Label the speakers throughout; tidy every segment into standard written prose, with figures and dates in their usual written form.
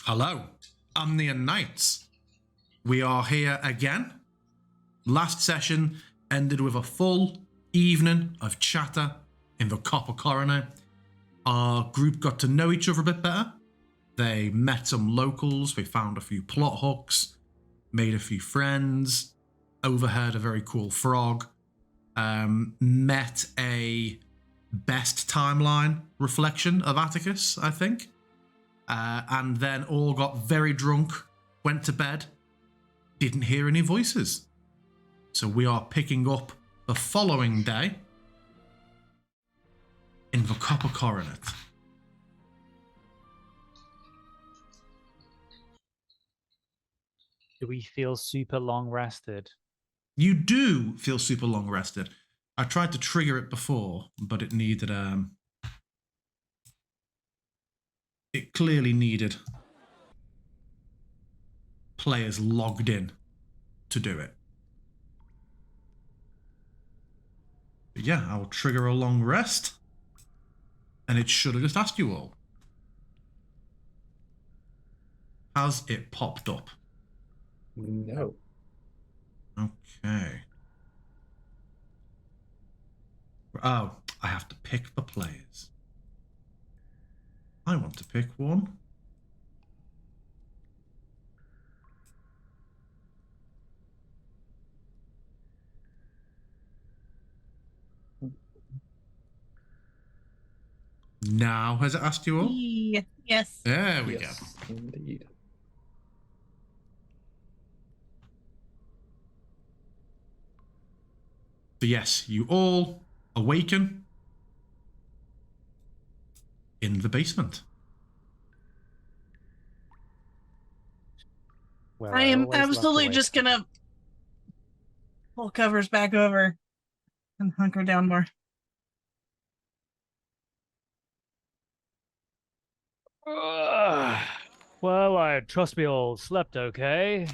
Speaker 1: Hello, Amnian Nights. We are here again. Last session ended with a full evening of chatter in the Copper Coroner. Our group got to know each other a bit better. They met some locals, they found a few plot hooks, made a few friends, overheard a very cool frog, met a best timeline reflection of Atticus, I think. And then all got very drunk, went to bed, didn't hear any voices. So we are picking up the following day in the Copper Coronet.
Speaker 2: Do we feel super long rested?
Speaker 1: You do feel super long rested. I tried to trigger it before, but it needed it clearly needed players logged in to do it. But yeah, I will trigger a long rest, and it should have just asked you all. Has it popped up?
Speaker 3: No.
Speaker 1: Okay. Oh, I have to pick the players. I want to pick one. Now, has it asked you all?
Speaker 4: Yes.
Speaker 1: There we go.
Speaker 3: Indeed.
Speaker 1: So yes, you all awaken in the basement.
Speaker 2: Where
Speaker 4: I am
Speaker 2: always love to
Speaker 4: absolutely
Speaker 2: wake
Speaker 4: just
Speaker 2: up.
Speaker 4: gonna pull covers back over and hunker down more.
Speaker 2: Well, I trust we all slept okay.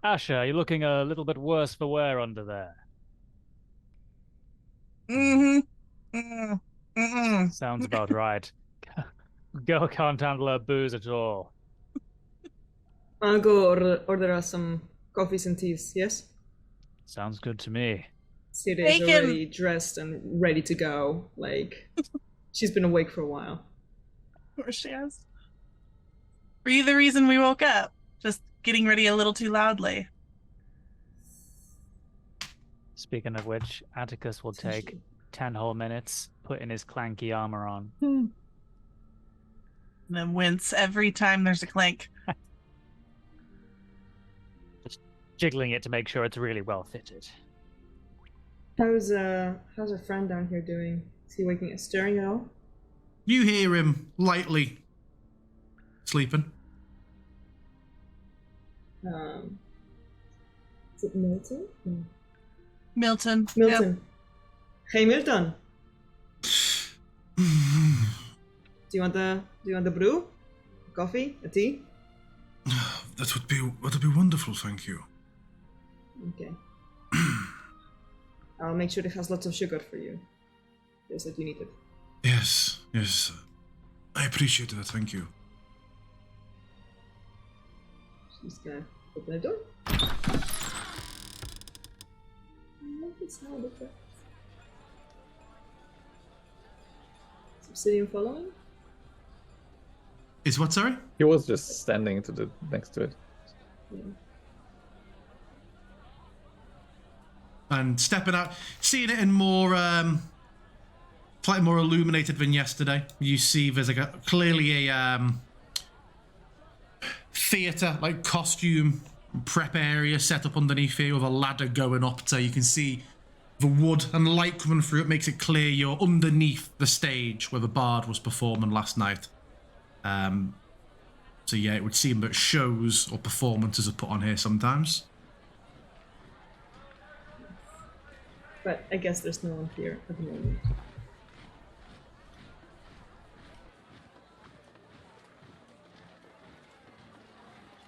Speaker 2: Asher, you're looking a little bit worse for wear under there. Sounds about right. Girl can't handle her booze at all.
Speaker 5: I'll go order us some coffees and teas, yes?
Speaker 2: Sounds good to me.
Speaker 5: Siri is already dressed and ready to go. Like, she's been awake for a while.
Speaker 4: Of course she has. Were you the reason we woke up? Just getting ready a little too loudly.
Speaker 2: Speaking of which, Atticus will take 10 whole minutes putting his clanky armor on.
Speaker 4: And then wince every time there's a clank.
Speaker 2: Just jiggling it to make sure it's really well fitted.
Speaker 5: How's our friend down here doing? Is he stirring at all?
Speaker 1: You hear him lightly sleeping.
Speaker 5: Is it Milton? No.
Speaker 4: Milton.
Speaker 5: Milton.
Speaker 4: Yep.
Speaker 5: Hey Milton. Do you want the brew? Coffee? A tea?
Speaker 1: That would be wonderful, thank you.
Speaker 5: Okay. I'll make sure it has lots of sugar for you. Just that you need it.
Speaker 1: Yes. I appreciate that, thank you.
Speaker 5: Just gonna open the door. Is Obsidian following?
Speaker 1: Is what, sorry?
Speaker 3: He was just standing next to it.
Speaker 5: Yeah.
Speaker 1: And stepping out, seeing it in more, slightly more illuminated than yesterday. You see there's like clearly a theatre, like costume prep area set up underneath here with a ladder going up, so you can see the wood and light coming through. It makes it clear you're underneath the stage where the bard was performing last night. So yeah, it would seem that shows or performances are put on here sometimes.
Speaker 5: But I guess there's no one here at the moment.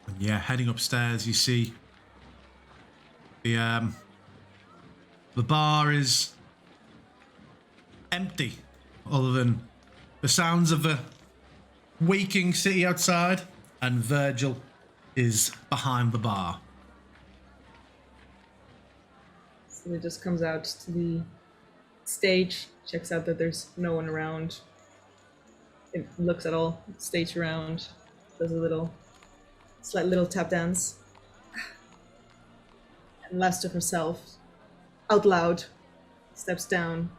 Speaker 1: And yeah, heading upstairs, you see the bar is empty, other than the sounds of the waking city outside, and Virgil is behind the bar.
Speaker 5: So he just comes out to the stage, checks out that there's no one around. It looks at all stage around, does a slight little tap dance, and laughs to herself out loud. Steps down.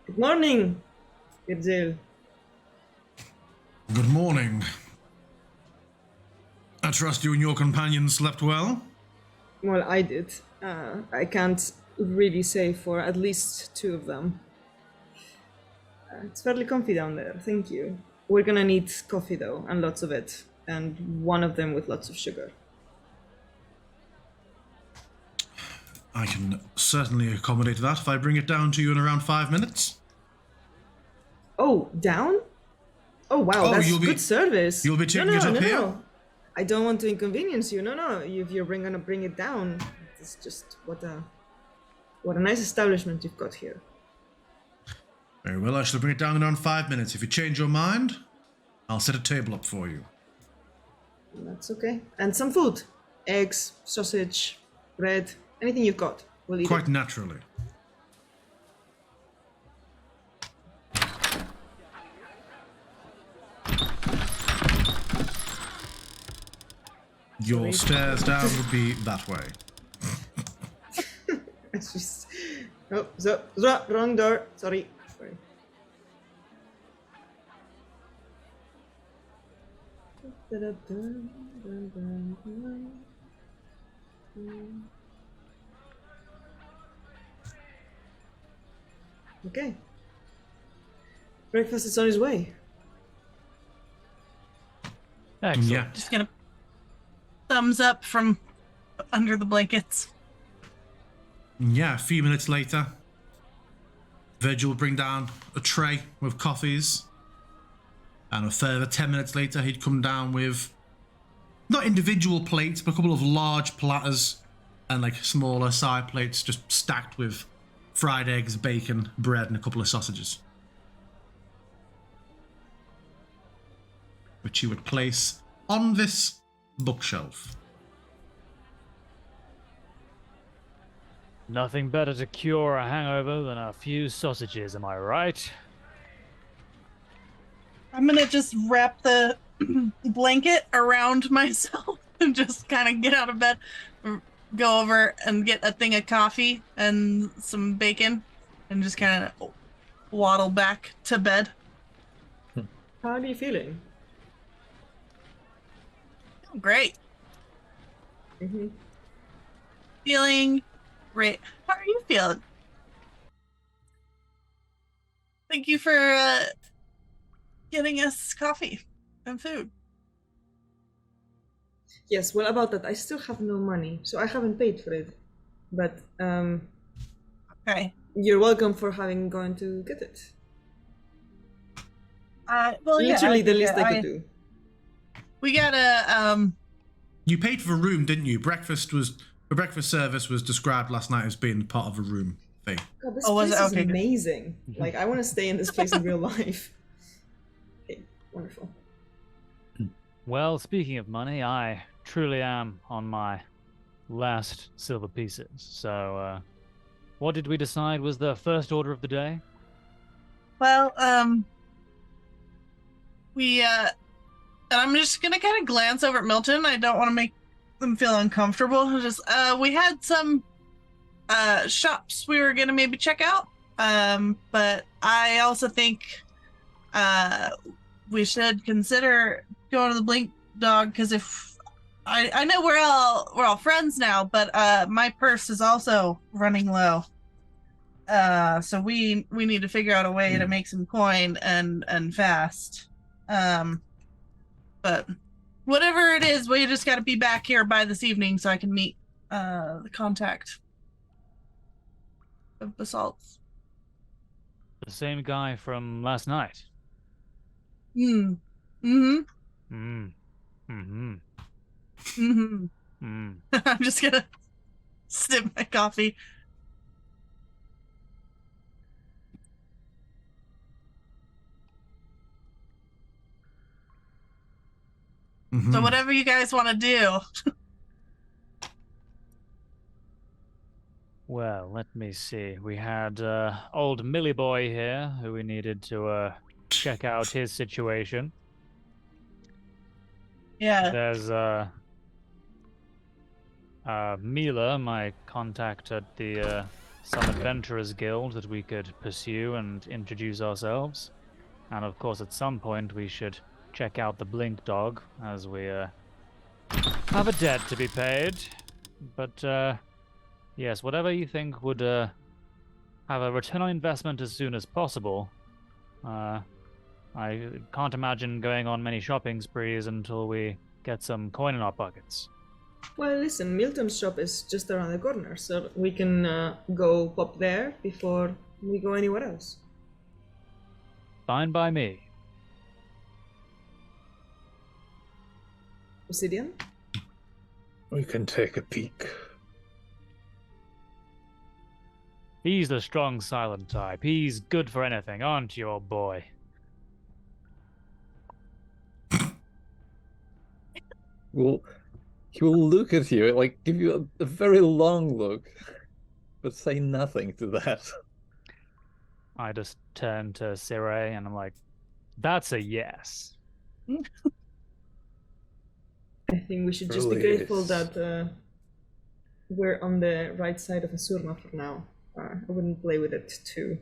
Speaker 5: Good morning, Virgil.
Speaker 1: Good morning. I trust you and your companions slept well?
Speaker 5: Well, I did. I can't really say for at least two of them. It's fairly comfy down there, thank you. We're gonna need coffee though, and lots of it, and one of them with lots of sugar.
Speaker 1: I can certainly accommodate that if I bring it down to you in around 5 minutes.
Speaker 5: Oh, down? Oh wow,
Speaker 1: Oh,
Speaker 5: that's
Speaker 1: you'll be-
Speaker 5: good service.
Speaker 1: you'll be taking it up here?
Speaker 5: No. I don't want to inconvenience you. No. If you're gonna bring it down, it's just what a nice establishment you've got here.
Speaker 1: Very well, I shall bring it down in around 5 minutes. If you change your mind, I'll set a table up for you.
Speaker 5: That's okay. And some food. Eggs, sausage, bread, anything you've got. We'll eat
Speaker 1: Quite
Speaker 5: it.
Speaker 1: naturally. Your stairs down would be that way.
Speaker 5: It's just... Oh, wrong door. Sorry. Okay. Breakfast is on its way.
Speaker 2: Excellent.
Speaker 1: Yeah.
Speaker 4: Just gonna thumbs up from under the blankets.
Speaker 1: Yeah, a few minutes later, Virgil will bring down a tray with coffees. And a further 10 minutes later, he'd come down with not individual plates, but a couple of large platters and like smaller side plates just stacked with fried eggs, bacon, bread, and a couple of sausages. Which he would place on this bookshelf.
Speaker 2: Nothing better to cure a hangover than a few sausages, am I right?
Speaker 4: I'm gonna just wrap the blanket around myself and just kind of get out of bed, go over and get a thing of coffee and some bacon, and just kind of waddle back to bed.
Speaker 5: How are you feeling?
Speaker 4: Great.
Speaker 5: Mm-hmm.
Speaker 4: Feeling great. How are you feeling? Thank you for getting us coffee and food.
Speaker 5: Yes, well, about that, I still have no money, so I haven't paid for it. But
Speaker 4: Okay.
Speaker 5: you're welcome for having gone to get it.
Speaker 4: Well, yeah,
Speaker 5: Literally the
Speaker 4: think
Speaker 5: least I could do.
Speaker 4: We gotta
Speaker 1: You paid for a room, didn't you? The breakfast service was described last night as being part of a room thing.
Speaker 5: God, this
Speaker 4: Oh, was
Speaker 5: place
Speaker 4: it?
Speaker 5: is
Speaker 4: Okay, good.
Speaker 5: amazing. Like, I want to stay in this place in real life. Okay, wonderful.
Speaker 2: Well, speaking of money, I truly am on my last silver pieces. So, what did we decide was the first order of the day?
Speaker 4: Well, we and I'm just gonna kind of glance over at Milton. I don't want to make them feel uncomfortable. Just we had some shops we were gonna maybe check out. But I also think we should consider going to the Blink Dog, because if I know we're all friends now, but my purse is also running low. So we need to figure out a way to make some coin and fast. But whatever it is, we just got to be back here by this evening so I can meet the contact of basalts.
Speaker 2: The same guy from last night.
Speaker 4: Mm. Mm-hmm.
Speaker 2: Mm. Mm-hmm.
Speaker 4: Mm-hmm.
Speaker 2: Mm.
Speaker 4: I'm just gonna sip my coffee.
Speaker 1: Mhm.
Speaker 4: So whatever you guys want to do.
Speaker 2: Well, let me see. We had old Millie Boy here, who we needed to check out his situation.
Speaker 4: Yeah.
Speaker 2: There's Mila, my contact at the some adventurers guild that we could pursue and introduce ourselves. And of course, at some point, we should check out the Blink Dog, as we have a debt to be paid. But yes, whatever you think would have a return on investment as soon as possible. I can't imagine going on many shopping sprees until we get some coin in our pockets.
Speaker 5: Well, listen, Milton's shop is just around the corner, so we can go pop there before we go anywhere else.
Speaker 2: Fine by me.
Speaker 5: Obsidian?
Speaker 3: We can take a peek.
Speaker 2: He's the strong, silent type. He's good for anything, aren't you, old boy?
Speaker 3: He will look at you, like give you a very long look, but say nothing to that.
Speaker 2: I just turn to Sirey and I'm like, that's a yes.
Speaker 5: I think we should just be
Speaker 3: Really
Speaker 5: grateful
Speaker 3: is.
Speaker 5: that we're on the right side of Asurma for now. I wouldn't play with it too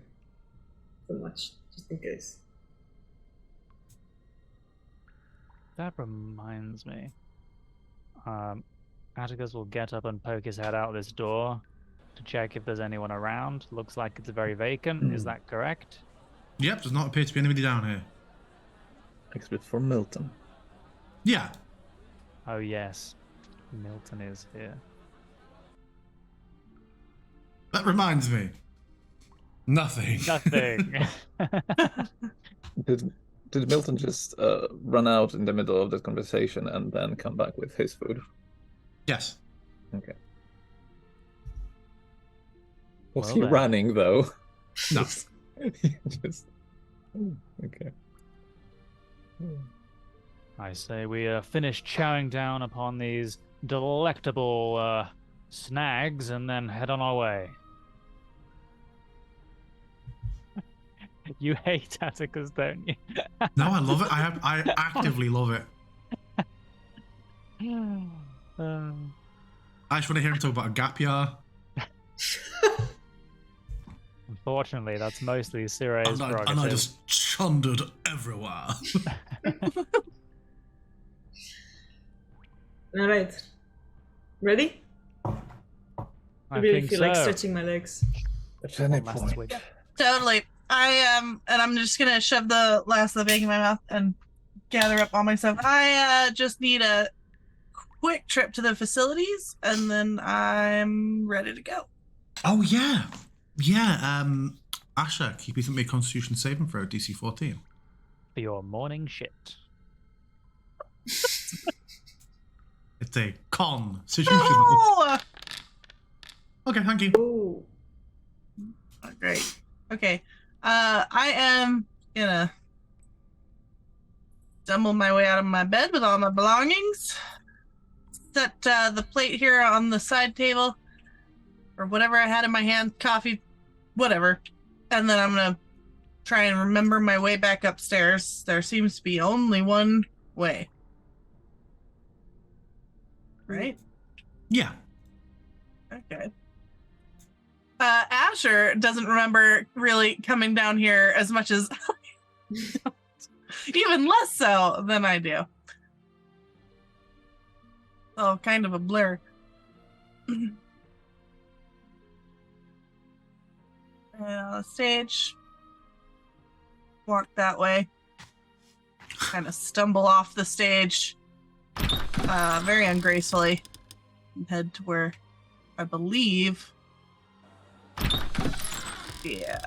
Speaker 5: much, just in case.
Speaker 2: That reminds me. Atticus will get up and poke his head out this door to check if there's anyone around. Looks like it's very vacant. Is that correct?
Speaker 1: Yep, does not appear to be anybody down here.
Speaker 3: Except for Milton.
Speaker 1: Yeah.
Speaker 2: Oh, yes. Milton is here.
Speaker 1: That reminds me. Nothing.
Speaker 2: Nothing.
Speaker 3: Did Milton just run out in the middle of the conversation and then come back with his food?
Speaker 1: Yes.
Speaker 3: Okay. Was
Speaker 2: Well
Speaker 3: he
Speaker 2: then.
Speaker 3: running though?
Speaker 1: No.
Speaker 3: Just okay.
Speaker 2: I say we finish chowing down upon these delectable snags and then head on our way. You hate Atticus, don't you?
Speaker 1: No, I love it. I actively love it. I just want to hear him talk about a gap year.
Speaker 2: Unfortunately, that's mostly Sirey's
Speaker 1: And I
Speaker 2: prerogative.
Speaker 1: just chundered everywhere.
Speaker 5: Alright. Ready?
Speaker 2: I
Speaker 5: I really
Speaker 2: think
Speaker 5: feel
Speaker 2: so.
Speaker 5: like stretching my legs.
Speaker 3: At any
Speaker 2: Last
Speaker 3: point.
Speaker 2: week.
Speaker 4: Totally. And I'm just gonna shove the last of the bacon in my mouth and gather up all my stuff. I just need a quick trip to the facilities, and then I'm ready to go.
Speaker 1: Oh, yeah. Yeah, Asher, can you please make Constitution saving throw DC 14?
Speaker 2: For your morning shit.
Speaker 1: It's a Constitution.
Speaker 4: Oh!
Speaker 1: Okay, thank you.
Speaker 5: Oh,
Speaker 4: Oh, great. Okay. I am gonna stumble my way out of my bed with all my belongings. Set the plate here on the side table, or whatever I had in my hand, coffee, whatever. And then I'm gonna try and remember my way back upstairs. There seems to be only one way. Right?
Speaker 1: Yeah.
Speaker 4: Okay. Asher doesn't remember really coming down here as much as even less so than I do. Oh, kind of a blur. Stage. Walk that way. Kind of stumble off the stage. Very ungracefully. And head to where I believe. Yeah.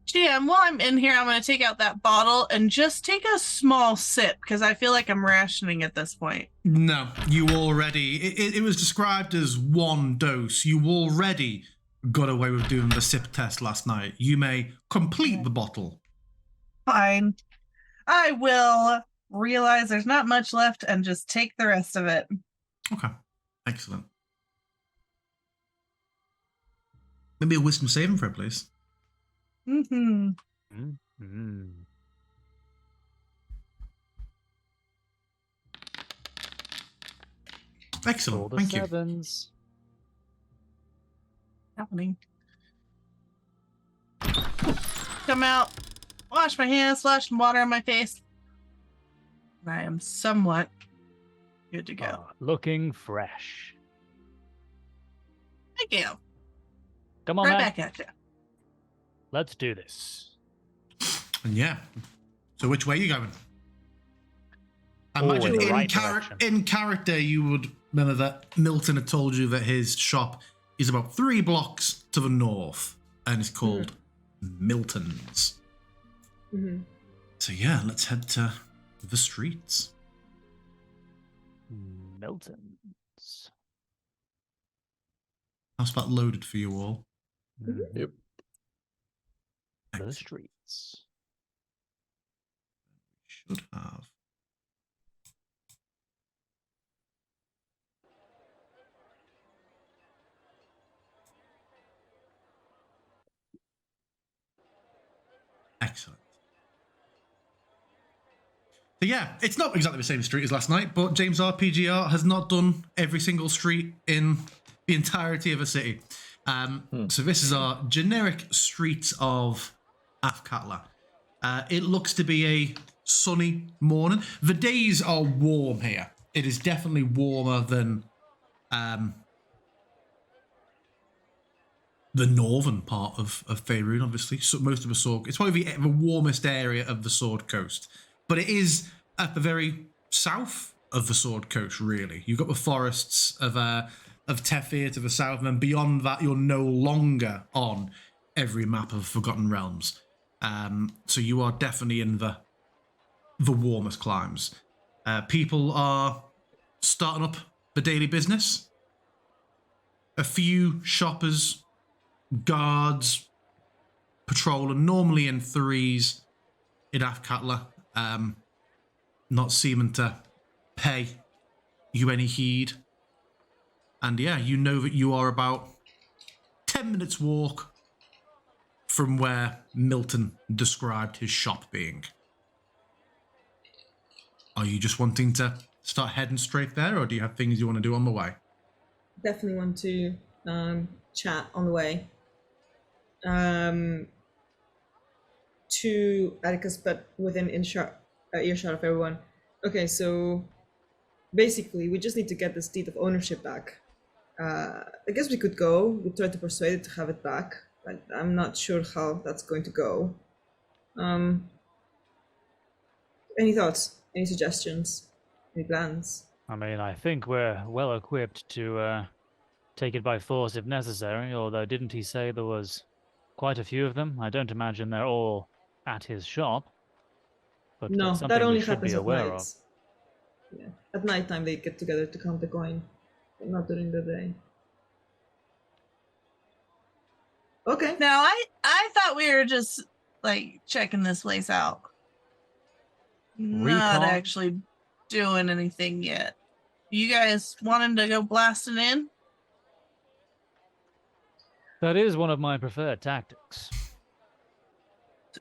Speaker 4: GM, while I'm in here, I'm going to take out that bottle and just take a small sip because I feel like I'm rationing at this point.
Speaker 1: No, you already... It was described as one dose. You already got away with doing the sip test last night. You may complete the bottle.
Speaker 4: Fine. I will realize there's not much left and just take the rest of it.
Speaker 1: Okay. Excellent. Maybe a wisdom saving throw, please.
Speaker 4: Mm-hmm.
Speaker 2: Mm-hmm.
Speaker 1: Excellent.
Speaker 2: All the
Speaker 1: Thank you.
Speaker 2: sevens.
Speaker 4: Happening. Come out, wash my hands, splash some water on my face. I am somewhat good to go.
Speaker 2: Looking fresh.
Speaker 4: Thank you.
Speaker 2: Come on,
Speaker 4: Right
Speaker 2: man.
Speaker 4: back at you.
Speaker 2: Let's do this.
Speaker 1: And yeah. So which way are you going? I
Speaker 2: Oh,
Speaker 1: imagine
Speaker 2: in the
Speaker 1: in,
Speaker 2: right direction.
Speaker 1: in character you would remember that Milton had told you that his shop is about 3 blocks to the north and is called Milton's.
Speaker 5: Mm-hmm.
Speaker 1: So yeah, let's head to the streets.
Speaker 2: Milton's.
Speaker 1: How's that loaded for you all?
Speaker 2: Mhm.
Speaker 3: Yep.
Speaker 2: The
Speaker 1: Excellent.
Speaker 2: streets.
Speaker 1: Should have. Excellent. So yeah, it's not exactly the same street as last night, but James RPGR has not done every single street in the entirety of a city. So this is our generic streets of Athkatla. It looks to be a sunny morning. The days are warm here. It is definitely warmer than the northern part of Faerun, obviously. So most of the sword, it's probably the warmest area of the Sword Coast, but it is at the very south of the Sword Coast. Really, you've got the forests of Tethir to the south, and then beyond that, you're no longer on every map of Forgotten Realms. So you are definitely in the warmest climes. People are starting up the daily business. A few shoppers, guards, patrolling, normally in 3s in Athkatla, not seeming to pay you any heed. And yeah, you know that you are about 10 minutes walk from where Milton described his shop being. Are you just wanting to start heading straight there, or do you have things you want to do on the way?
Speaker 5: Definitely want to chat on the way. To Atticus, but within earshot of everyone. Okay, so basically, we just need to get this deed of ownership back. I guess we could go. We try to persuade it to have it back, but I'm not sure how that's going to go. Any thoughts? Any suggestions? Any plans?
Speaker 2: I mean, I think we're well equipped to take it by force if necessary, although didn't he say there was quite a few of them? I don't imagine they're all at his shop. But
Speaker 5: No,
Speaker 2: that's
Speaker 5: that
Speaker 2: something
Speaker 5: only
Speaker 2: we should
Speaker 5: happens
Speaker 2: be
Speaker 5: at
Speaker 2: aware
Speaker 5: night.
Speaker 2: of.
Speaker 5: Yeah, at night time they get together to count the coin, but not during the day. Okay.
Speaker 4: Now, I thought we were just like checking this place out, not
Speaker 2: Recon?
Speaker 4: actually doing anything yet. You guys wanting to go blasting in?
Speaker 2: That is one of my preferred tactics.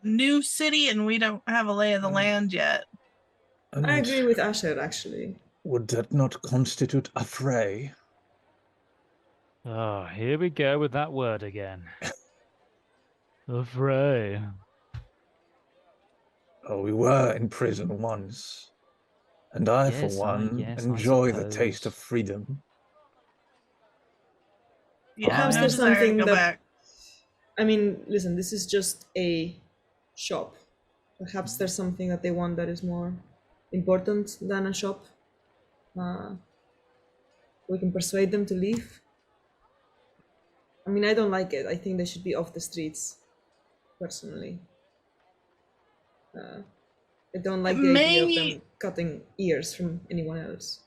Speaker 4: New city, and we don't have a lay of the land yet.
Speaker 3: And
Speaker 5: I agree with Asher, actually.
Speaker 3: would that not constitute a fray?
Speaker 2: Oh, here we go with that word again. The fray.
Speaker 3: Oh, we were in prison once. And I, for
Speaker 2: Yes,
Speaker 3: one,
Speaker 2: yes, I
Speaker 3: enjoy the taste
Speaker 2: suppose.
Speaker 3: of freedom.
Speaker 4: Yeah,
Speaker 5: Perhaps
Speaker 4: no
Speaker 5: there's
Speaker 4: desire to
Speaker 5: something
Speaker 4: go
Speaker 5: that-
Speaker 4: back.
Speaker 5: I mean, listen, this is just a shop. Perhaps there's something that they want that is more important than a shop. We can persuade them to leave. I mean, I don't like it. I think they should be off the streets, personally. I don't like the idea of them cutting ears from anyone else.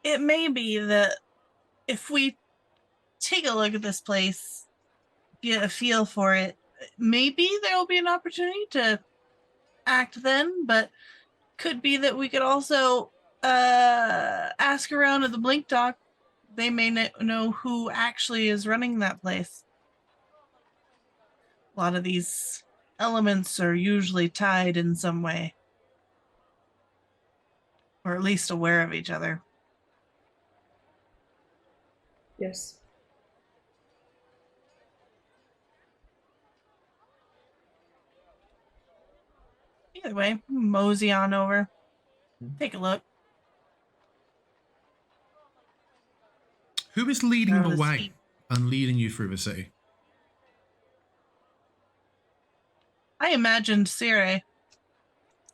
Speaker 4: It may be that if we take a look at this place, get a feel for it. Maybe there will be an opportunity to act then, but could be that we could also ask around at the Blink Dock. They may know who actually is running that place. A lot of these elements are usually tied in some way, or at least aware of each other.
Speaker 5: Yes.
Speaker 4: Either way, mosey on over. Take a look.
Speaker 1: Who is leading
Speaker 4: Oh,
Speaker 1: the
Speaker 4: this
Speaker 1: way
Speaker 4: heat.
Speaker 1: and leading you through the city?
Speaker 4: I imagined Sire.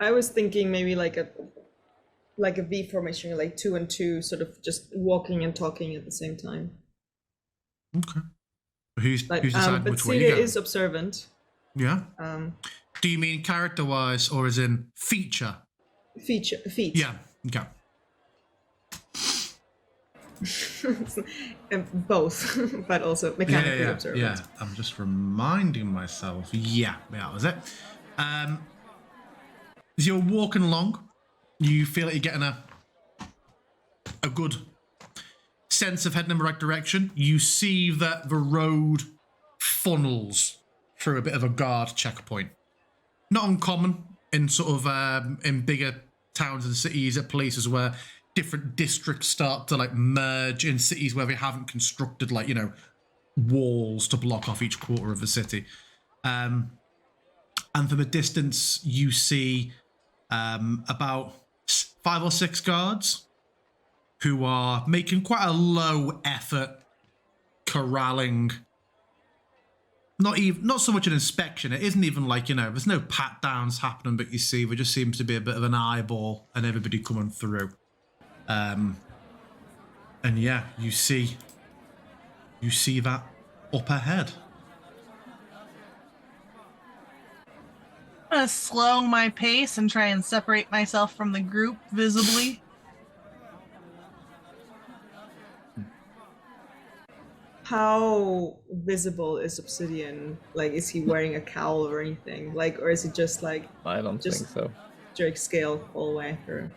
Speaker 5: I was thinking maybe like a V formation, like 2 and 2, sort of just walking and talking at the same time.
Speaker 1: Okay. Who's
Speaker 5: But
Speaker 1: deciding
Speaker 5: but
Speaker 1: which way you
Speaker 5: Sire
Speaker 1: go?
Speaker 5: is observant.
Speaker 1: Yeah.
Speaker 5: Do
Speaker 1: you mean character-wise or as in feature?
Speaker 5: feet.
Speaker 1: Yeah. Okay.
Speaker 5: Both, but also mechanically observant.
Speaker 1: Yeah. I'm just reminding myself. Yeah, that was it. As you're walking along, you feel like you're getting a good sense of heading in the right direction. You see that the road funnels through a bit of a guard checkpoint. Not uncommon in sort of in bigger towns and cities at places where different districts start to like merge in cities where they haven't constructed like, you know, walls to block off each quarter of the city. And from a distance you see about 5 or 6 guards who are making quite a low effort corralling. Not so much an inspection. It isn't even like, you know, there's no pat downs happening, but you see there just seems to be a bit of an eyeball and everybody coming through. And yeah, you see that up ahead.
Speaker 4: I'm gonna slow my pace and try and separate myself from the group visibly.
Speaker 5: How visible is Obsidian? Like, is he wearing a cowl or anything? Like, or is it just like
Speaker 3: I don't
Speaker 5: Just-
Speaker 3: think so.
Speaker 5: Drake scale all the way through?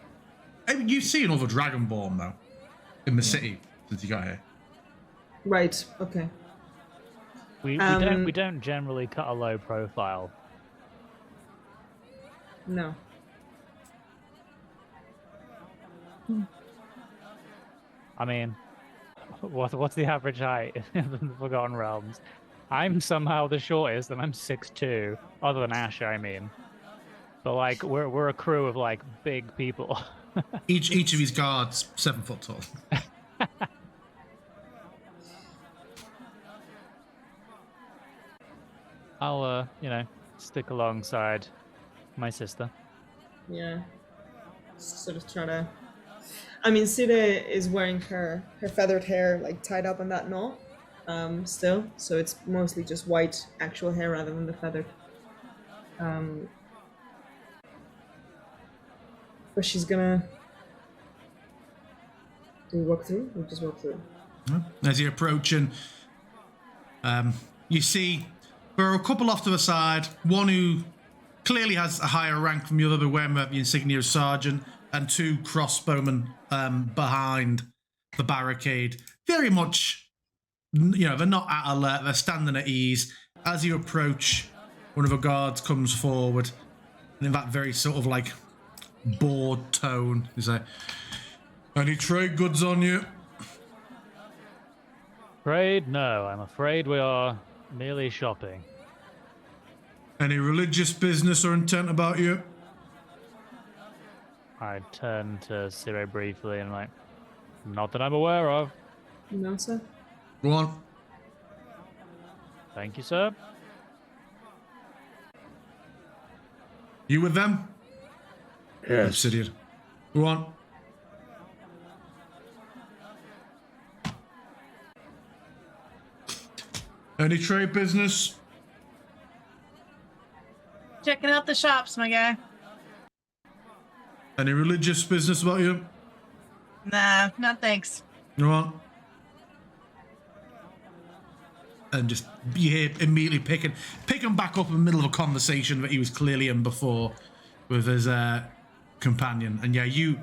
Speaker 1: I mean, you've seen another Dragonborn though in the city since you got here.
Speaker 5: Right. Okay.
Speaker 2: We
Speaker 5: Um,
Speaker 2: don't generally cut a low profile.
Speaker 5: No.
Speaker 2: I mean, what's the average height in the Forgotten Realms? I'm somehow the shortest, and I'm 6'2", other than Asher, I mean. But like, we're a crew of like big people.
Speaker 1: Each of these guards 7 foot tall.
Speaker 2: I'll stick alongside my sister.
Speaker 5: Yeah. Sort of try to. I mean, Sire is wearing her feathered hair like tied up in that knot, still. So it's mostly just white actual hair rather than the feathered. But she's gonna. Do we walk through? Or just walk through?
Speaker 1: As you approach, and you see there are a couple off to the side. One who clearly has a higher rank from the other, wearing the insignia of sergeant, and 2 crossbowmen behind the barricade. Very much, you know, they're not at alert. They're standing at ease. As you approach, one of the guards comes forward, and in that very sort of like bored tone, he's like, "Any trade goods on you?"
Speaker 2: Afraid? No, I'm afraid we are merely shopping.
Speaker 1: "Any religious business or intent about you?"
Speaker 2: I turn to Sire briefly and like, not that I'm aware of.
Speaker 5: No, sir.
Speaker 1: Go on.
Speaker 2: Thank you, sir.
Speaker 1: You with them?
Speaker 3: Yes.
Speaker 1: Obsidian. Go on. Any trade business?
Speaker 4: Checking out the shops, my guy.
Speaker 1: Any religious business about you?
Speaker 4: Nah, not thanks.
Speaker 1: Go on. And just you hear immediately picking back up in the middle of a conversation that he was clearly in before with his companion. And yeah, you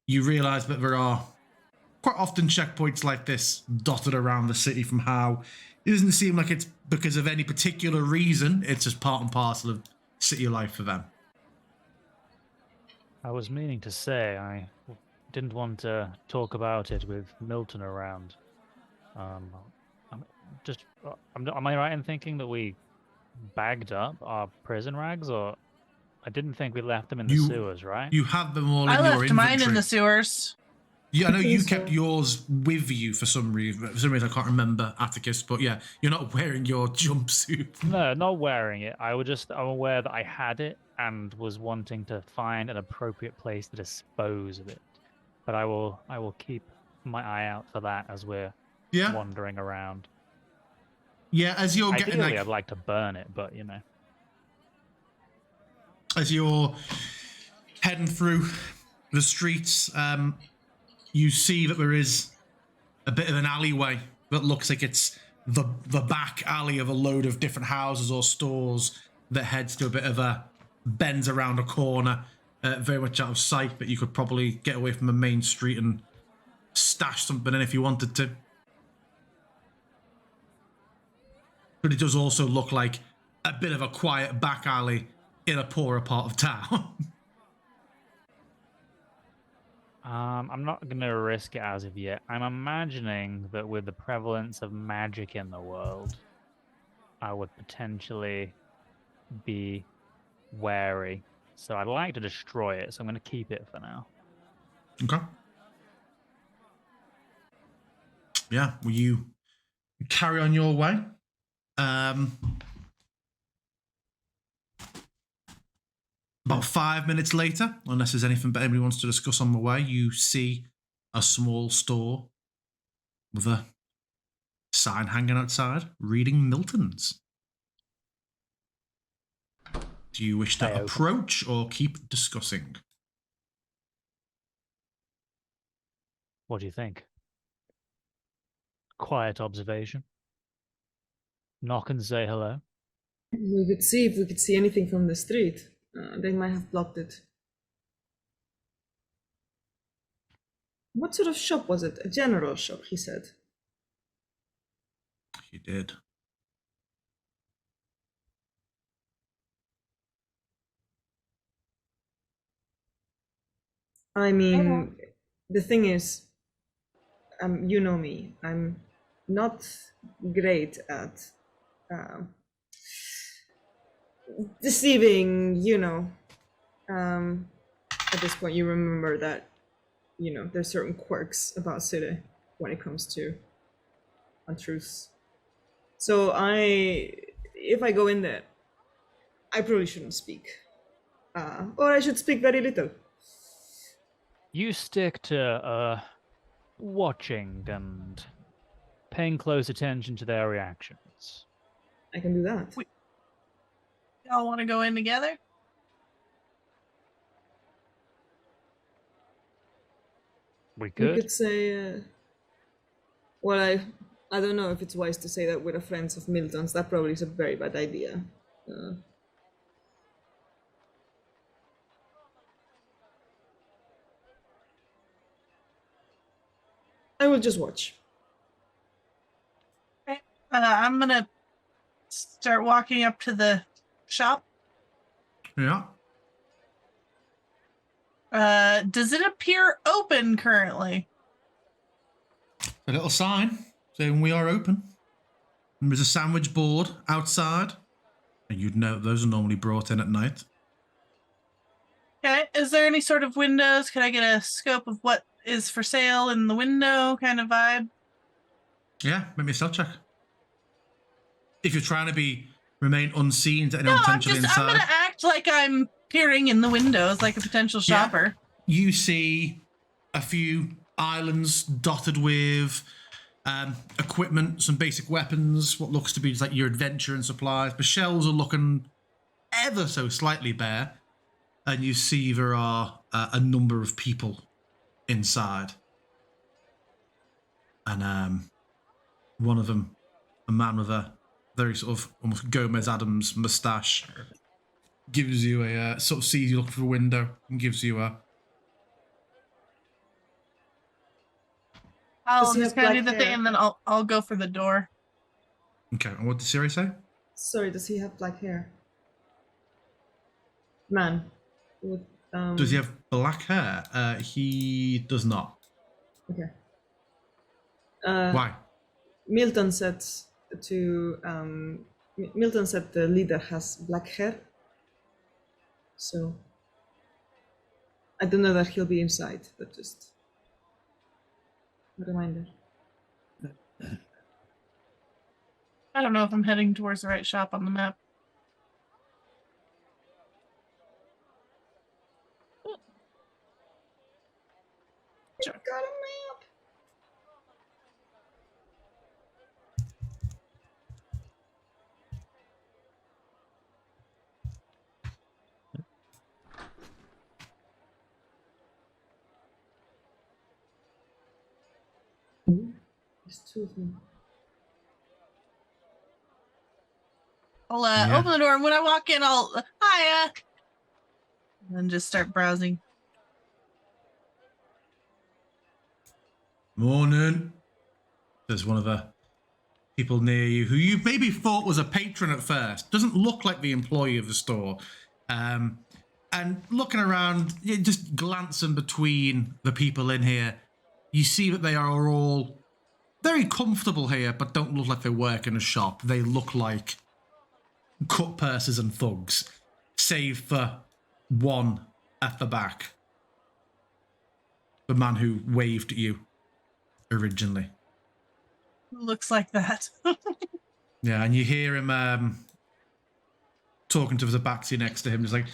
Speaker 1: realise that there are quite often checkpoints like this dotted around the city from how it doesn't seem like it's because of any particular reason. It's just part and parcel of city life for them.
Speaker 2: I was meaning to say I didn't want to talk about it with Milton around. Am I right in thinking that we bagged up our prison rags, or I didn't think we left them in the sewers, right?
Speaker 1: You had them all in
Speaker 4: I
Speaker 1: your
Speaker 4: left
Speaker 1: inventory.
Speaker 4: mine in the sewers.
Speaker 1: Yeah, I know you
Speaker 5: So-
Speaker 1: kept yours with you for some reason. For some reason, I can't remember, Atticus. But yeah, you're not wearing your jumpsuit.
Speaker 2: No, not wearing it. I'm aware that I had it and was wanting to find an appropriate place to dispose of it. But I will keep my eye out for that as we're
Speaker 1: Yeah,
Speaker 2: wandering around.
Speaker 1: yeah. As you're getting
Speaker 2: Ideally, I'd like to burn it, but you know.
Speaker 1: as you're heading through the streets, you see that there is a bit of an alleyway that looks like it's the back alley of a load of different houses or stores that heads to a bit of a bends around a corner, very much out of sight, but you could probably get away from the main street and stash something in if you wanted to. But it does also look like a bit of a quiet back alley in a poorer part of town.
Speaker 2: I'm not going to risk it as of yet. I'm imagining that with the prevalence of magic in the world, I would potentially be wary. So I'd like to destroy it, so I'm going to keep it for now.
Speaker 1: Okay. Yeah, well, you carry on your way. About 5 minutes later, unless there's anything that anybody wants to discuss on the way, you see a small store with a sign hanging outside reading Milton's. Do you wish to
Speaker 2: I open.
Speaker 1: approach or keep discussing?
Speaker 2: What do you think? Quiet observation. Knock and say hello.
Speaker 5: We could see if we could see anything from the street. They might have blocked it. What sort of shop was it? A general shop, he said.
Speaker 1: You did.
Speaker 5: I mean, the thing is, you know me. I'm not great at deceiving. At this point, you remember that, there's certain quirks about City when it comes to untruths. So if I go in there, I probably shouldn't speak, or I should speak very little.
Speaker 2: You stick to watching and paying close attention to their reactions.
Speaker 5: I can do that.
Speaker 4: Y'all want to go in together?
Speaker 2: We
Speaker 5: You
Speaker 2: could.
Speaker 5: could say, well, I don't know if it's wise to say that we're friends of Milton's. That probably is a very bad idea. I will just watch.
Speaker 4: I'm gonna start walking up to the shop.
Speaker 1: Yeah.
Speaker 4: Does it appear open currently?
Speaker 1: A little sign saying we are open. And there's a sandwich board outside. And you'd know those are normally brought in at night.
Speaker 4: Okay. Is there any sort of windows? Can I get a scope of what is for sale in the window kind of vibe?
Speaker 1: Yeah, make me a stealth check. If you're trying to remain unseen to anyone
Speaker 4: No, I'm
Speaker 1: potentially
Speaker 4: I'm
Speaker 1: inside.
Speaker 4: gonna act like I'm peering in the windows like a potential
Speaker 1: Yeah.
Speaker 4: shopper.
Speaker 1: You see a few islands dotted with equipment, some basic weapons, what looks to be just like your adventure and supplies. The shelves are looking ever so slightly bare, and you see there are a number of people inside. And one of them, a man with a very sort of almost Gomez Adams moustache, gives you a sort of sees you look through the window and gives you a.
Speaker 4: I'll
Speaker 5: Does he
Speaker 4: just
Speaker 5: have
Speaker 4: kind of do
Speaker 5: black
Speaker 4: the thing,
Speaker 5: hair?
Speaker 4: and then I'll go for the door.
Speaker 1: Okay, and what did Siri say?
Speaker 5: Sorry, does he have black hair? Man. With,
Speaker 1: Does he have black hair? He does not.
Speaker 5: Okay.
Speaker 1: Why?
Speaker 5: Milton said Milton said the leader has black hair. So I don't know that he'll be inside, but just a reminder.
Speaker 4: I don't know if I'm heading towards the right shop on the map. Sure.
Speaker 5: Got a map. There's two of them.
Speaker 4: I'll
Speaker 1: Yeah.
Speaker 4: open the door, and when I walk in, I'll hiya, and then just start browsing.
Speaker 1: Morning. There's one of the people near you who you maybe thought was a patron at first. Doesn't look like the employee of the store. And looking around, you just glancing between the people in here, you see that they are all very comfortable here, but don't look like they work in a shop. They look like cut purses and thugs, save for one at the back. The man who waved at you originally.
Speaker 4: Looks like that.
Speaker 1: Yeah, and you hear him talking to the tabaxi next to him. He's like,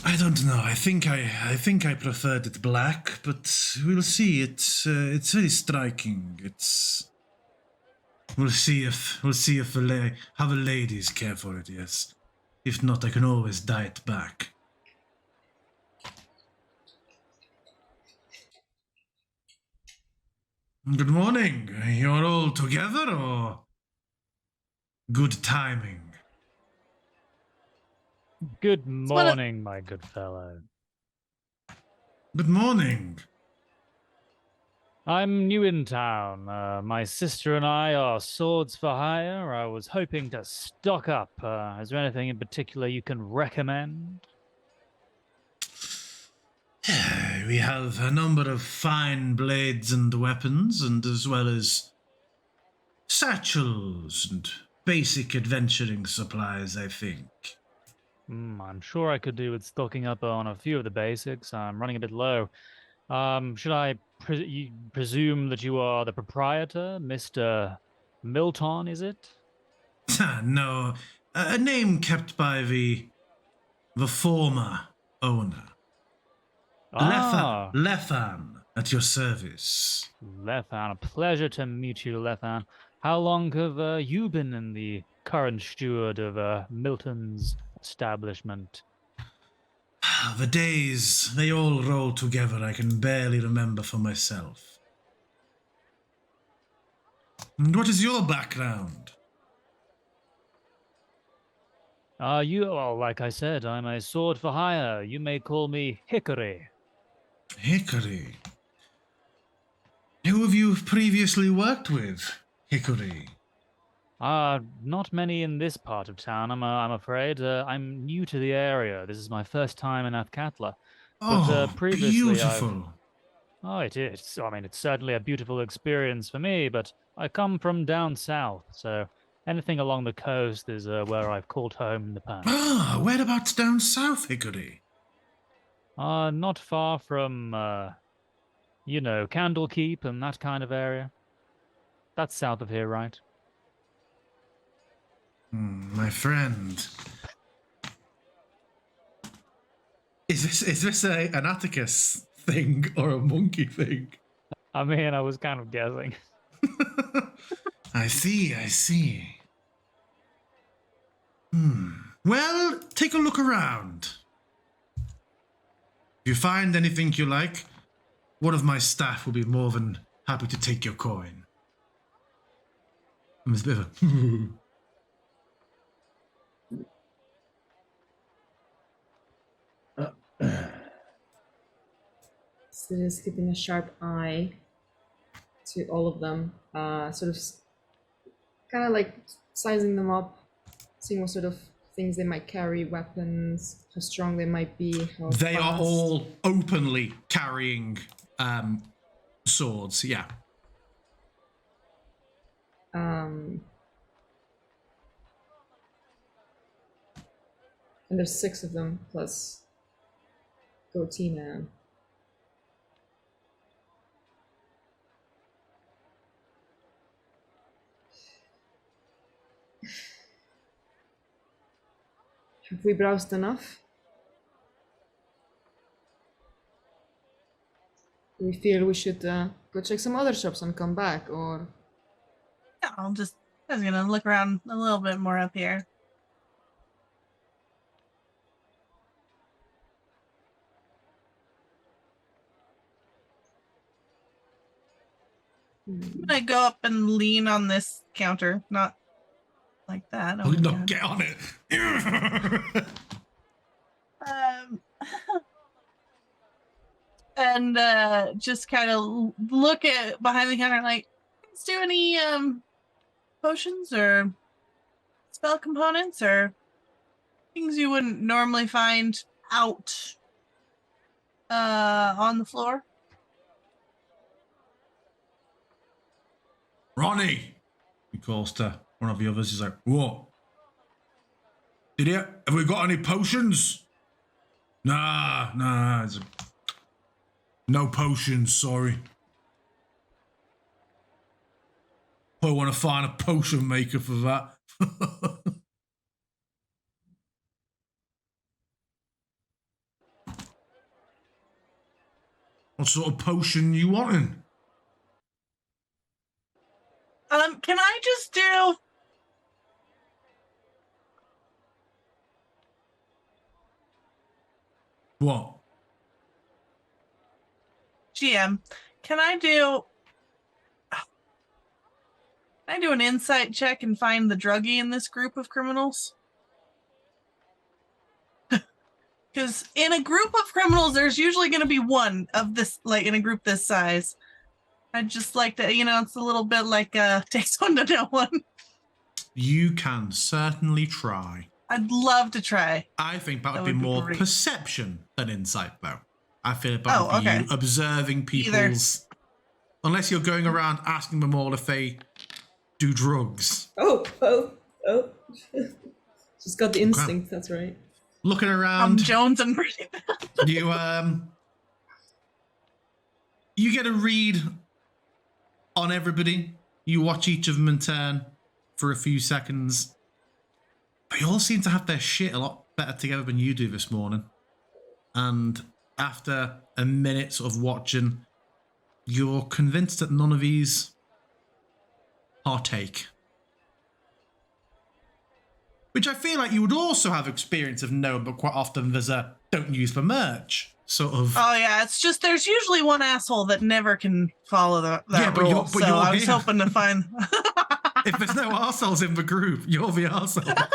Speaker 1: I don't know. I think I preferred it black, but we'll see. It's very striking. We'll see if how the ladies care for it. Yes, if not, I can always dye it back. Good morning. You're all together, or good timing?
Speaker 2: Good
Speaker 4: one of-
Speaker 2: morning, my good fellow.
Speaker 1: Good morning.
Speaker 2: I'm new in town. My sister and I are swords for hire. I was hoping to stock up. Is there anything in particular you can recommend?
Speaker 1: We have a number of fine blades and weapons, and as well as satchels and basic adventuring supplies, I think.
Speaker 2: I'm sure I could do with stocking up on a few of the basics. I'm running a bit low. Should I presume that you are the proprietor, Mr. Milton, is it?
Speaker 1: No, a name kept by the former owner.
Speaker 2: Ah,
Speaker 1: Lethan, at your service.
Speaker 2: Lethan. A pleasure to meet you, Lethan. How long have you been in the current steward of Milton's establishment?
Speaker 1: The days, they all roll together. I can barely remember for myself. And what is your background?
Speaker 2: Well, like I said, I'm a sword for hire. You may call me Hickory.
Speaker 1: Hickory. Who have you previously worked with, Hickory?
Speaker 2: Not many in this part of town, I'm afraid. I'm new to the area. This is my first time in Athkatla.
Speaker 1: Oh,
Speaker 2: previously
Speaker 1: beautiful.
Speaker 2: Oh, it is. I mean, it's certainly a beautiful experience for me, but I come from down south, so anything along the coast is where I've called home in the past.
Speaker 1: Ah, whereabouts down south, Hickory?
Speaker 2: Not far from, Candlekeep and that kind of area. That's south of here, right?
Speaker 1: My friend. Is this an Atticus thing or a monkey thing?
Speaker 2: I mean, I was kind of guessing.
Speaker 1: I see. Well, take a look around. If you find anything you like, one of my staff will be more than happy to take your coin. And there's a bit of a...
Speaker 5: Still is keeping a sharp eye to all of them, sort of kind of like sizing them up, seeing what sort of things they might carry, weapons, how strong they might be, how
Speaker 1: They are
Speaker 5: fast.
Speaker 1: all openly carrying swords, yeah.
Speaker 5: And there's 6 of them plus Goatee Man. Have we browsed enough? Do we feel we should go check some other shops and come back, or?
Speaker 4: Yeah, I was gonna look around a little bit more up here. I'm gonna go up and lean on this counter, not like that.
Speaker 1: Oh, no, get on it.
Speaker 4: And just kind of look at behind the counter, like, let's do any potions or spell components or things you wouldn't normally find out on the floor.
Speaker 1: Ronnie, he calls to one of the others. He's like, what? Idiot, have we got any potions? Nah. No potions, sorry. Probably want to find a potion maker for that. What sort of potion you wanting?
Speaker 4: Can I just do
Speaker 1: What?
Speaker 4: GM? Can I do an insight check and find the druggie in this group of criminals? Because in a group of criminals, there's usually going to be one of this, like in a group this size. I'd just like to, it's a little bit like takes one to know one.
Speaker 1: You can certainly try.
Speaker 4: I'd love to try.
Speaker 1: I think that would
Speaker 4: That
Speaker 1: be
Speaker 4: would be
Speaker 1: more
Speaker 4: great.
Speaker 1: perception than insight, though. I feel about
Speaker 4: Oh, okay.
Speaker 1: you observing people's... Unless you're going around asking them all if they do drugs.
Speaker 5: Oh. Just got the instinct, that's right.
Speaker 1: Looking
Speaker 4: I'm
Speaker 1: around,
Speaker 4: Jones and pretty bad.
Speaker 1: you get a read on everybody. You watch each of them in turn for a few seconds. They all seem to have their shit a lot better together than you do this morning. And after a minute of watching, you're convinced that none of these partake. Which I feel like you would also have experience of knowing, but quite often there's a don't use the merch sort of.
Speaker 4: Oh yeah, it's just there's usually one asshole that never can follow that
Speaker 1: but
Speaker 4: rule.
Speaker 1: you're
Speaker 4: So I was
Speaker 1: here.
Speaker 4: hoping to find.
Speaker 1: If there's no arseholes in the group, you're the arsehole.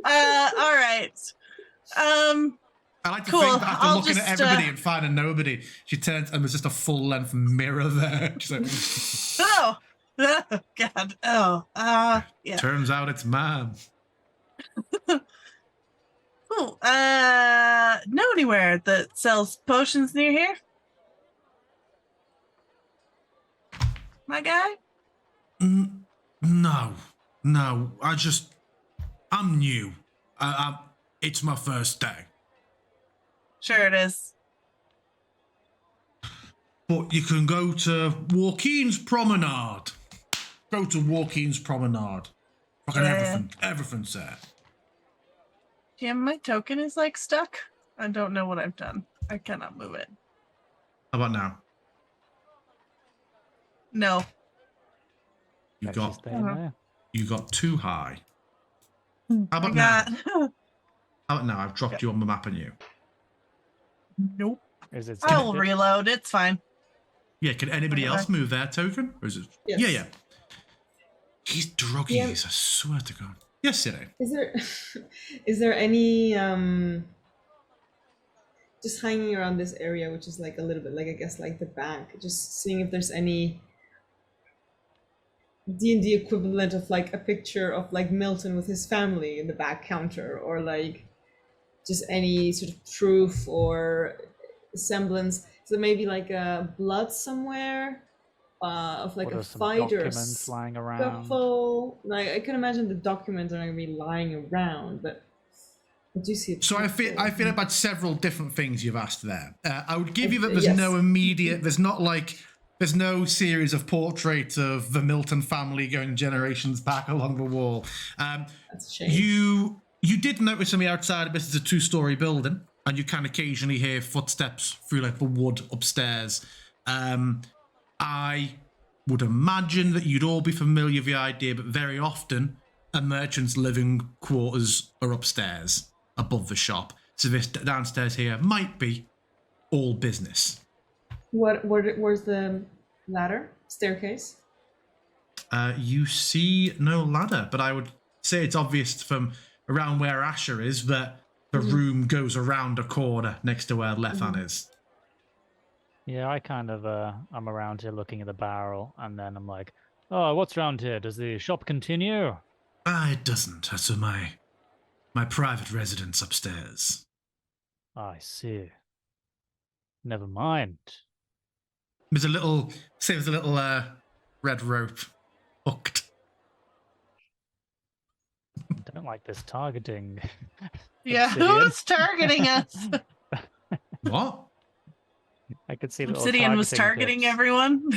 Speaker 4: All right.
Speaker 1: I like to
Speaker 4: Cool,
Speaker 1: think that after
Speaker 4: I'll
Speaker 1: looking
Speaker 4: just,
Speaker 1: at everybody and finding nobody, she turns and there's just a full length mirror there. She's like,
Speaker 4: Oh. God. Oh. Yeah.
Speaker 1: turns out it's mine.
Speaker 4: Cool. Know anywhere that sells potions near here? My guy?
Speaker 1: No. I'm new. It's my first day.
Speaker 4: Sure it is.
Speaker 1: But you can go to Joaquin's Promenade. Go to Joaquin's Promenade. Fucking
Speaker 4: Yeah.
Speaker 1: everything's there.
Speaker 4: Jim, my token is like stuck. I don't know what I've done. I cannot move it.
Speaker 1: How about now?
Speaker 4: No.
Speaker 1: You
Speaker 2: Actually
Speaker 1: got
Speaker 2: stay in there.
Speaker 1: you got too high. How
Speaker 4: I
Speaker 1: about now?
Speaker 4: got.
Speaker 1: How about now? I've dropped you on the map and you.
Speaker 4: Nope.
Speaker 2: Is it
Speaker 4: I will
Speaker 2: selected?
Speaker 4: reload. It's fine.
Speaker 1: Yeah, can anybody
Speaker 4: Okay.
Speaker 1: else move their token? Or is it?
Speaker 5: Yes.
Speaker 1: Yeah. He's druggy,
Speaker 5: Yeah.
Speaker 1: I swear to God. Yes, Siri.
Speaker 5: Is there any just hanging around this area, which is like a little bit like I guess like the back, just seeing if there's any D&D equivalent of like a picture of like Milton with his family in the back counter, or like just any sort of proof or semblance. So maybe like a blood somewhere of like
Speaker 2: What
Speaker 5: a
Speaker 2: are some
Speaker 5: fight or a
Speaker 2: documents lying around?
Speaker 5: scuffle. Like I can imagine the documents are going to be lying around, but I do see.
Speaker 1: So I feel about several different things you've asked there. I would give you that there's
Speaker 5: Yes.
Speaker 1: no immediate, there's no series of portraits of the Milton family going generations back along the wall.
Speaker 5: That's a shame.
Speaker 1: You did notice on the outside of this is a 2-story building, and you can occasionally hear footsteps through like the wood upstairs. I would imagine that you'd all be familiar with the idea, but very often a merchant's living quarters are upstairs above the shop. So this downstairs here might be all business.
Speaker 5: Where's the ladder? Staircase?
Speaker 1: You see no ladder, but I would say it's obvious from around where Asher is that the room goes around a corner next to where Lethan is.
Speaker 2: Yeah, I kind of I'm around here looking at the barrel, and then I'm like, oh, what's around here? Does the shop continue?
Speaker 1: It doesn't. That's my private residence upstairs.
Speaker 2: I see. Never mind.
Speaker 1: There's a little red rope hooked.
Speaker 2: I don't like this targeting.
Speaker 4: Yeah,
Speaker 2: Obsidian.
Speaker 4: who's targeting us?
Speaker 1: What?
Speaker 2: I could see little
Speaker 4: Obsidian was targeting
Speaker 2: tips.
Speaker 4: everyone.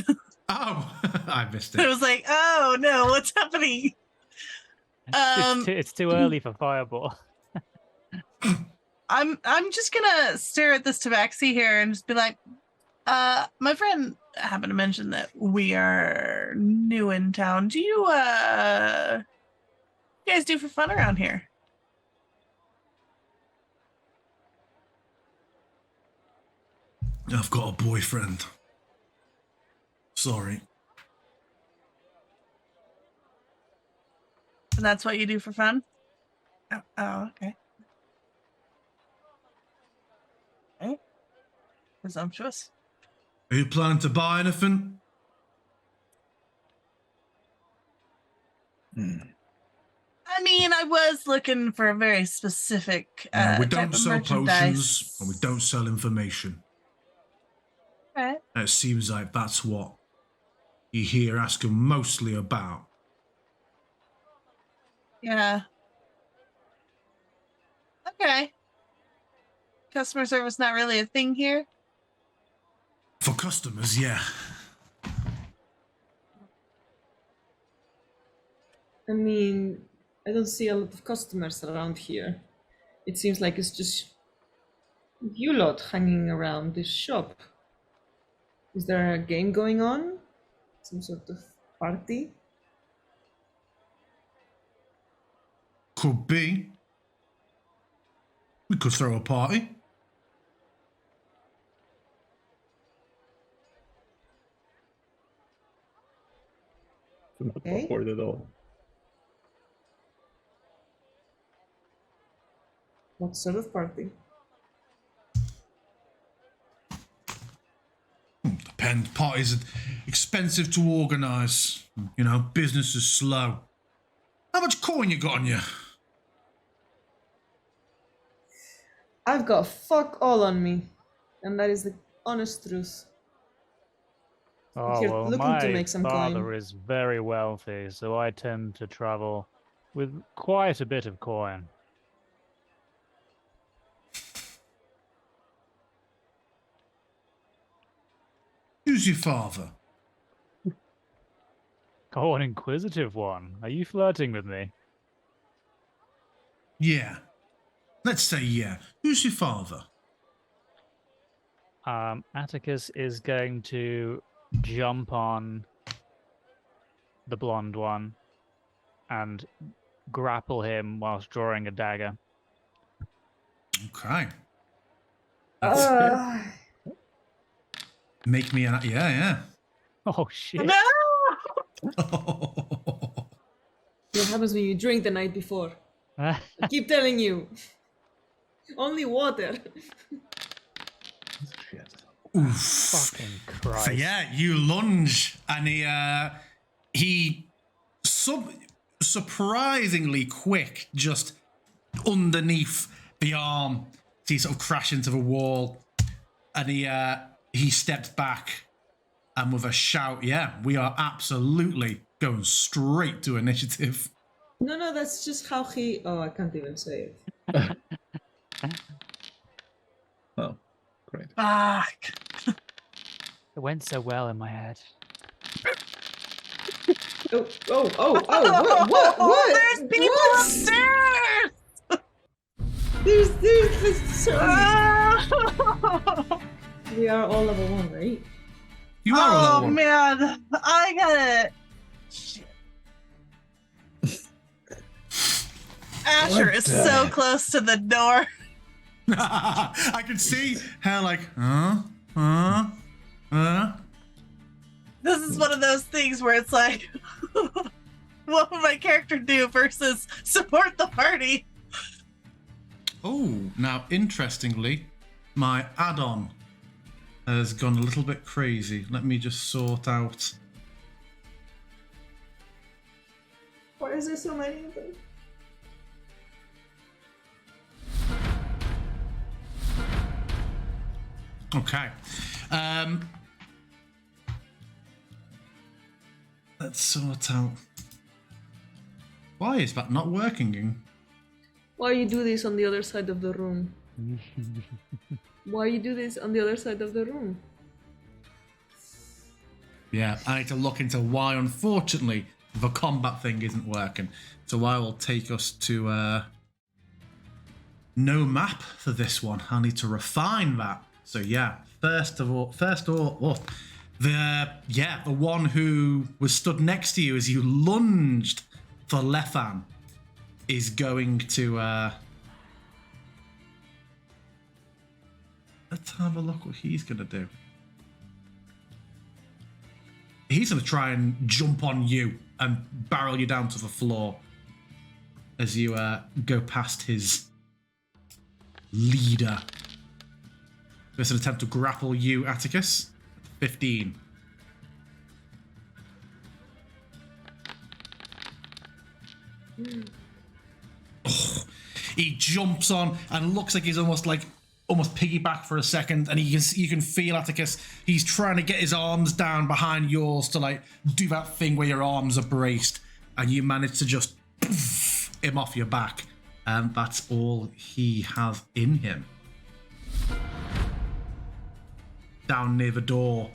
Speaker 1: Oh, I missed
Speaker 4: It
Speaker 1: it.
Speaker 4: was like, oh no, what's happening?
Speaker 2: It's too early for fireball.
Speaker 4: I'm just gonna stare at this tabaxi here and just be like, my friend happened to mention that we are new in town. Do you guys do for fun around here?
Speaker 1: I've got a boyfriend. Sorry.
Speaker 4: And that's what you do for fun? Oh, okay. Okay. Presumptuous.
Speaker 1: Are you planning to buy anything?
Speaker 4: I mean, I was looking for a very specific
Speaker 1: No, we
Speaker 4: type
Speaker 1: don't
Speaker 4: of
Speaker 1: sell
Speaker 4: merchandise.
Speaker 1: potions, and we don't sell information.
Speaker 4: Okay.
Speaker 1: It seems like that's what you hear asking mostly about.
Speaker 4: Yeah. Okay. Customer service not really a thing here.
Speaker 1: For customers, yeah.
Speaker 5: I mean, I don't see a lot of customers around here. It seems like it's just you lot hanging around this shop. Is there a game going on? Some sort of party?
Speaker 1: Could be. We could throw a party.
Speaker 3: Not
Speaker 5: Okay.
Speaker 3: awkward at all.
Speaker 5: What sort of party?
Speaker 1: Depends. Parties are expensive to organise. You know, business is slow. How much coin you got on you?
Speaker 5: I've got fuck all on me, and that is the honest truth.
Speaker 2: Oh,
Speaker 5: You're
Speaker 2: well,
Speaker 5: looking to
Speaker 2: my
Speaker 5: make some
Speaker 2: father
Speaker 5: coin.
Speaker 2: is very wealthy, so I tend to travel with quite a bit of coin.
Speaker 1: Who's your father?
Speaker 2: Oh, an inquisitive one. Are you flirting with me?
Speaker 1: Yeah. Let's say yeah. Who's your father?
Speaker 2: Atticus is going to jump on the blonde one and grapple him whilst drawing a dagger.
Speaker 1: Okay.
Speaker 5: Ah,
Speaker 1: Make me an... Yeah,
Speaker 2: Oh, shit.
Speaker 4: No!
Speaker 1: yeah.
Speaker 5: What happens when you drink the night before? I keep telling you. Only water.
Speaker 3: Shit.
Speaker 2: Fucking Christ.
Speaker 1: So yeah, you lunge, and he surprisingly quick, just underneath the arm. So he sort of crash into the wall, and he steps back, and with a shout, yeah, we are absolutely going straight to initiative.
Speaker 5: No, that's just how he. Oh, I can't even say it.
Speaker 3: Oh, great.
Speaker 4: Fuck.
Speaker 2: It went so well in my head.
Speaker 5: What?
Speaker 4: There's people
Speaker 5: What?
Speaker 4: upstairs!
Speaker 5: There's so
Speaker 4: Ah!
Speaker 5: We are all level 1, right?
Speaker 1: You are all
Speaker 4: Oh
Speaker 1: level one.
Speaker 4: man, I got it. Shit. Asher
Speaker 3: What
Speaker 4: is
Speaker 3: the-
Speaker 4: so close to the door.
Speaker 1: I could see her like,
Speaker 4: This is one of those things where it's like, what would my character do versus support the party?
Speaker 1: Oh, now interestingly, my add-on has gone a little bit crazy. Let me just sort out.
Speaker 5: Why is there so many of them?
Speaker 1: Okay. Let's sort out. Why is that not working?
Speaker 5: Why you do this on the other side of the room? Why you do this on the other side of the room?
Speaker 1: Yeah, I need to look into why, unfortunately, the combat thing isn't working. So I will take us to no map for this one. I need to refine that. So yeah, first of all, the one who was stood next to you as you lunged for Lethan is going to let's have a look what he's gonna do. He's gonna try and jump on you and barrel you down to the floor as you go past his leader. This is an attempt to grapple you, Atticus. 15. Oh, he jumps on and looks like he's almost piggyback for a second, and you can feel Atticus. He's trying to get his arms down behind yours to like do that thing where your arms are braced, and you manage to just poof him off your back, and that's all he has in him. Down near the door,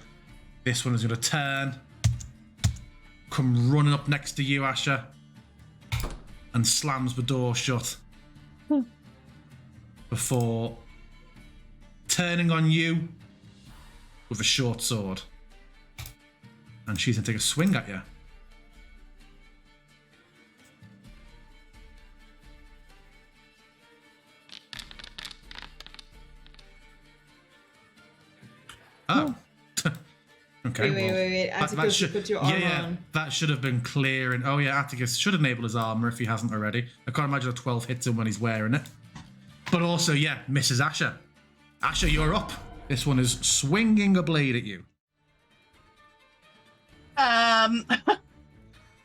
Speaker 1: this one is going to turn, come running up next to you, Asher, and slams the door shut before turning on you with a short sword. And she's going to take a swing at you. Oh. Okay.
Speaker 5: Wait. Atticus, you put your armor on.
Speaker 1: That should have been clear. And oh yeah, Atticus should enable his armor if he hasn't already. I can't imagine a 12 hits him when he's wearing it. But also, yeah, misses Asher. Asher, you're up. This one is swinging a blade at you.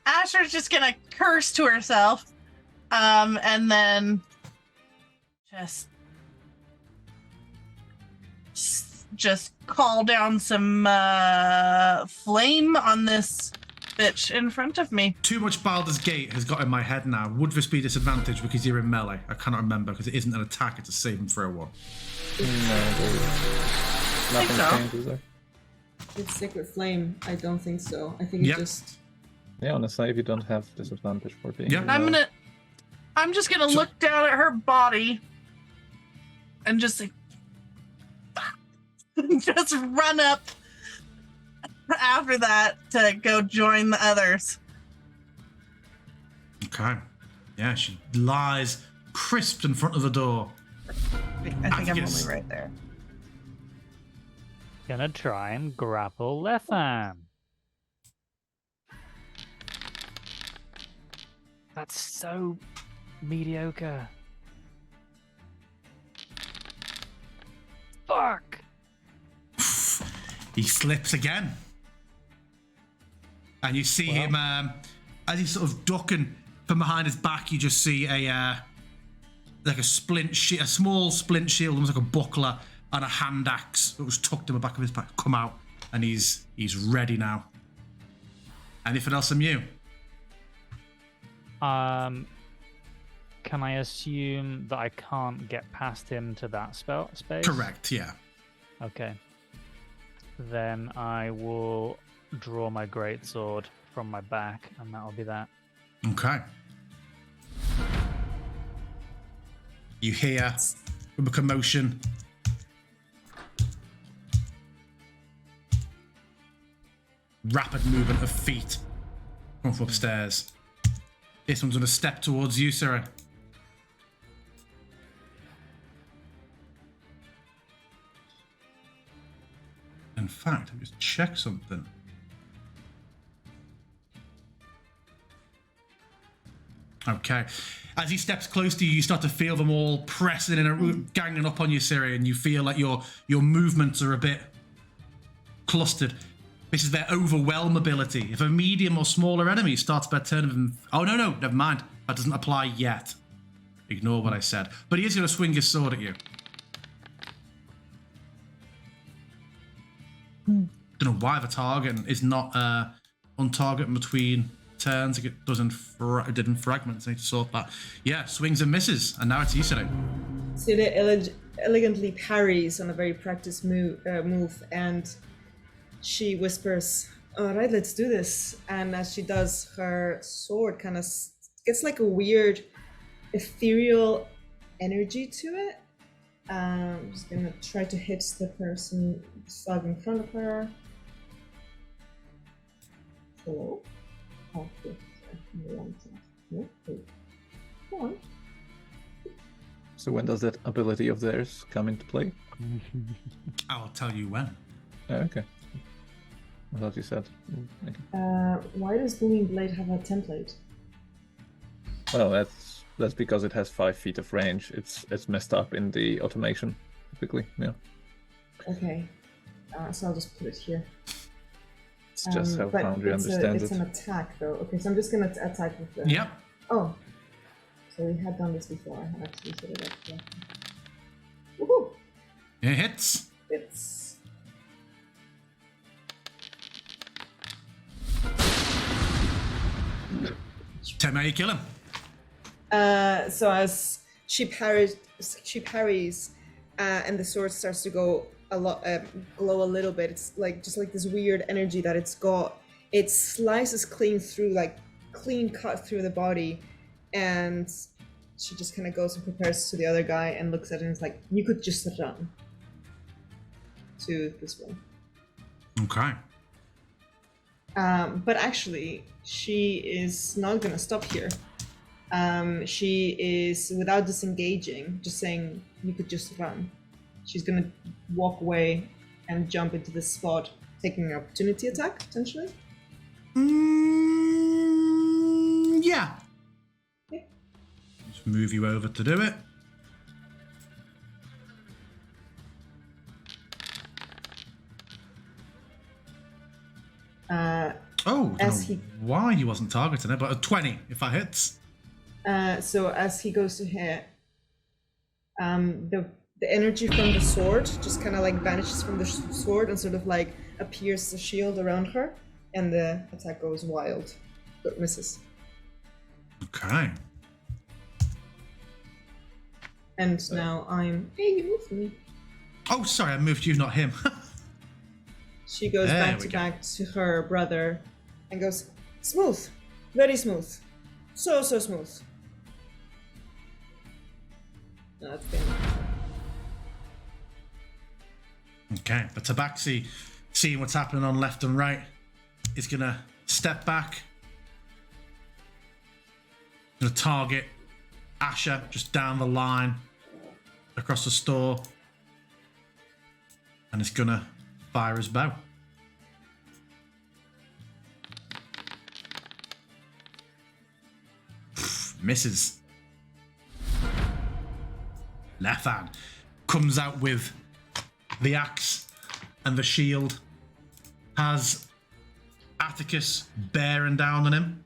Speaker 4: Asher's just gonna curse to herself, and then just call down some flame on this bitch in front of me.
Speaker 1: Too much Baldur's Gate has got in my head now. Would this be disadvantage because you're in melee? I cannot remember because it isn't an attack, it's a save and throw one.
Speaker 3: No, nothing
Speaker 4: so.
Speaker 3: changes there.
Speaker 5: It's Sacred Flame. I don't think so. I think
Speaker 1: Yep.
Speaker 5: it just.
Speaker 3: Yeah, on a save you don't have disadvantage for being.
Speaker 1: Yeah.
Speaker 4: I'm just gonna look down at her body and just like just run up after that to go join the others.
Speaker 1: Okay. Yeah, she lies crisped in front of the door.
Speaker 4: I think I'm
Speaker 1: Atticus.
Speaker 4: only right there.
Speaker 2: Gonna try and grapple Lethan. That's so mediocre. Fuck!
Speaker 1: He slips again. And you see him, as he's sort of ducking from behind his back, you just see a small splint shield, almost like a buckler, and a hand axe that was tucked in the back of his back come out. And he's ready now. Anything else from you?
Speaker 2: Can I assume that I can't get past him to that space?
Speaker 1: Correct, yeah.
Speaker 2: Okay. Then I will draw my greatsword from my back, and that'll be that.
Speaker 1: Okay. You hear a commotion. Rapid movement of feet come from upstairs. This one's going to step towards you, Sarah. In fact, I'll just check something. Okay. As he steps close to you, you start to feel them all pressing and ganging up on you, Siri, and you feel like your movements are a bit clustered. This is their overwhelm ability. If a medium or smaller enemy starts by turn of them... Oh, no, never mind. That doesn't apply yet. Ignore what I said. But he is going to swing his sword at you. Don't know why the target is not on target in between turns. It didn't fragments. I need to sort that. Yeah, swings and misses. And now it's you, Siri.
Speaker 5: Siri elegantly parries on a very practiced move, and she whispers, "All right, let's do this." And as she does, her sword kind of gets like a weird ethereal energy to it. I'm just gonna try to hit the person stuck in front of her. Hello? Oh, good. Come on.
Speaker 3: So when does that ability of theirs come into play?
Speaker 1: I'll tell you when.
Speaker 3: Okay. I thought you said. Okay.
Speaker 5: Why does Booming Blade have a template?
Speaker 3: Well, that's because it has 5 feet of range. It's messed up in the automation, typically. Yeah.
Speaker 5: Okay. So I'll just put it here.
Speaker 3: It's just how Foundry understands
Speaker 5: it's
Speaker 3: it.
Speaker 5: an attack, though. Okay, so I'm just gonna attack with the...
Speaker 1: Yep.
Speaker 5: Oh. So we had done this before. I had actually set it up. Yeah. Woohoo!
Speaker 1: It hits.
Speaker 5: It's...
Speaker 1: Tell me how you kill him.
Speaker 5: So as she parries, and the sword starts to go glow a little bit. It's like just like this weird energy that it's got. It slices clean cut through the body, and she just kind of goes and prepares to the other guy and looks at it and is like, "You could just run." To this one.
Speaker 1: Okay.
Speaker 5: But actually, she is not gonna stop here. She is, without disengaging, just saying, "You could just run." She's gonna walk away and jump into this spot, taking an opportunity attack, potentially.
Speaker 1: Yeah.
Speaker 5: Okay.
Speaker 1: Just move you over to do it. Oh, I don't know why he wasn't targeting it, but a 20 if that hits.
Speaker 5: So as he goes to hit, the energy from the sword just kind of like vanishes from the sword and sort of like appears as a shield around her, and the attack goes wild, but misses.
Speaker 1: Okay.
Speaker 5: And now I'm... Hey, you moved me.
Speaker 1: Oh, sorry, I moved you, not him.
Speaker 5: She goes
Speaker 1: There
Speaker 5: back to her brother and goes, "Smooth, very smooth, so smooth." No, that's good.
Speaker 1: Okay, the Tabaxi, seeing what's happening on left and right, is gonna step back. Gonna target Asher just down the line across the store, and it's gonna fire his bow. Misses. Lethan comes out with the axe and the shield. Has Atticus bearing down on him.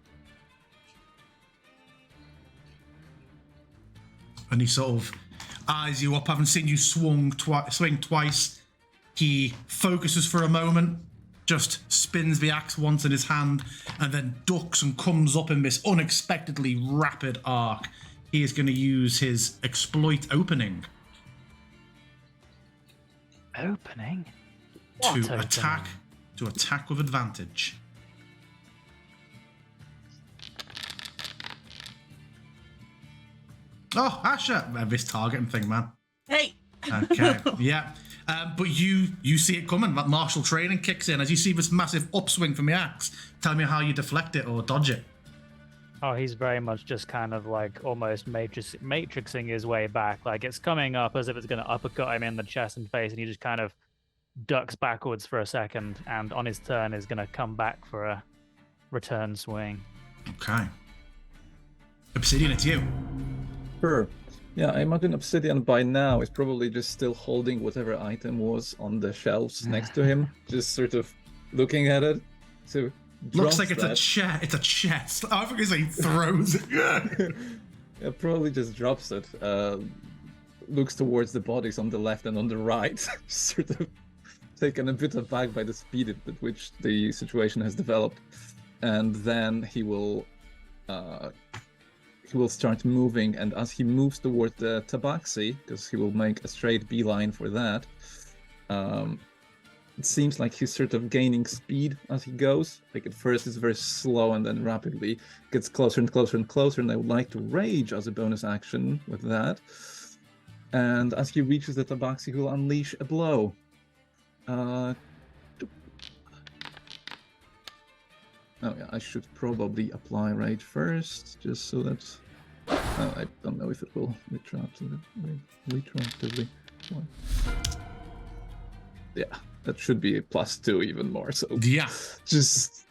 Speaker 1: And he sort of eyes you up, having seen you swing twice. He focuses for a moment, just spins the axe once in his hand, and then ducks and comes up in this unexpectedly rapid arc. He is going to use his exploit opening
Speaker 2: Opening?
Speaker 1: to
Speaker 2: What
Speaker 1: attack with advantage. Oh, Asher, this targeting thing, man.
Speaker 4: Hey.
Speaker 1: Okay, yeah. But you see it coming. That martial training kicks in as you see this massive upswing from the axe. Tell me how you deflect it or dodge it.
Speaker 2: Oh, he's very much just kind of like almost matrixing his way back. Like it's coming up as if it's going to uppercut him in the chest and face, and he just kind of ducks backwards for a second, and on his turn is going to come back for a return swing.
Speaker 1: Okay. Obsidian, it's you.
Speaker 3: Sure. Yeah, I imagine Obsidian by now is probably just still holding whatever item was on the shelves next to him, just sort of looking at it. So
Speaker 1: Looks like it's a chest. I think it's like he throws it.
Speaker 3: Yeah, probably just drops it. Looks towards the bodies on the left and on the right, sort of taken a bit aback by the speed at which the situation has developed, and then he will start moving. And as he moves toward the tabaxi, because he will make a straight beeline for that, it seems like he's sort of gaining speed as he goes. Like at first it's very slow and then rapidly gets closer and closer and closer, and I would like to rage as a bonus action with that. And as he reaches the tabaxi, he will unleash a blow. Oh yeah, I should probably apply rage first, just so that... I don't know if it will retroactively. Yeah, that should be a +2 even more, so...
Speaker 1: Yeah.
Speaker 3: Just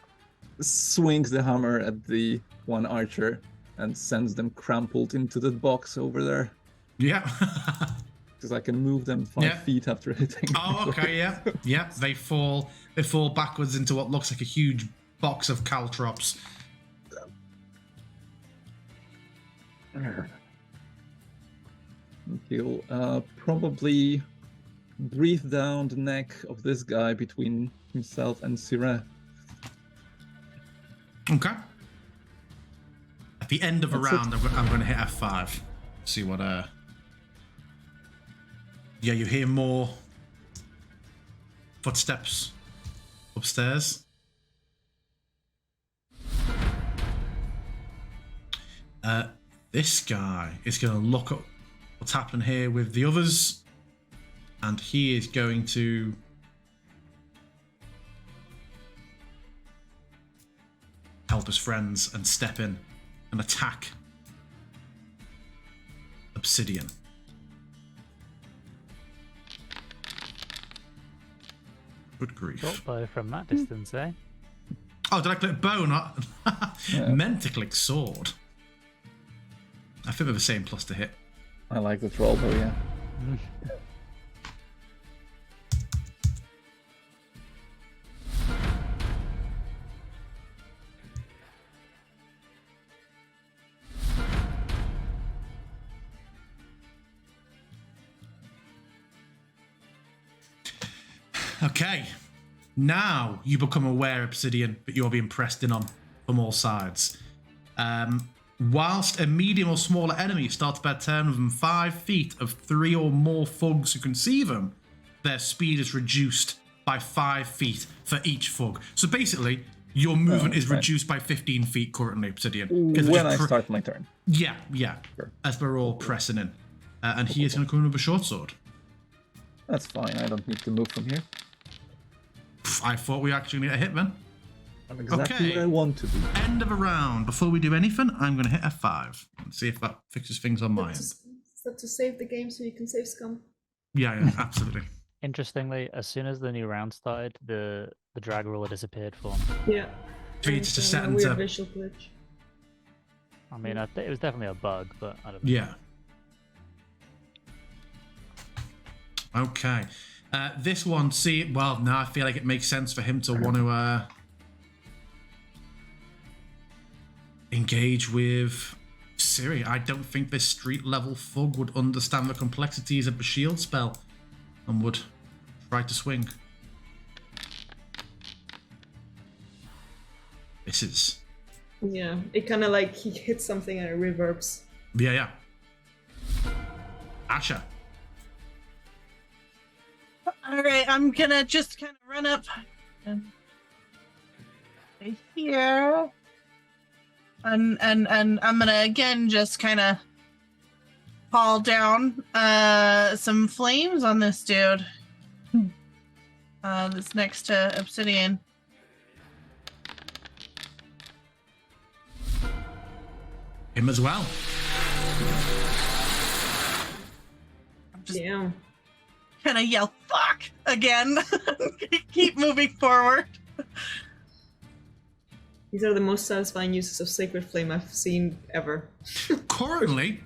Speaker 3: swings the hammer at the one archer and sends them crumpled into the box over there.
Speaker 1: Yeah.
Speaker 3: Because I can move them 5 feet after hitting.
Speaker 1: Oh, okay, yeah. Yeah, they fall backwards into what looks like a huge box of caltrops.
Speaker 3: He'll probably breathe down the neck of this guy between himself and Sireh.
Speaker 1: Okay. At the end of a round, I'm going to hit F5. See what... Yeah, you hear more footsteps upstairs. This guy is going to look at what's happening here with the others, and he is going to help his friends and step in and attack Obsidian. Good grief.
Speaker 2: Short bow from that distance, eh?
Speaker 1: Oh, did I click bow? Not meant to click sword. I think they're the same plus to hit.
Speaker 3: I like the troll bow, yeah.
Speaker 1: Okay. Now you become aware, Obsidian, that you're being pressed in on from all sides. Whilst a medium or smaller enemy starts by a turn within 5 feet of 3 or more thugs who can see them, their speed is reduced by 5 feet for each thug. So basically, your movement is reduced by 15 feet currently, Obsidian.
Speaker 3: When I start my turn.
Speaker 1: Yeah.
Speaker 3: Sure.
Speaker 1: As we're all pressing in. And he is going to come in with a short sword.
Speaker 3: That's fine, I don't need to move from here.
Speaker 1: I thought we actually need a hit, man.
Speaker 3: I'm exactly where I want to be.
Speaker 1: End of a round. Before we do anything, I'm going to hit F5 and see if that fixes things on my end.
Speaker 5: Is that to save the game so you can save scum?
Speaker 1: Yeah, absolutely.
Speaker 2: Interestingly, as soon as the new round started, the drag ruler disappeared for me.
Speaker 5: Yeah.
Speaker 1: For you to set
Speaker 5: weird
Speaker 1: into...
Speaker 5: visual glitch.
Speaker 2: I mean, it was definitely a bug, but I don't know.
Speaker 1: Yeah. Okay. This one, well, now I feel like it makes sense for him to want to engage with Siri. I don't think this street level thug would understand the complexities of the shield spell and would try to swing. This is...
Speaker 5: Yeah, it kind of like he hits something and it reverbs.
Speaker 1: Yeah. Asha.
Speaker 4: All right, I'm gonna just kind of run up right here, and I'm gonna again just kind of call down some flames on this dude that's next to Obsidian.
Speaker 1: Him as well.
Speaker 4: I'm just
Speaker 5: Damn.
Speaker 4: gonna yell "fuck" again. Keep moving forward.
Speaker 5: These are the most satisfying uses of Sacred Flame I've seen ever.
Speaker 1: Currently,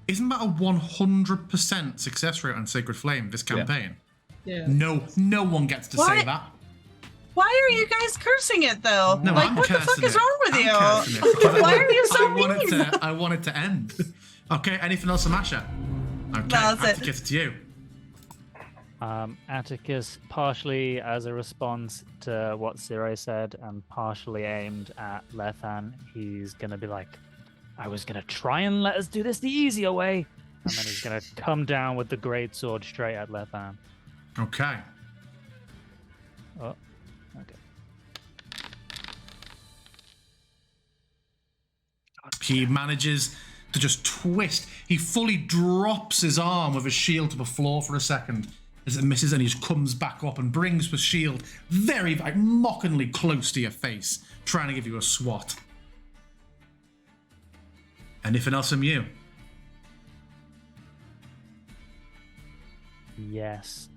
Speaker 1: isn't that a 100% success rate on Sacred Flame this campaign?
Speaker 5: Yeah.
Speaker 1: No one gets to say
Speaker 4: What?
Speaker 1: that.
Speaker 4: Why are you guys cursing it though?
Speaker 1: No,
Speaker 4: like,
Speaker 1: I'm
Speaker 4: what the fuck
Speaker 1: cursing
Speaker 4: is
Speaker 1: it.
Speaker 4: wrong with
Speaker 1: I'm
Speaker 4: you?
Speaker 1: cursing it because
Speaker 4: Why are you so mean?
Speaker 1: I want it to end. Okay, anything else, Amasha? Okay,
Speaker 4: that's it.
Speaker 1: Atticus, to you.
Speaker 2: Atticus, partially as a response to what Ciro said and partially aimed at Lethan, he's going to be like, I was going to try and let us do this the easier way. And then he's going to come down with the great sword straight at Lethan.
Speaker 1: Okay.
Speaker 2: Oh, okay.
Speaker 1: He manages to just twist. He fully drops his arm with his shield to the floor for a second as it misses, and he just comes back up and brings the shield very, like, mockingly close to your face, trying to give you a swat. Anything else from you?
Speaker 2: Yes.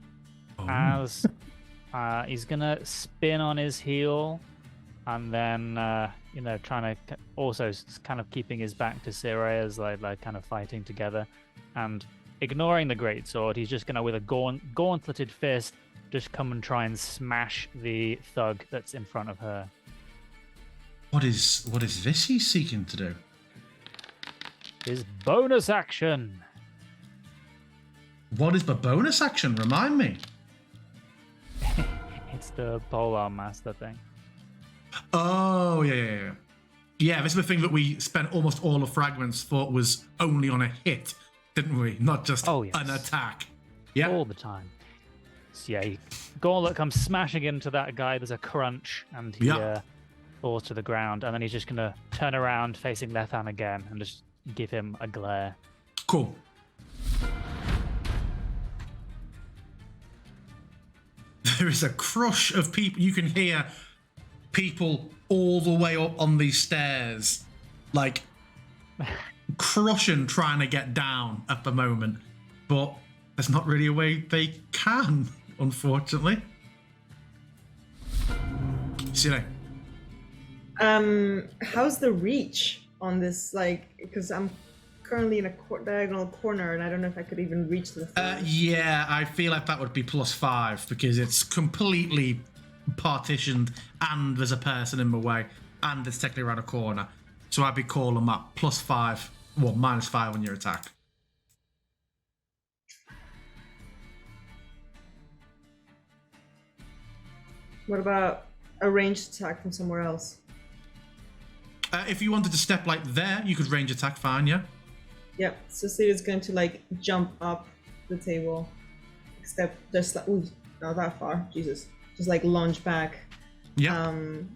Speaker 1: Oh.
Speaker 2: As he's going to spin on his heel and then, trying to also kind of keeping his back to Ciro as like kind of fighting together. And ignoring the greatsword, he's just going to, with a gauntleted fist, just come and try and smash the thug that's in front of her.
Speaker 1: What is this he's seeking to do?
Speaker 2: His bonus action.
Speaker 1: What is the bonus action? Remind me.
Speaker 2: It's the polearm master thing.
Speaker 1: Oh, yeah. Yeah, this is the thing that we spent almost all of Fragments thought was only on a hit, didn't we? Not just an attack. Yeah.
Speaker 2: All the time. So yeah, Gauntlet comes smashing into that guy. There's a crunch, and he falls to the ground. And then he's just going to turn around facing Lethan again and just give him a glare.
Speaker 1: Cool. There is a crush of people. You can hear people all the way up on these stairs, like crushing, trying to get down at the moment. But there's not really a way they can, unfortunately. See you
Speaker 5: How's the reach on this? Like, because I'm currently in a diagonal corner, and I don't know if I could even reach the front.
Speaker 1: Yeah, I feel like that would be +5 because it's completely partitioned and there's a person in the way and it's technically around a corner. So I'd be calling that +5, well, -5 on your attack.
Speaker 5: What about a ranged attack from somewhere else?
Speaker 1: If you wanted to step like there, you could range attack fine, yeah?
Speaker 5: Yep, so Steve's going to like jump up the table, step just like, ooh, not that far, Jesus. Just like lunge back.
Speaker 1: Yeah.
Speaker 5: And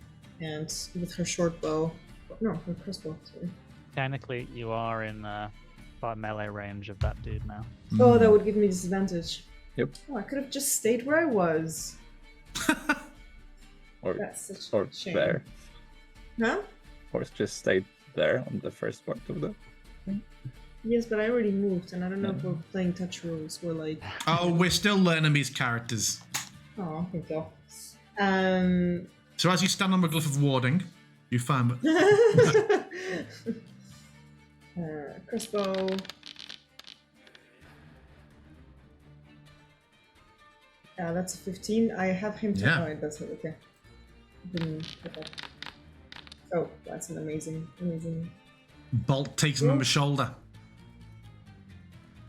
Speaker 5: with her short bow, no, her crossbow, sorry.
Speaker 2: Technically, you are in about melee range of that dude now.
Speaker 5: Oh, that would give me disadvantage.
Speaker 3: Yep.
Speaker 5: Oh, I could have just stayed where I was.
Speaker 3: Or
Speaker 5: That's such
Speaker 3: or
Speaker 5: a shame.
Speaker 3: there.
Speaker 5: Huh?
Speaker 3: Or just stayed there on the first part of the thing.
Speaker 5: Yes, but I already moved, and I don't know if we're playing touch rules. We're like,
Speaker 1: Oh, we're still learning these characters.
Speaker 5: oh, thank you.
Speaker 1: So as you stand on the glyph of warding, you find that
Speaker 5: Crossbow. That's a 15. I have him to.
Speaker 1: Yeah.
Speaker 5: Oh, it does hit. Okay. Didn't hit that. Oh, that's an amazing.
Speaker 1: Bolt takes him on the shoulder.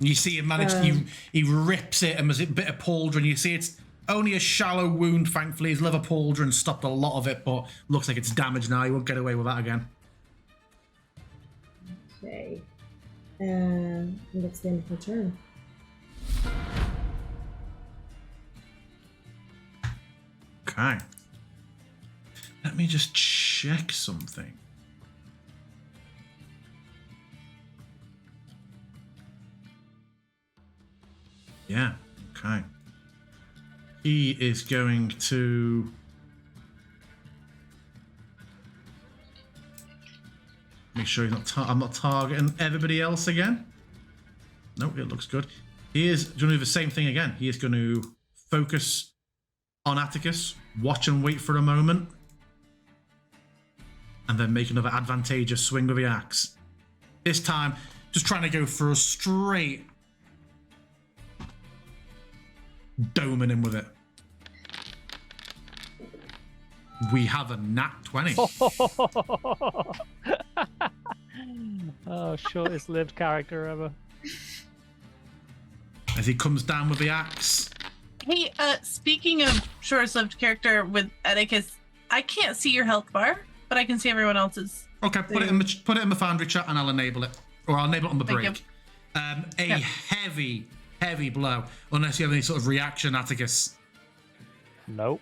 Speaker 1: You see him manage. He rips it, and there's a bit of pauldron. You see it's only a shallow wound. Thankfully, his liver pauldron stopped a lot of it, but looks like it's damaged now. He won't get away with that again.
Speaker 5: Okay. And that's the end of my turn.
Speaker 1: Okay. Let me just check something. Yeah, okay. He is going to... Make sure he's not I'm not targeting everybody else again. Nope, it looks good. He is going to do the same thing again. He is going to focus on Atticus, watch and wait for a moment, and then make another advantageous swing with the axe. This time, just trying to go for a straight doming him with it. We have a nat 20.
Speaker 2: Oh, shortest lived character ever.
Speaker 1: As he comes down with the axe.
Speaker 4: Hey, speaking of short-lived character with Atticus, I can't see your health bar, but I can see everyone else's.
Speaker 1: Okay, put it in the Foundry chat and I'll enable it. Or I'll enable it on the
Speaker 4: Thank
Speaker 1: break. Heavy blow. Unless you have any sort of reaction, Atticus.
Speaker 2: Nope.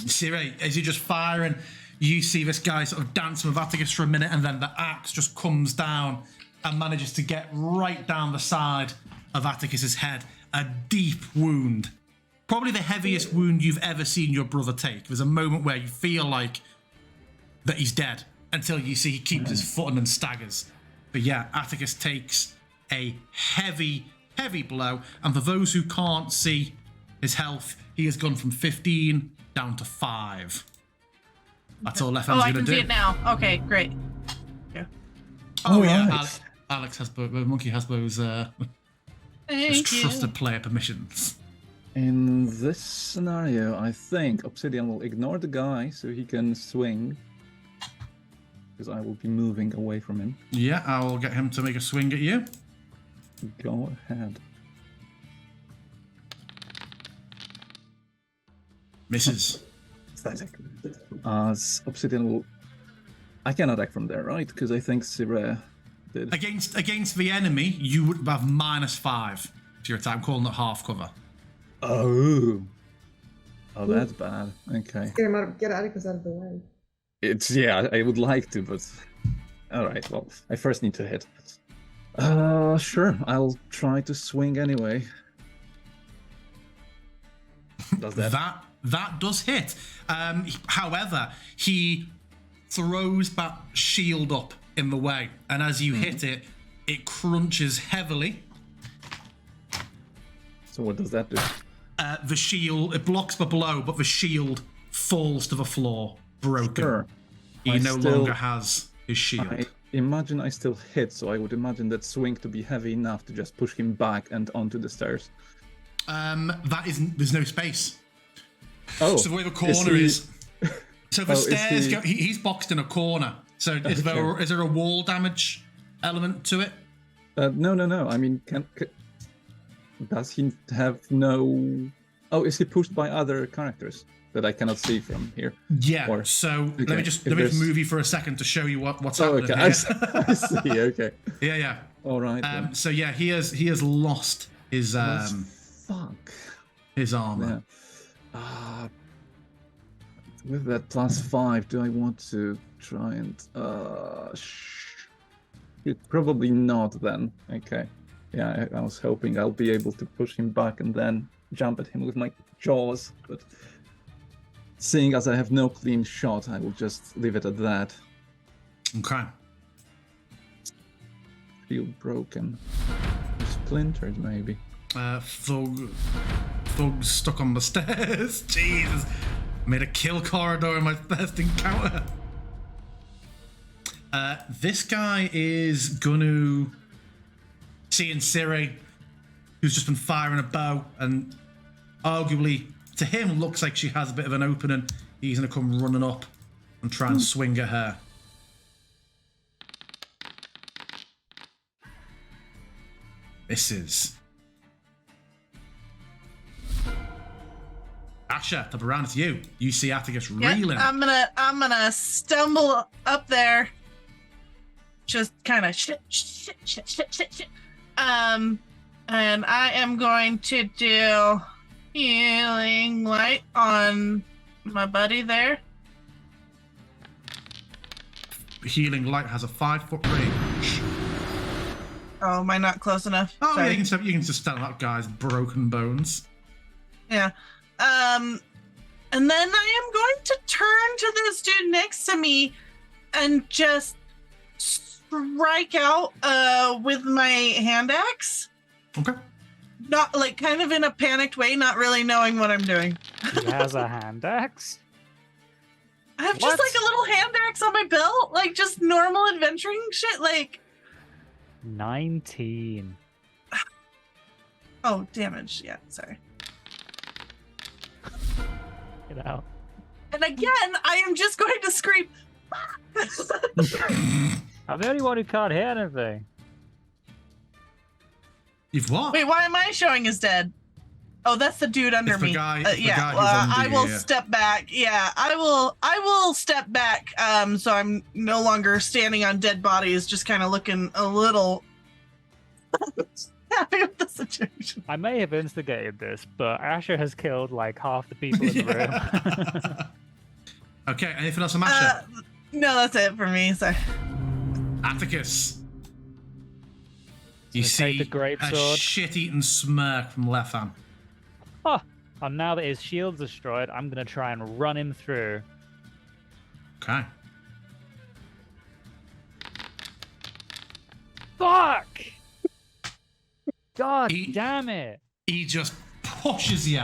Speaker 1: See, right, as you're just firing, you see this guy sort of dancing with Atticus for a minute, and then the axe just comes down and manages to get right down the side of Atticus's head. A deep wound. Probably the heaviest wound you've ever seen your brother take. There's a moment where you feel like that he's dead until you see he keeps his footing and staggers. But yeah, Atticus takes a heavy blow, and for those who can't see his health, he has gone from 15 down to 5. That's all left hand's
Speaker 4: I
Speaker 1: going
Speaker 4: can
Speaker 1: to do.
Speaker 4: see it now. Okay, great. Yeah.
Speaker 1: Oh, yeah.
Speaker 3: Right.
Speaker 1: Alex has Monkey has those
Speaker 4: Thank you.
Speaker 1: trusted player permissions.
Speaker 3: In this scenario, I think Obsidian will ignore the guy so he can swing. Because I will be moving away from him.
Speaker 1: Yeah, I will get him to make a swing at you.
Speaker 3: Go ahead.
Speaker 1: Misses.
Speaker 3: Obsidian will... I can attack from there, right? Because I think Sire did.
Speaker 1: Against the enemy, you would have -5 to your attack. I'm calling it half cover.
Speaker 3: Oh, that's bad. Okay.
Speaker 5: Get Atticus out of the way.
Speaker 3: It's, yeah, I would like to, but... Alright, well, I first need to hit. Sure, I'll try to swing anyway. Does that?
Speaker 1: That does hit. However, he throws that shield up in the way, and as you hit it, it crunches heavily.
Speaker 3: So what does that do?
Speaker 1: The shield, it blocks the blow, but the shield falls to the floor, broken.
Speaker 3: Sure.
Speaker 1: He no longer has his shield.
Speaker 3: I imagine I still hit, so I would imagine that swing to be heavy enough to just push him back and onto the stairs.
Speaker 1: That isn't. There's no space.
Speaker 3: Oh,
Speaker 1: So the way the corner is. So the
Speaker 3: Oh, is
Speaker 1: stairs
Speaker 3: he-
Speaker 1: go. He's boxed in a corner. So is there a wall damage element to it?
Speaker 3: No. I mean, does he have no... Oh, is he pushed by other characters that I cannot see from here?
Speaker 1: Yeah.
Speaker 3: Or-
Speaker 1: So let
Speaker 3: okay,
Speaker 1: me just
Speaker 3: if there's-
Speaker 1: move you for a second to show you what's
Speaker 3: Oh,
Speaker 1: happening
Speaker 3: okay.
Speaker 1: here.
Speaker 3: I see. Okay.
Speaker 1: Yeah.
Speaker 3: All right. then.
Speaker 1: So yeah, he has lost his
Speaker 3: Fuck.
Speaker 1: his armor.
Speaker 3: Yeah. With that +5, do I want to try and probably not then. Okay. Yeah, I was hoping I'll be able to push him back and then jump at him with my jaws, but seeing as I have no clean shot, I will just leave it at that.
Speaker 1: Okay.
Speaker 3: Feel broken. Splintered maybe.
Speaker 1: Thug's stuck on the stairs. Jesus. Made a kill corridor in my first encounter. This guy is gonna seeing Siri, who's just been firing a bow, and arguably to him looks like she has a bit of an opening. He's gonna come running up and try and swing at her. Misses. Asha, top around, it's you. You see Atticus reeling.
Speaker 4: I'm gonna stumble up there. Just kind of shit. And I am going to do healing light on my buddy there.
Speaker 1: Healing light has a 5-foot range.
Speaker 4: Oh, am I not close enough?
Speaker 1: Oh,
Speaker 4: Sorry.
Speaker 1: yeah, you can just stand that guy's broken bones.
Speaker 4: Yeah. And then I am going to turn to this dude next to me and just strike out with my hand axe.
Speaker 1: Okay.
Speaker 4: Not like kind of in a panicked way, not really knowing what I'm doing.
Speaker 2: He has a hand axe.
Speaker 4: I have
Speaker 2: What?
Speaker 4: just like a little hand axe on my belt, like just normal adventuring shit. Like,
Speaker 2: 19.
Speaker 4: oh, damage. Yeah, sorry.
Speaker 2: Get out.
Speaker 4: And again, I am just going to scream.
Speaker 2: I'm the only one who can't hear anything.
Speaker 1: You've what?
Speaker 4: Wait, why am I showing as dead? Oh, that's the dude under
Speaker 1: It's the
Speaker 4: me.
Speaker 1: guy- it's the
Speaker 4: Yeah,
Speaker 1: guy who's under
Speaker 4: I
Speaker 1: you,
Speaker 4: will
Speaker 1: yeah.
Speaker 4: step back. Yeah, I will step back. So I'm no longer standing on dead bodies, just kind of looking a little happy with the situation.
Speaker 2: I may have instigated this, but Asher has killed like half the people in the room.
Speaker 1: Okay, anything else on Asha?
Speaker 4: No, that's it for me. Sorry.
Speaker 1: Atticus. You
Speaker 2: So
Speaker 1: see
Speaker 2: take the great
Speaker 1: a
Speaker 2: sword.
Speaker 1: shit-eaten smirk from Lethan.
Speaker 2: Oh, and now that his shield's destroyed, I'm gonna try and run him through.
Speaker 1: Okay.
Speaker 2: Fuck! God
Speaker 1: He-
Speaker 2: damn it!
Speaker 1: He just pushes you.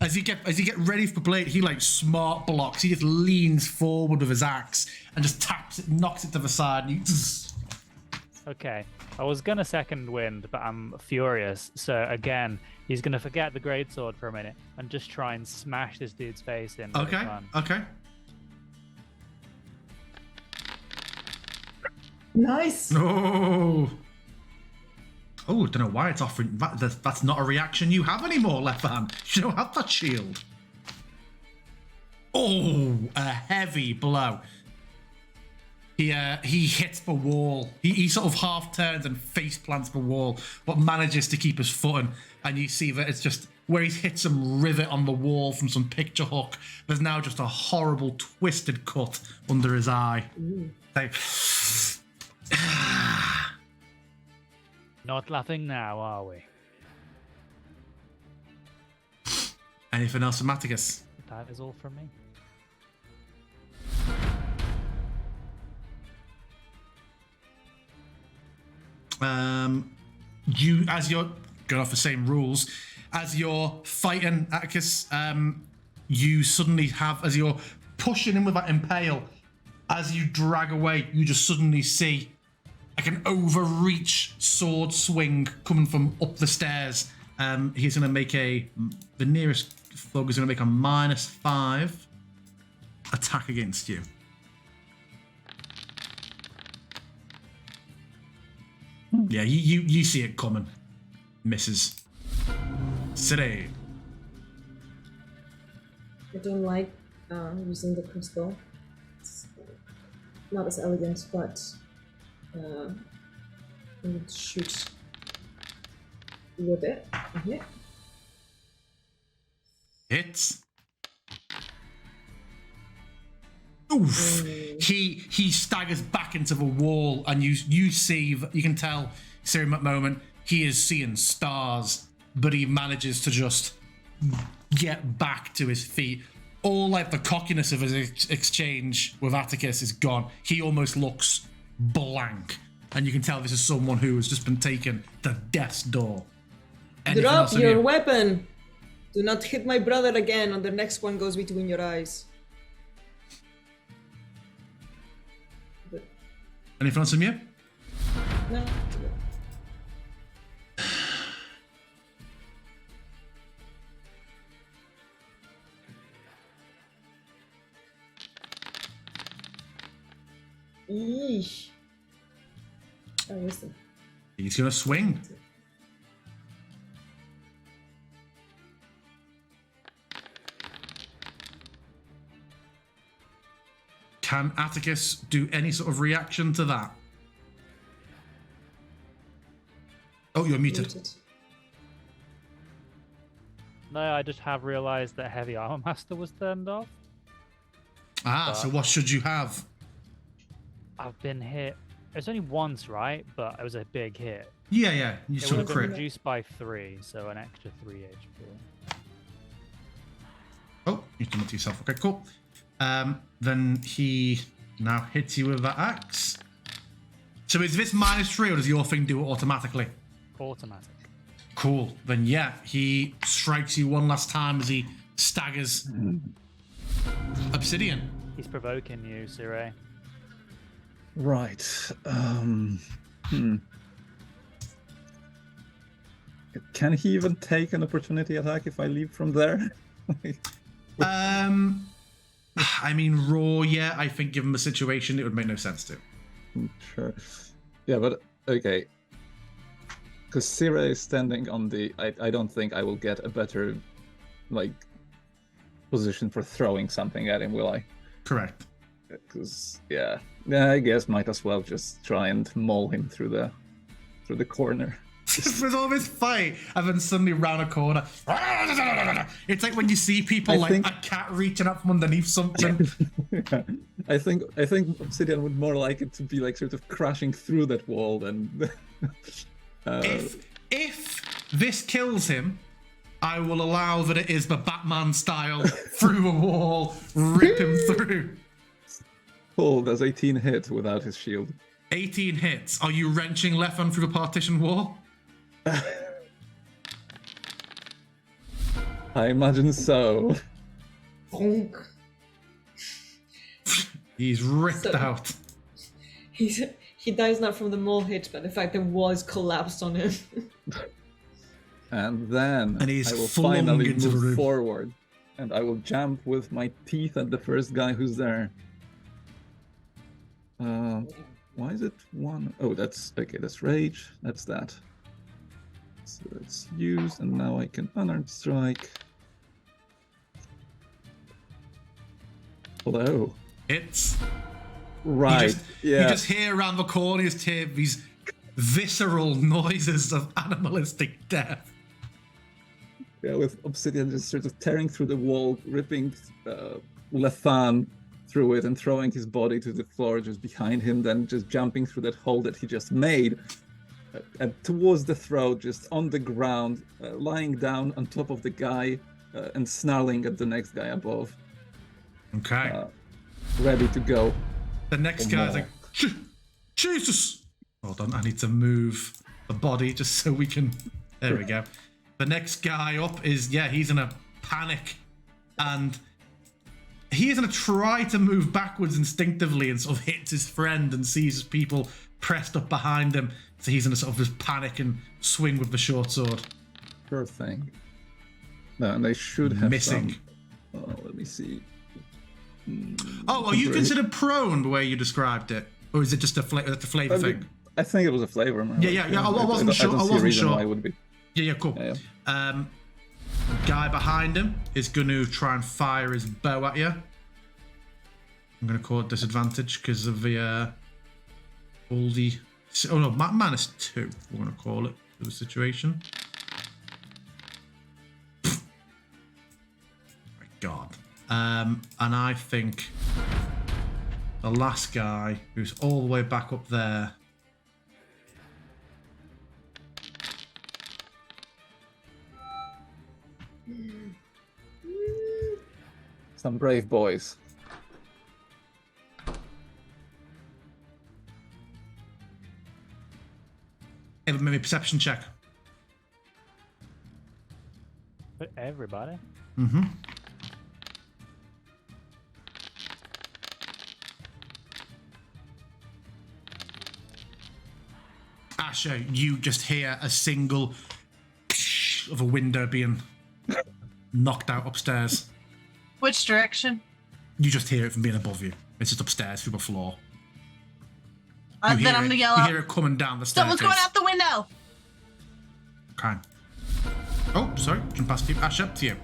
Speaker 1: As you get ready for blade, he like smart blocks. He just leans forward with his axe and just taps it, knocks it to the side, and you
Speaker 2: Okay, I was gonna second wind, but I'm furious. So again, he's gonna forget the greatsword for a minute and just try and smash this dude's face in. with his
Speaker 1: Okay.
Speaker 2: gun.
Speaker 1: Okay.
Speaker 5: Nice.
Speaker 1: No. Oh, I don't know why it's offering. That's not a reaction you have anymore, left hand. You don't have that shield. Oh, a heavy blow. He hits the wall. He sort of half turns and face plants the wall, but manages to keep his footing. And you see that it's just where he's hit some rivet on the wall from some picture hook. There's now just a horrible twisted cut under his eye. Like,
Speaker 2: Not laughing now, are we?
Speaker 1: anything else from Atticus?
Speaker 2: That is all from me.
Speaker 1: You, as you're going off the same rules, as you're fighting Atticus, you suddenly have, as you're pushing him with that impale, as you drag away, you just suddenly see like an overreach sword swing coming from up the stairs. He's going to make the nearest thug is going to make a -5 attack against you. Yeah, you see it coming. Misses. City.
Speaker 5: I don't like using the crossbow. It's not as elegant, but I would shoot with it. Okay.
Speaker 1: Hits. Oof. He staggers back into the wall, and you see that you can tell Siri at that moment he is seeing stars, but he manages to just get back to his feet. All like the cockiness of his exchange with Atticus is gone. He almost looks blank, and you can tell this is someone who has just been taken to death's door. Anything
Speaker 5: Drop
Speaker 1: else on
Speaker 5: your
Speaker 1: you?
Speaker 5: weapon! Do not hit my brother again, or the next one goes between your eyes. But
Speaker 1: Anything else from you?
Speaker 5: No. Yeesh. Oh, wisdom.
Speaker 1: He's going to swing. Can Atticus do any sort of reaction to that? Oh, you're muted.
Speaker 2: No, I just have realized that Heavy Armor Master was turned off.
Speaker 1: So what should you have?
Speaker 2: I've been hit. It's only once, right? But it was a big hit.
Speaker 1: Yeah. You
Speaker 2: It
Speaker 1: sort
Speaker 2: would
Speaker 1: of
Speaker 2: have been
Speaker 1: crit.
Speaker 2: reduced by 3, so an extra 3 HP.
Speaker 1: Oh, you done it to yourself. Okay, cool. Then he now hits you with that axe. So is this -3 or does your thing do it automatically?
Speaker 2: Automatic.
Speaker 1: Cool. Then yeah, he strikes you one last time as he staggers Obsidian.
Speaker 2: He's provoking you, Sire.
Speaker 3: Right. Can he even take an opportunity attack if I leave from there?
Speaker 1: I mean, raw, yeah. I think given the situation, it would make no sense to.
Speaker 3: Sure. Yeah, but okay. Because Sire is standing on the... I don't think I will get a better, like, position for throwing something at him, will I?
Speaker 1: Correct.
Speaker 3: Because, yeah, I guess might as well just try and maul him through the corner.
Speaker 1: With all this fight, and then suddenly round a corner. It's like when you see people
Speaker 3: I
Speaker 1: like
Speaker 3: think-
Speaker 1: a cat reaching up from underneath something.
Speaker 3: Yeah. I think Obsidian would more like it to be like sort of crashing through that wall than...
Speaker 1: If this kills him, I will allow that it is the Batman style through a wall, rip him through.
Speaker 3: Paul does 18 hit without his shield.
Speaker 1: 18 hits. Are you wrenching Leffon through the partition wall?
Speaker 3: I imagine so.
Speaker 5: Bonk.
Speaker 1: He's ripped
Speaker 5: So-
Speaker 1: out.
Speaker 5: He dies not from the mole hit, but the fact the wall is collapsed on him.
Speaker 3: And then
Speaker 1: And he's
Speaker 3: I will
Speaker 1: flung
Speaker 3: finally
Speaker 1: into the room.
Speaker 3: move forward. And I will jump with my teeth at the first guy who's there. Why is it 1? Oh, that's... Okay, that's rage. That's that. So it's used, and now I can unarmed strike. Hello.
Speaker 1: It's...
Speaker 3: Right,
Speaker 1: You
Speaker 3: yeah.
Speaker 1: just hear around the corner, you just hear these visceral noises of animalistic death.
Speaker 3: Yeah, with Obsidian just sort of tearing through the wall, ripping Lethan through it and throwing his body to the floor just behind him, then just jumping through that hole that he just made. And towards the throat, just on the ground, lying down on top of the guy and snarling at the next guy above,
Speaker 1: Okay.
Speaker 3: ready to go.
Speaker 1: The next guy's like, Jesus! Hold on, I need to move the body just so we can... There we go. The next guy up is, yeah, he's in a panic. And he is going to try to move backwards instinctively and sort of hits his friend and sees people pressed up behind him. So he's in a sort of just panic and swing with the short sword.
Speaker 3: Sure thing. No, and they should have
Speaker 1: Missing.
Speaker 3: some... Oh, let me see.
Speaker 1: Oh, are you
Speaker 3: Temporary.
Speaker 1: considered prone the way you described it? Or is it just a flavor thing?
Speaker 3: I think it was a flavor.
Speaker 1: Yeah. I wasn't sure.
Speaker 3: I don't
Speaker 1: I
Speaker 3: see a
Speaker 1: wasn't
Speaker 3: reason
Speaker 1: sure.
Speaker 3: why it would be.
Speaker 1: Yeah, cool.
Speaker 3: Yeah.
Speaker 1: Guy behind him is going to try and fire his bow at you. I'm going to call it disadvantage because of the all the... Oh no, -2, we're going to call it for the situation. My God. And I think the last guy, who's all the way back up there,
Speaker 3: Some brave boys.
Speaker 1: maybe perception check.
Speaker 2: For everybody.
Speaker 1: Mm-hmm. Asher, you just hear a single of a window being knocked out upstairs.
Speaker 4: Which direction?
Speaker 1: You just hear it from being above you. It's just upstairs through the floor.
Speaker 4: Then I'm gonna yell
Speaker 1: You
Speaker 4: out.
Speaker 1: hear it coming down the staircase.
Speaker 4: Someone's going out the window.
Speaker 1: Okay. Oh, sorry. Jump past you. Ash, up to you.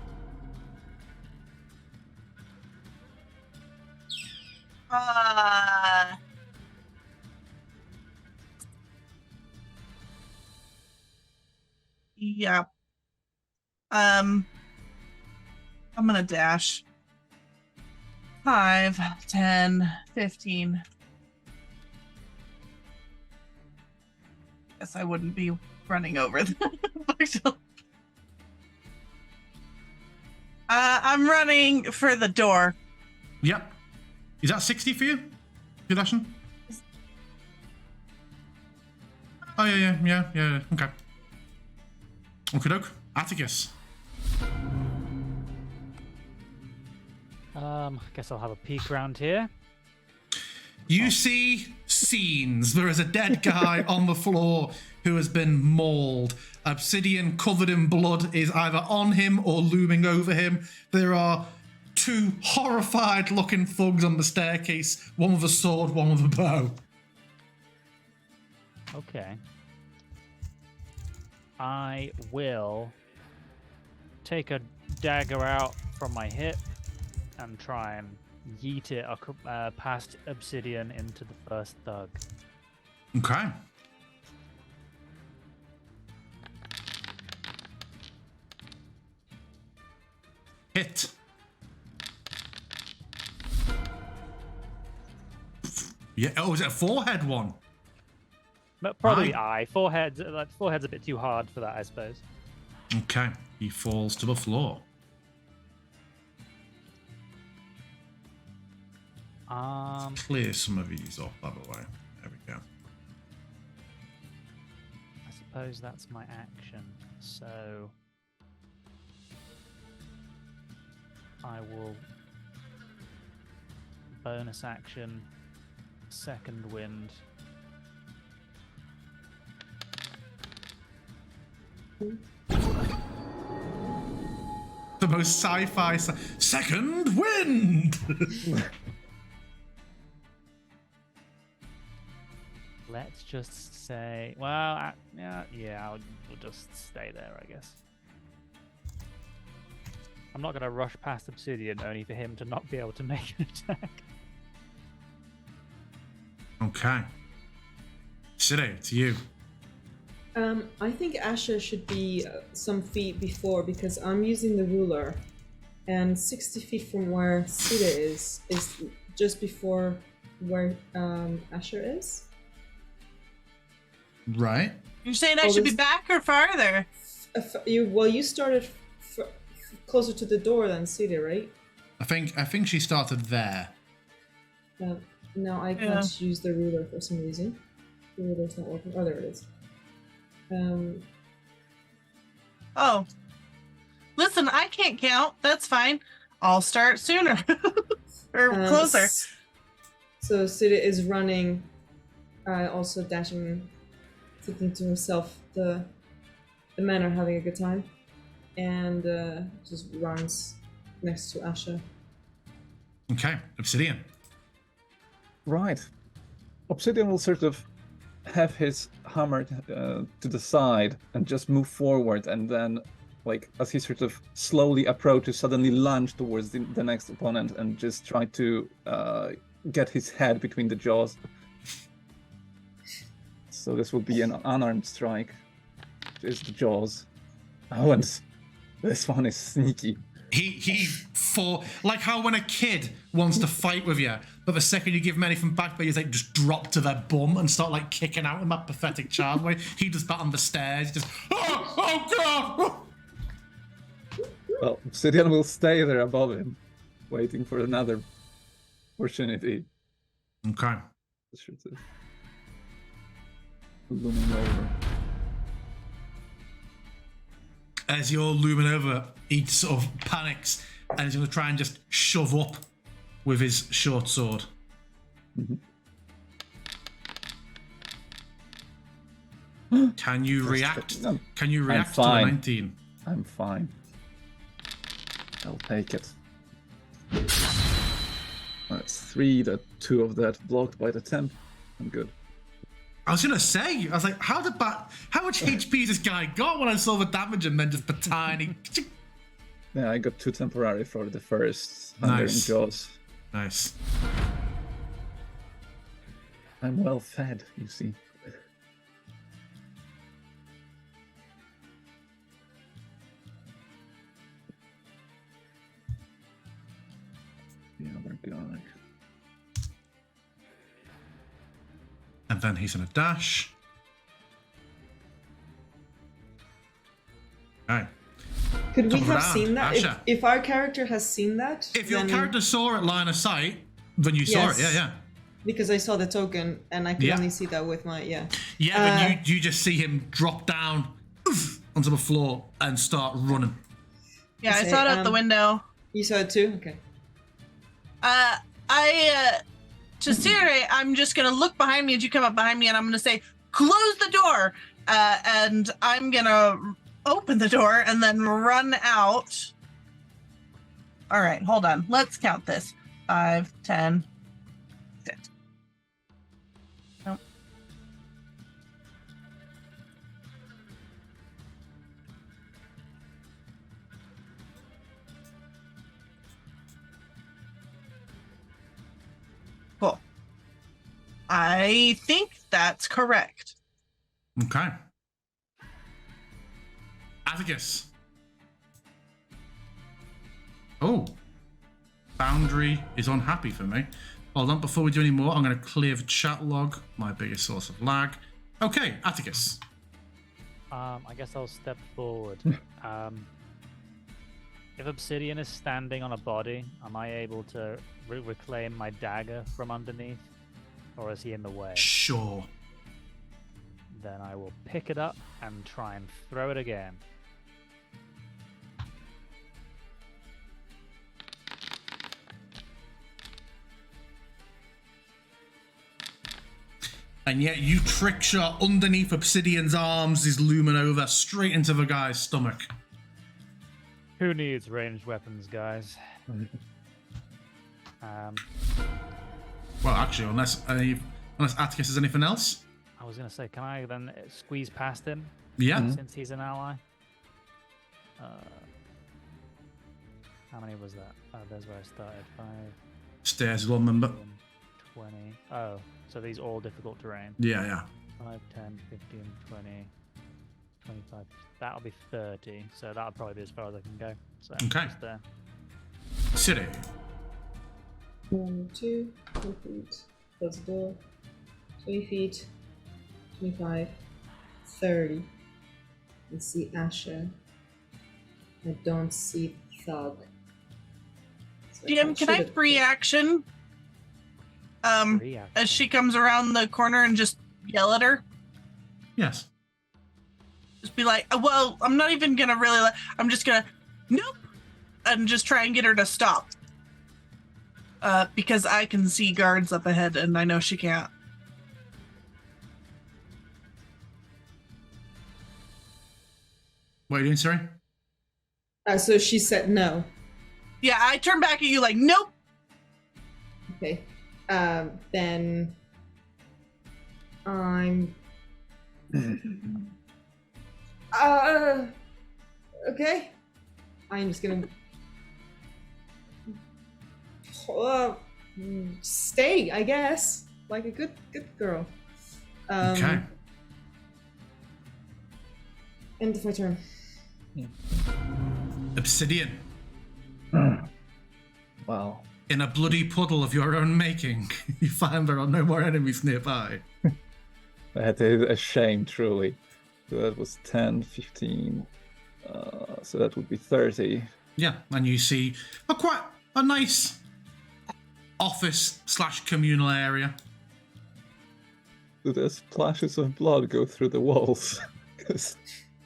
Speaker 4: Yeah. I'm gonna dash. 5, 10, 15. Guess I wouldn't be running over them. I'm running for the door.
Speaker 1: Yep. Is that 60 for you? Your dashing? Oh, yeah. Okay. Okie doke. Atticus.
Speaker 2: I guess I'll have a peek around here.
Speaker 1: You see scenes. There is a dead guy on the floor who has been mauled. Obsidian covered in blood is either on him or looming over him. There are 2 horrified looking thugs on the staircase, one with a sword, one with a bow.
Speaker 2: Okay. I will take a dagger out from my hip and try and yeet it past Obsidian into the first thug.
Speaker 1: Okay. Hit. Yeah. Oh, is it a forehead one?
Speaker 2: But probably
Speaker 1: Aye.
Speaker 2: eye. Forehead's a bit too hard for that, I suppose.
Speaker 1: Okay. He falls to the floor. Clear some of these off, by the way. There we go.
Speaker 2: I suppose that's my action. So I will bonus action, second wind.
Speaker 1: The most sci-fi second wind.
Speaker 2: Let's just say, well, we'll just stay there, I guess. I'm not going to rush past Obsidian only for him to not be able to make an attack.
Speaker 1: Okay. Sire, it's you.
Speaker 5: I think Asher should be some feet before because I'm using the ruler, and 60 feet from where Sita is just before where Asher is.
Speaker 1: Right.
Speaker 4: You're saying I should be back or farther?
Speaker 5: You started closer to the door than Sita, right?
Speaker 1: I think she started there.
Speaker 5: No, I can't use the ruler for some reason. The ruler's not working. Oh, there it is.
Speaker 4: Oh. Listen, I can't count. That's fine. I'll start sooner. Or closer.
Speaker 5: So Sita is running, also dashing, thinking to himself, the men are having a good time, and just runs next to Asha.
Speaker 1: Okay, Obsidian.
Speaker 3: Right. Obsidian will sort of have his hammer to the side and just move forward, and then, like, as he sort of slowly approaches, suddenly lunge towards the next opponent and just try to get his head between the jaws. So this will be an unarmed strike. Is the jaws. Oh, and this one is sneaky.
Speaker 1: He for like how when a kid wants to fight with you, but the second you give him anything back, they like just drop to their bum and start like kicking out in that pathetic child way. He does that on the stairs. Just oh god.
Speaker 3: Well, Obsidian will stay there above him, waiting for another opportunity.
Speaker 1: Okay.
Speaker 3: Sort of looming over.
Speaker 1: As you're looming over, he sort of panics and he's going to try and just shove up with his short sword.
Speaker 3: Mm-hmm.
Speaker 1: Can you
Speaker 3: First
Speaker 1: react?
Speaker 3: hit. No,
Speaker 1: Can you react to a
Speaker 3: fine.
Speaker 1: 19?
Speaker 3: I'm fine. I'll take it. That's 3. That 2 of that blocked by the temp. I'm good.
Speaker 1: I was gonna say, I was like, how much HP has this guy got when I saw the damage and then just the tiny.
Speaker 3: Yeah, I got 2 temporary for the first
Speaker 1: Nice.
Speaker 3: Jaws.
Speaker 1: Nice.
Speaker 3: I'm well fed, you see. The other guy.
Speaker 1: And then he's gonna dash. Okay.
Speaker 5: Could we
Speaker 1: Top of
Speaker 5: have
Speaker 1: round,
Speaker 5: seen that?
Speaker 1: Asha.
Speaker 5: If our character has seen that,
Speaker 1: If your
Speaker 5: then-
Speaker 1: character saw it line of sight, then you saw it.
Speaker 5: Yes.
Speaker 1: Yeah.
Speaker 5: because I saw the token and I could
Speaker 1: Yeah.
Speaker 5: only see that with my
Speaker 1: Yeah, but you just see him drop down onto the floor and start running.
Speaker 4: Yeah, I
Speaker 5: Say,
Speaker 4: saw it out the window.
Speaker 5: You saw it too? Okay.
Speaker 4: To Siri, I'm just gonna look behind me as you come up behind me, and I'm gonna say, "Close the door," and I'm gonna open the door and then run out. All right, hold on. Let's count this. 5, 10, 6. Nope. Cool. I think that's correct.
Speaker 1: Okay. Atticus. Oh. Boundary is unhappy for me. Hold on, before we do any more, I'm going to clear the chat log, my biggest source of lag. Okay, Atticus.
Speaker 2: I guess I'll step forward. If Obsidian is standing on a body, am I able to reclaim my dagger from underneath? Or is he in the way?
Speaker 1: Sure.
Speaker 2: Then I will pick it up and try and throw it again.
Speaker 1: And yet you trick shot underneath Obsidian's arms is looming over straight into the guy's stomach.
Speaker 2: Who needs ranged weapons, guys?
Speaker 1: Well, actually, unless Atticus has anything else.
Speaker 2: I was going to say, can I then squeeze past him
Speaker 1: Yeah.
Speaker 2: since he's an ally? How many was that? Oh, there's where I started. 5,
Speaker 1: Stairs is one member.
Speaker 2: 20. Oh, so these all difficult terrain.
Speaker 1: Yeah.
Speaker 2: 5, 10, 15, 20, 25. That'll be 30. So that'll probably be as far as I can go. So
Speaker 1: Okay.
Speaker 2: just there.
Speaker 1: City.
Speaker 5: 1, 2, 4 feet. Close the door. 20 feet. 25. 30. I see Asher. I don't see Thug. So
Speaker 4: DM, can I
Speaker 5: shoot it.
Speaker 4: free action?
Speaker 2: Free
Speaker 4: As
Speaker 2: action.
Speaker 4: she comes around the corner and just yell at her.
Speaker 1: Yes.
Speaker 4: Just be like, well, I'm not even gonna really. I'm just gonna, nope, and just try and get her to stop. Because I can see guards up ahead, and I know she can't.
Speaker 1: What are you doing, Siri?
Speaker 5: So she said no.
Speaker 4: Yeah, I turn back at you like, nope.
Speaker 5: Okay. Then I'm. Okay. I'm just gonna. Stay, I guess, like a good girl.
Speaker 1: Okay.
Speaker 5: End of my turn.
Speaker 1: Obsidian.
Speaker 3: Wow.
Speaker 1: In a bloody puddle of your own making, you find there are no more enemies nearby.
Speaker 3: That is a shame, truly. So that was 10, 15. So that would be 30.
Speaker 1: Yeah, and you see quite a nice office/communal area.
Speaker 3: Do the splashes of blood go through the walls? 'Cause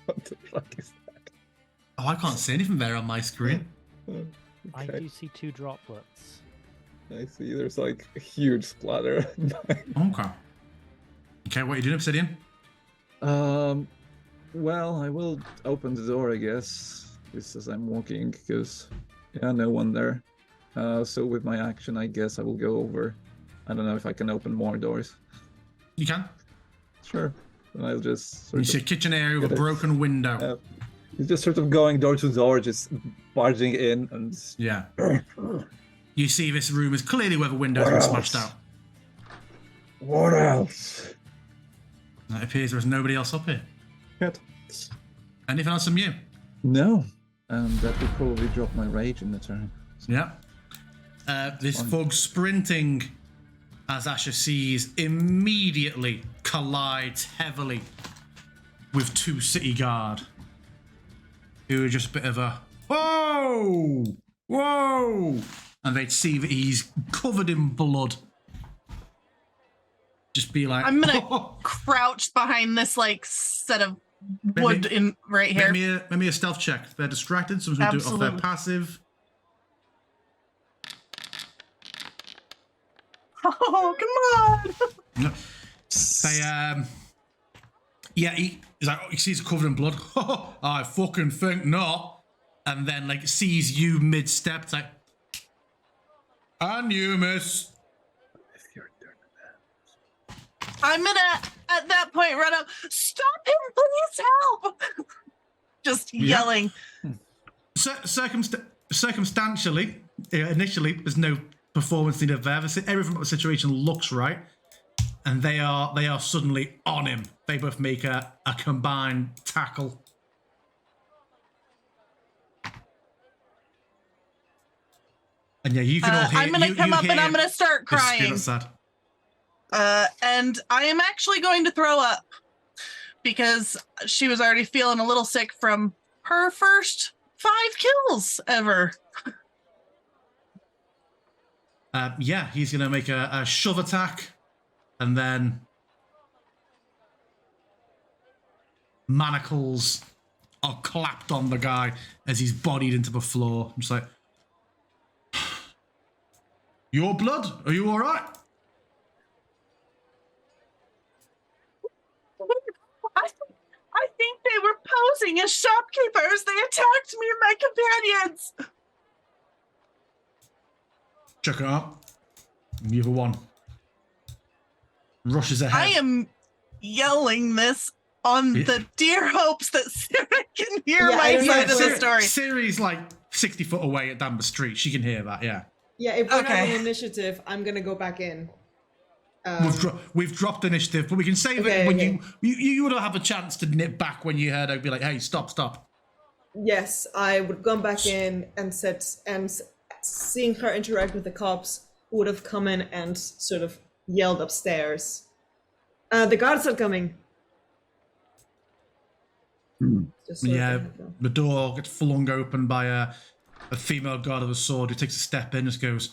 Speaker 3: what the fuck is
Speaker 1: Oh, I can't see anything there on my screen.
Speaker 3: that?
Speaker 2: I
Speaker 3: Okay,
Speaker 2: do see 2 droplets.
Speaker 3: I see. There's like a huge splatter.
Speaker 1: Okay. Okay, what are you doing, Obsidian?
Speaker 3: Well, I will open the door, I guess, just as I'm walking, because no one there. So with my action, I guess I will go over. I don't know if I can open more doors.
Speaker 1: You can.
Speaker 3: Sure. Then I'll just
Speaker 1: You see a kitchen area with a broken window.
Speaker 3: He's just sort of going door to door, just barging in and...
Speaker 1: Yeah. You see this room is clearly where the window's been smashed out.
Speaker 3: What else?
Speaker 1: It appears there's nobody else up here.
Speaker 3: Good.
Speaker 1: Anything else from you?
Speaker 3: No. That would probably drop my rage in the turn.
Speaker 1: Yeah. This thug sprinting, as Asher sees, immediately collides heavily with 2 city guard, who are just a bit of a whoa, whoa, and they'd see that he's covered in blood. Just be like,
Speaker 4: I'm gonna crouch behind this like set of wood in right here.
Speaker 1: Make me a stealth check. They're distracted, so I'm gonna do it off their passive.
Speaker 4: Oh, come on!
Speaker 1: They he's like, he sees covered in blood. I fucking think not. And then like sees you mid-step, it's like, and you, miss.
Speaker 4: I'm gonna at that point run up. Stop him, please help! Just yelling.
Speaker 1: Circumstantially, initially, there's no performance needed there. Everything about the situation looks right, and they are suddenly on him. They both make a combined tackle. And yeah, you can all hear.
Speaker 4: I'm gonna come up and I'm gonna start crying. And I am actually going to throw up because she was already feeling a little sick from her first 5 kills ever.
Speaker 1: Yeah, he's going to make a shove attack, and then manacles are clapped on the guy as he's bodied into the floor. I'm just like, your blood? Are you all right?
Speaker 4: I think they were posing as shopkeepers. They attacked me and my companions.
Speaker 1: Check it out. Neither one rushes ahead.
Speaker 4: I am yelling this on the dear hopes that Sarah can hear my side of the story.
Speaker 1: Siri's like 60 foot away down the street. She can hear that, yeah.
Speaker 5: Yeah, if we're having initiative, I'm gonna go back in.
Speaker 1: We've dropped initiative, but we can say that when you would have a chance to nip back when you heard I'd be like, hey, stop.
Speaker 5: Yes, I would gone back in and seeing her interact with the cops would have come in and sort of yelled upstairs. The guards are coming.
Speaker 1: The door gets flung open by a female guard of the sword who takes a step in and just goes,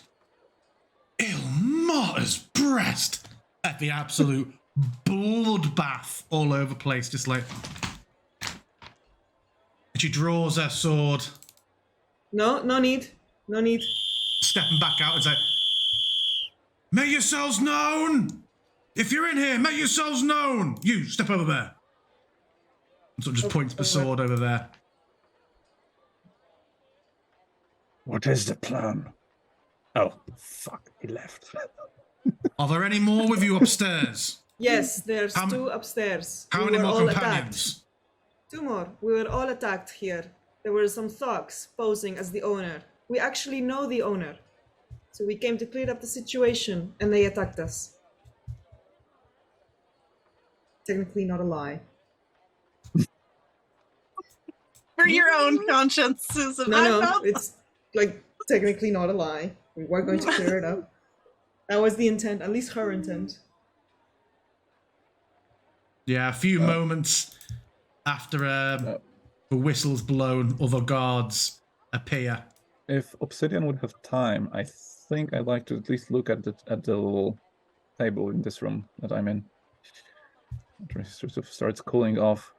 Speaker 1: Il Martyr's breast at the absolute bloodbath all over the place, just like. And she draws her sword.
Speaker 5: No need.
Speaker 1: Stepping back out and say, make yourselves known! If you're in here, make yourselves known! You, step over there. And so just points the sword over there.
Speaker 3: What is the plan? Oh, fuck, he left.
Speaker 1: Are there any more with you upstairs?
Speaker 5: Yes, there's 2 upstairs.
Speaker 1: How many more companions?
Speaker 5: Attacked. 2 more. We were all attacked here. There were some thugs posing as the owner. We actually know the owner. So we came to clear up the situation, and they attacked us. Technically not a lie.
Speaker 4: For your own consciences.
Speaker 5: No, it's like technically not a lie. We were going to clear it up. That was the intent, at least her intent.
Speaker 1: Yeah, a few moments after the whistle's blown, other guards appear.
Speaker 3: If Obsidian would have time, I think I'd like to at least look at the little table in this room that I'm in. It sort of starts cooling off.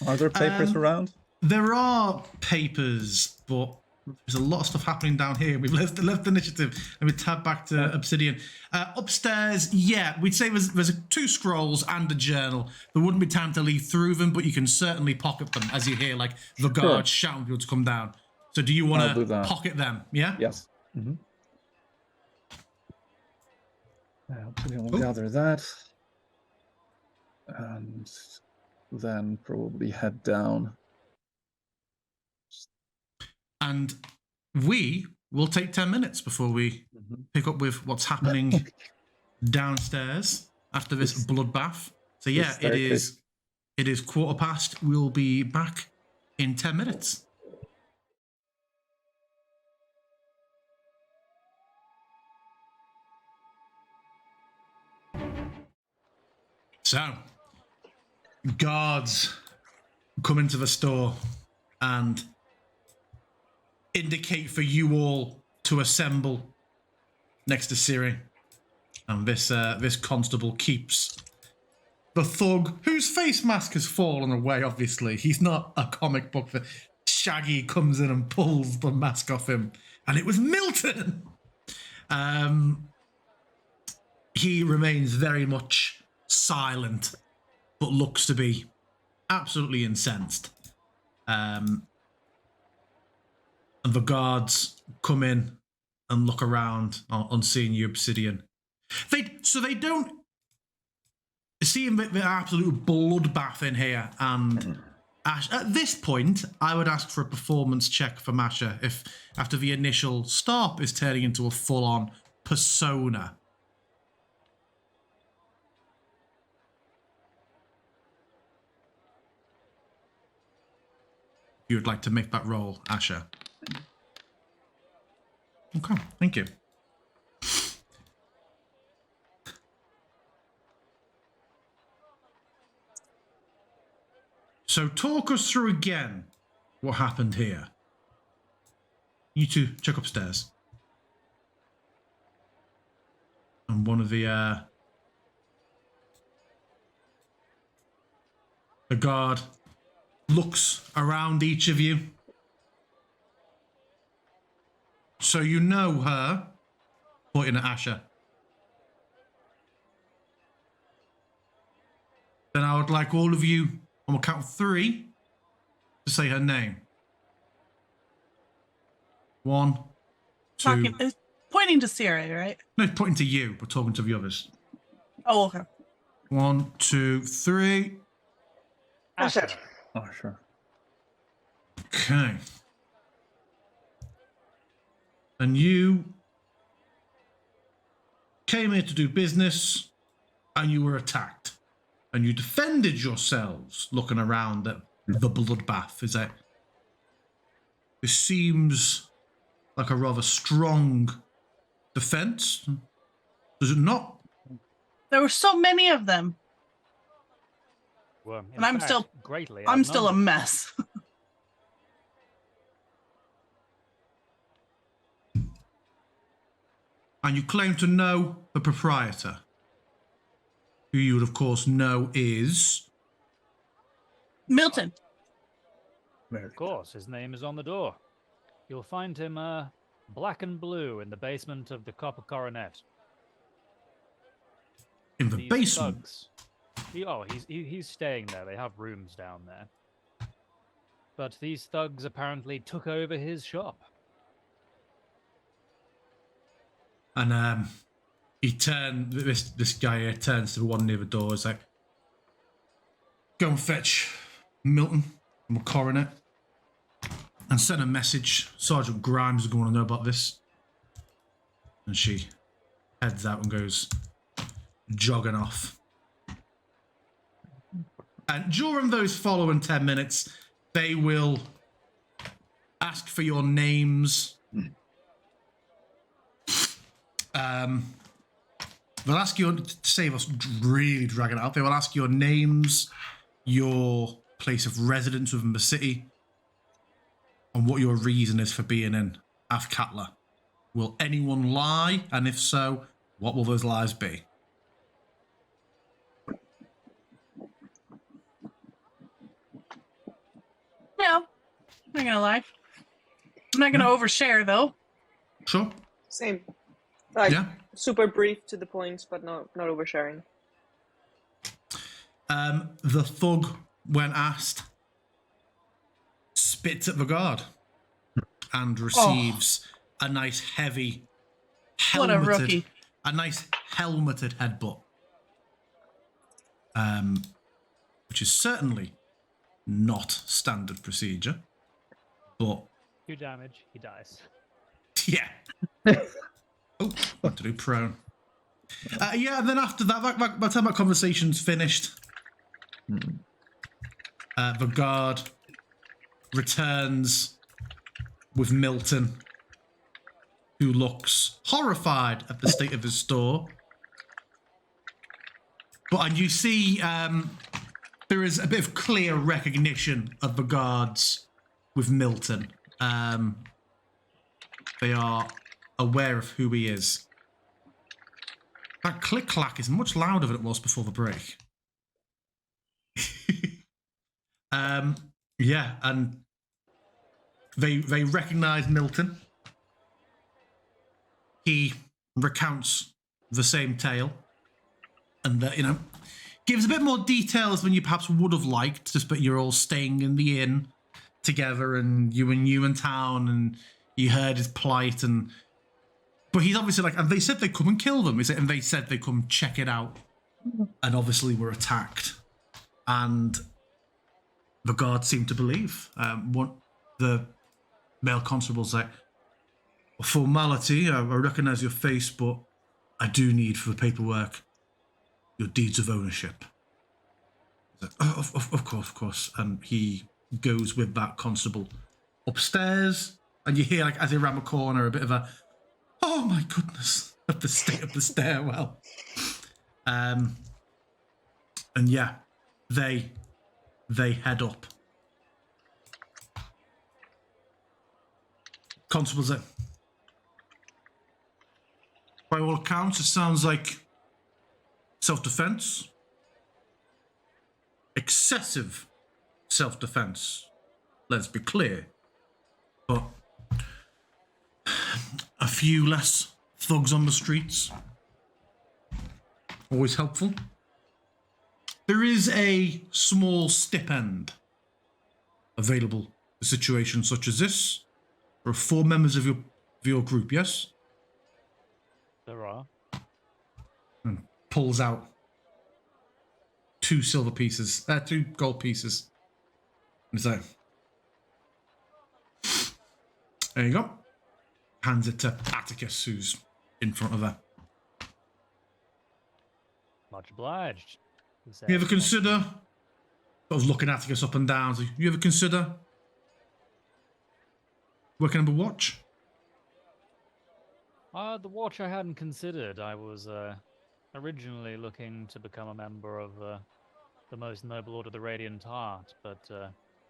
Speaker 3: Are there papers around?
Speaker 1: There are papers, but There's a lot of stuff happening down here. We've left initiative. Let me tab back to Obsidian. Upstairs, yeah, we'd say there's 2 scrolls and a journal. There wouldn't be time to leaf through them, but you can certainly pocket them as you hear like the guards shouting people to come down. So do you want to pocket them? Yeah.
Speaker 3: Yes. Mm-hmm. Obsidian will gather that, and then probably head down.
Speaker 1: And we will take 10 minutes before we pick up with what's happening downstairs after this bloodbath. So yeah, it is 1:15. We'll be back in 10 minutes. So, guards come into the store and indicate for you all to assemble next to Siri. And this constable keeps the thug whose face mask has fallen away, obviously. He's not a comic book that Shaggy comes in and pulls the mask off him. And it was Milton! He remains very much silent, but looks to be absolutely incensed. And the guards come in and look around on seeing you, Obsidian. They don't see the absolute bloodbath in here. And Ash, at this point, I would ask for a performance check for Masha if after the initial stop is turning into a full-on persona. You would like to make that roll, Asher. Okay, thank you. So talk us through again what happened here. You two check upstairs. And one of the guard looks around each of you. So you know her, pointing at Asher. Then I would like all of you, on the count of 3, to say her name. 1, 2...
Speaker 4: Pointing to Siri, right?
Speaker 1: No, pointing to you, but talking to the others.
Speaker 4: Oh, okay.
Speaker 1: 1, 2, 3.
Speaker 2: Asher.
Speaker 3: Oh, sure.
Speaker 1: Okay. And you came here to do business, and you were attacked. And you defended yourselves, looking around at the bloodbath. Is that... This seems like a rather strong defense. Does it not?
Speaker 4: There were so many of them.
Speaker 2: Well,
Speaker 4: and I'm still
Speaker 2: greatly.
Speaker 4: I'm still a mess.
Speaker 1: And you claim to know the proprietor, who you would, of course, know is...
Speaker 4: Milton.
Speaker 2: Of course, his name is on the door. You'll find him black and blue in the basement of the Copper Coronet.
Speaker 1: In the basement?
Speaker 2: Thugs, he's staying there. They have rooms down there. But these thugs apparently took over his shop.
Speaker 1: And this guy here turns to the one near the door. Is like, go and fetch Milton from the coronet and send a message. Sergeant Grimes is going to know about this. And she heads out and goes jogging off. And during those following 10 minutes, they will ask for your names. They'll ask you, to save us really dragging it out, they will ask your names, your place of residence within the city, and what your reason is for being in Athkatla. Will anyone lie? And if so, what will those lies be?
Speaker 4: No, I'm not gonna lie. I'm not going to overshare, though.
Speaker 1: Sure.
Speaker 6: Same. Like
Speaker 1: Yeah.
Speaker 6: super brief to the point, but not oversharing.
Speaker 1: The thug, when asked, spits at the guard and receives a nice heavy
Speaker 4: What a rookie.
Speaker 1: helmeted headbutt. Which is certainly not standard procedure, but
Speaker 2: 2 damage, he dies.
Speaker 1: yeah. Oh, what to do, prone. Yeah, and then after that, by the time that conversation's finished, the guard returns with Milton, who looks horrified at the state of his store. And you see there is a bit of clear recognition of the guards with Milton. They are aware of who he is. That click-clack is much louder than it was before the break. Yeah, and they recognize Milton. He recounts the same tale, and that, gives a bit more details than you perhaps would have liked. Just but you're all staying in the inn together, and you were new in town, and you heard his plight, but he's obviously and they said they come and kill them. And they said they come check it out, and obviously were attacked, and the guards seem to believe. The male constable's like, a formality, I recognise your face, but I do need for the paperwork your deeds of ownership. He's like, oh, of course. And he goes with that constable upstairs, and you hear, as they round the corner, a bit of a, oh my goodness, at the state of the stairwell. And yeah, they head up. Constable's like, by all accounts, it sounds like self-defense. Excessive self-defense. Let's be clear. But a few less thugs on the streets. Always helpful. There is a small stipend available for situations such as this. There are 4 members of your group, yes?
Speaker 2: There are.
Speaker 1: And pulls out 2 silver pieces, 2 gold pieces. And he's like, there you go. Hands it to Atticus, who's in front of her.
Speaker 2: Much obliged.
Speaker 1: You ever consider, I was looking Atticus up and down, so you ever consider working on the watch?
Speaker 2: The watch I hadn't considered. I was originally looking to become a member of the most noble order of the Radiant Heart, but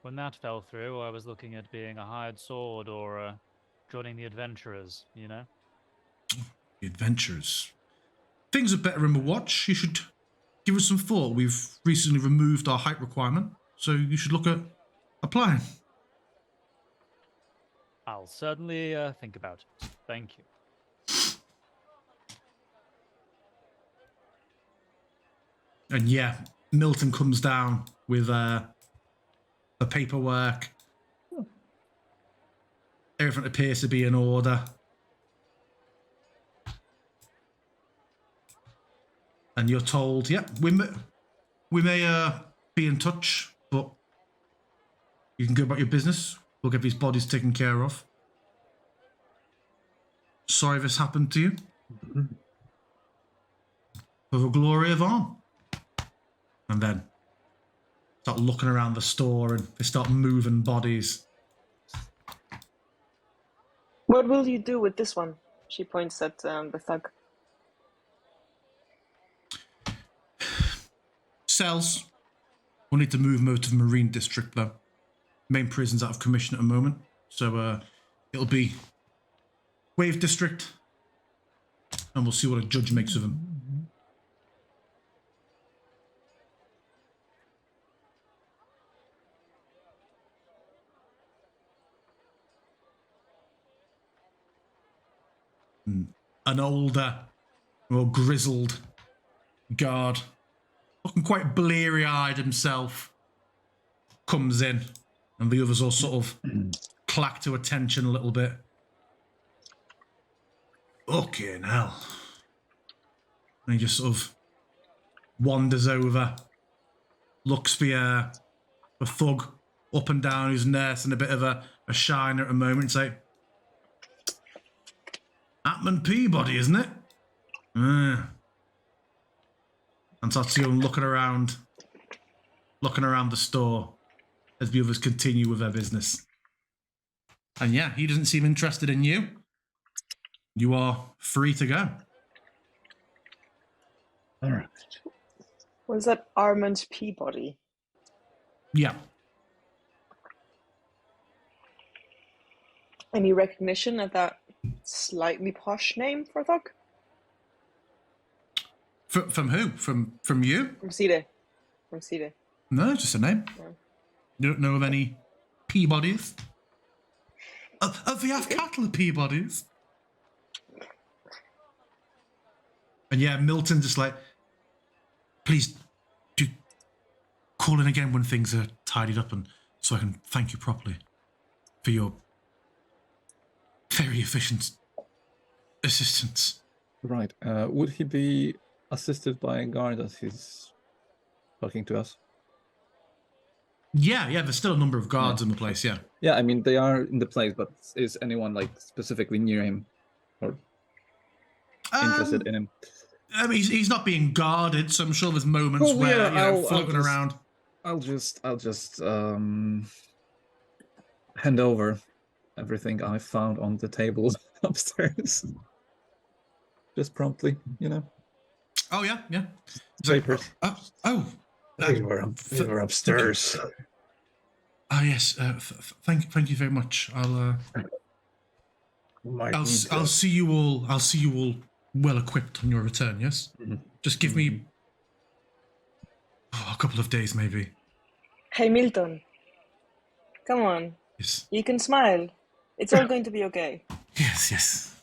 Speaker 2: when that fell through, I was looking at being a hired sword or joining the adventurers, The
Speaker 1: adventurers. Things are better in the watch. You should give us some thought. We've recently removed our height requirement, so you should look at applying.
Speaker 2: I'll certainly think about it. Thank you.
Speaker 1: And yeah, Milton comes down with the paperwork. Everything appears to be in order. And you're told, yeah, we may be in touch, but you can go about your business. We'll get these bodies taken care of. Sorry this happened to you. For the glory of Arm. And then start looking around the store, and they start moving bodies.
Speaker 6: What will you do with this one? She points at the thug.
Speaker 1: Cells. We'll need to move most of the Marine District, though. Main prison's out of commission at the moment, so it'll be Wave District, and we'll see what a judge makes of him. an older, more grizzled guard, looking quite bleary-eyed himself, comes in, and the others all sort of clack to attention a little bit. Fucking hell. And he just sort of wanders over, looks for a thug up and down who's nursing a bit of a shiner at the moment, and say, Atman Peabody, isn't it? And starts to go looking around the store as the others continue with their business. And yeah, he doesn't seem interested in you. You are free to go.
Speaker 3: All right.
Speaker 6: Was that Armand Peabody?
Speaker 1: Yeah.
Speaker 6: Any recognition of that slightly posh name for Thug?
Speaker 1: From who? From you?
Speaker 6: From Side. From Side.
Speaker 1: No, just a name.
Speaker 6: Yeah.
Speaker 1: You don't know of any Peabodys? Of the Athkatla Peabodys? And yeah, Milton just like, please do call in again when things are tidied up, and so I can thank you properly for your very efficient assistance.
Speaker 3: Right. Would he be assisted by a guard as he's talking to us?
Speaker 1: Yeah, there's still a number of guards in the place, yeah.
Speaker 3: Yeah, I mean, they are in the place, but is anyone like specifically near him or interested in him?
Speaker 1: I mean, he's not being guarded, so I'm sure there's moments where floating around.
Speaker 3: I'll just hand over everything I found on the table upstairs. Just promptly,
Speaker 1: Oh yeah.
Speaker 3: Papers.
Speaker 7: They were upstairs.
Speaker 1: Oh yes. Thank you very much. I'll see you all. I'll see you all well equipped on your return. Yes.
Speaker 3: Mm-hmm.
Speaker 1: Just give me a couple of days, maybe.
Speaker 6: Hey, Milton. Come on.
Speaker 1: Yes.
Speaker 6: You can smile. It's all going to be okay.
Speaker 1: Yes.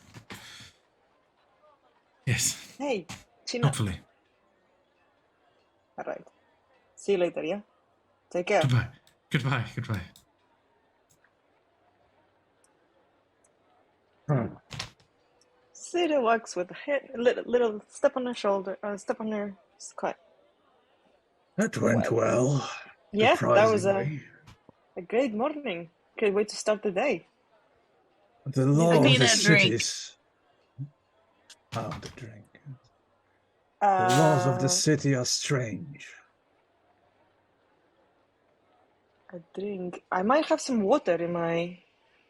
Speaker 6: Hey, chin up.
Speaker 1: Hopefully.
Speaker 6: All right. See you later, yeah? Take care.
Speaker 1: Goodbye.
Speaker 6: Sita walks with a little step on her shoulder, step on her squat.
Speaker 7: That went well.
Speaker 6: Yeah, that was a
Speaker 7: surprisingly.
Speaker 6: great morning. Great way to start the day.
Speaker 7: The law of
Speaker 4: need
Speaker 7: the
Speaker 4: a drink.
Speaker 7: cities. Found a drink. The laws of the city are strange.
Speaker 6: A drink. I might have some water in my.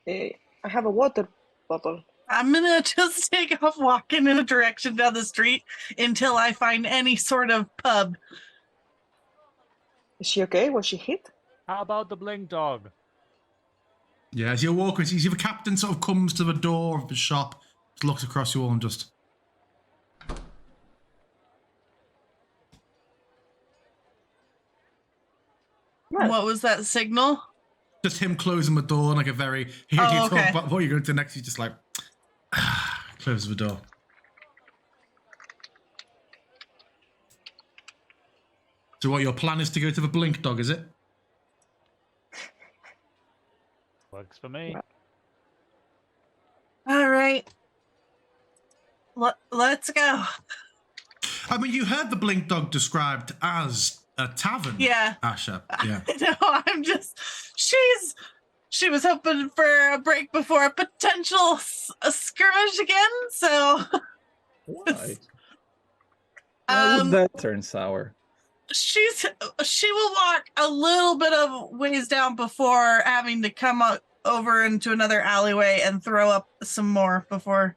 Speaker 6: I have a water bottle.
Speaker 4: I'm gonna just take off walking in a direction down the street until I find any sort of pub.
Speaker 6: Is she okay? Was she hit?
Speaker 2: How about the blink dog?
Speaker 1: Yeah, as you're walking, you see the captain sort of comes to the door of the shop, just looks across you all and just.
Speaker 6: What?
Speaker 4: What was that signal?
Speaker 1: Just him closing the door, like a very. Here
Speaker 4: Oh,
Speaker 1: you
Speaker 4: okay.
Speaker 1: talk about what you're going to do next. He's just like, close the door. So, what your plan is to go to the blink dog? Is it?
Speaker 2: Works for me.
Speaker 4: All right. Let's go.
Speaker 1: I mean, you heard the blink dog described as a tavern.
Speaker 4: Yeah.
Speaker 1: Asha. Yeah.
Speaker 4: No, I'm just. She was hoping for a break before a potential skirmish again. So.
Speaker 3: Why? Why would that turn sour?
Speaker 4: She will walk a little bit of ways down before having to come over into another alleyway and throw up some more before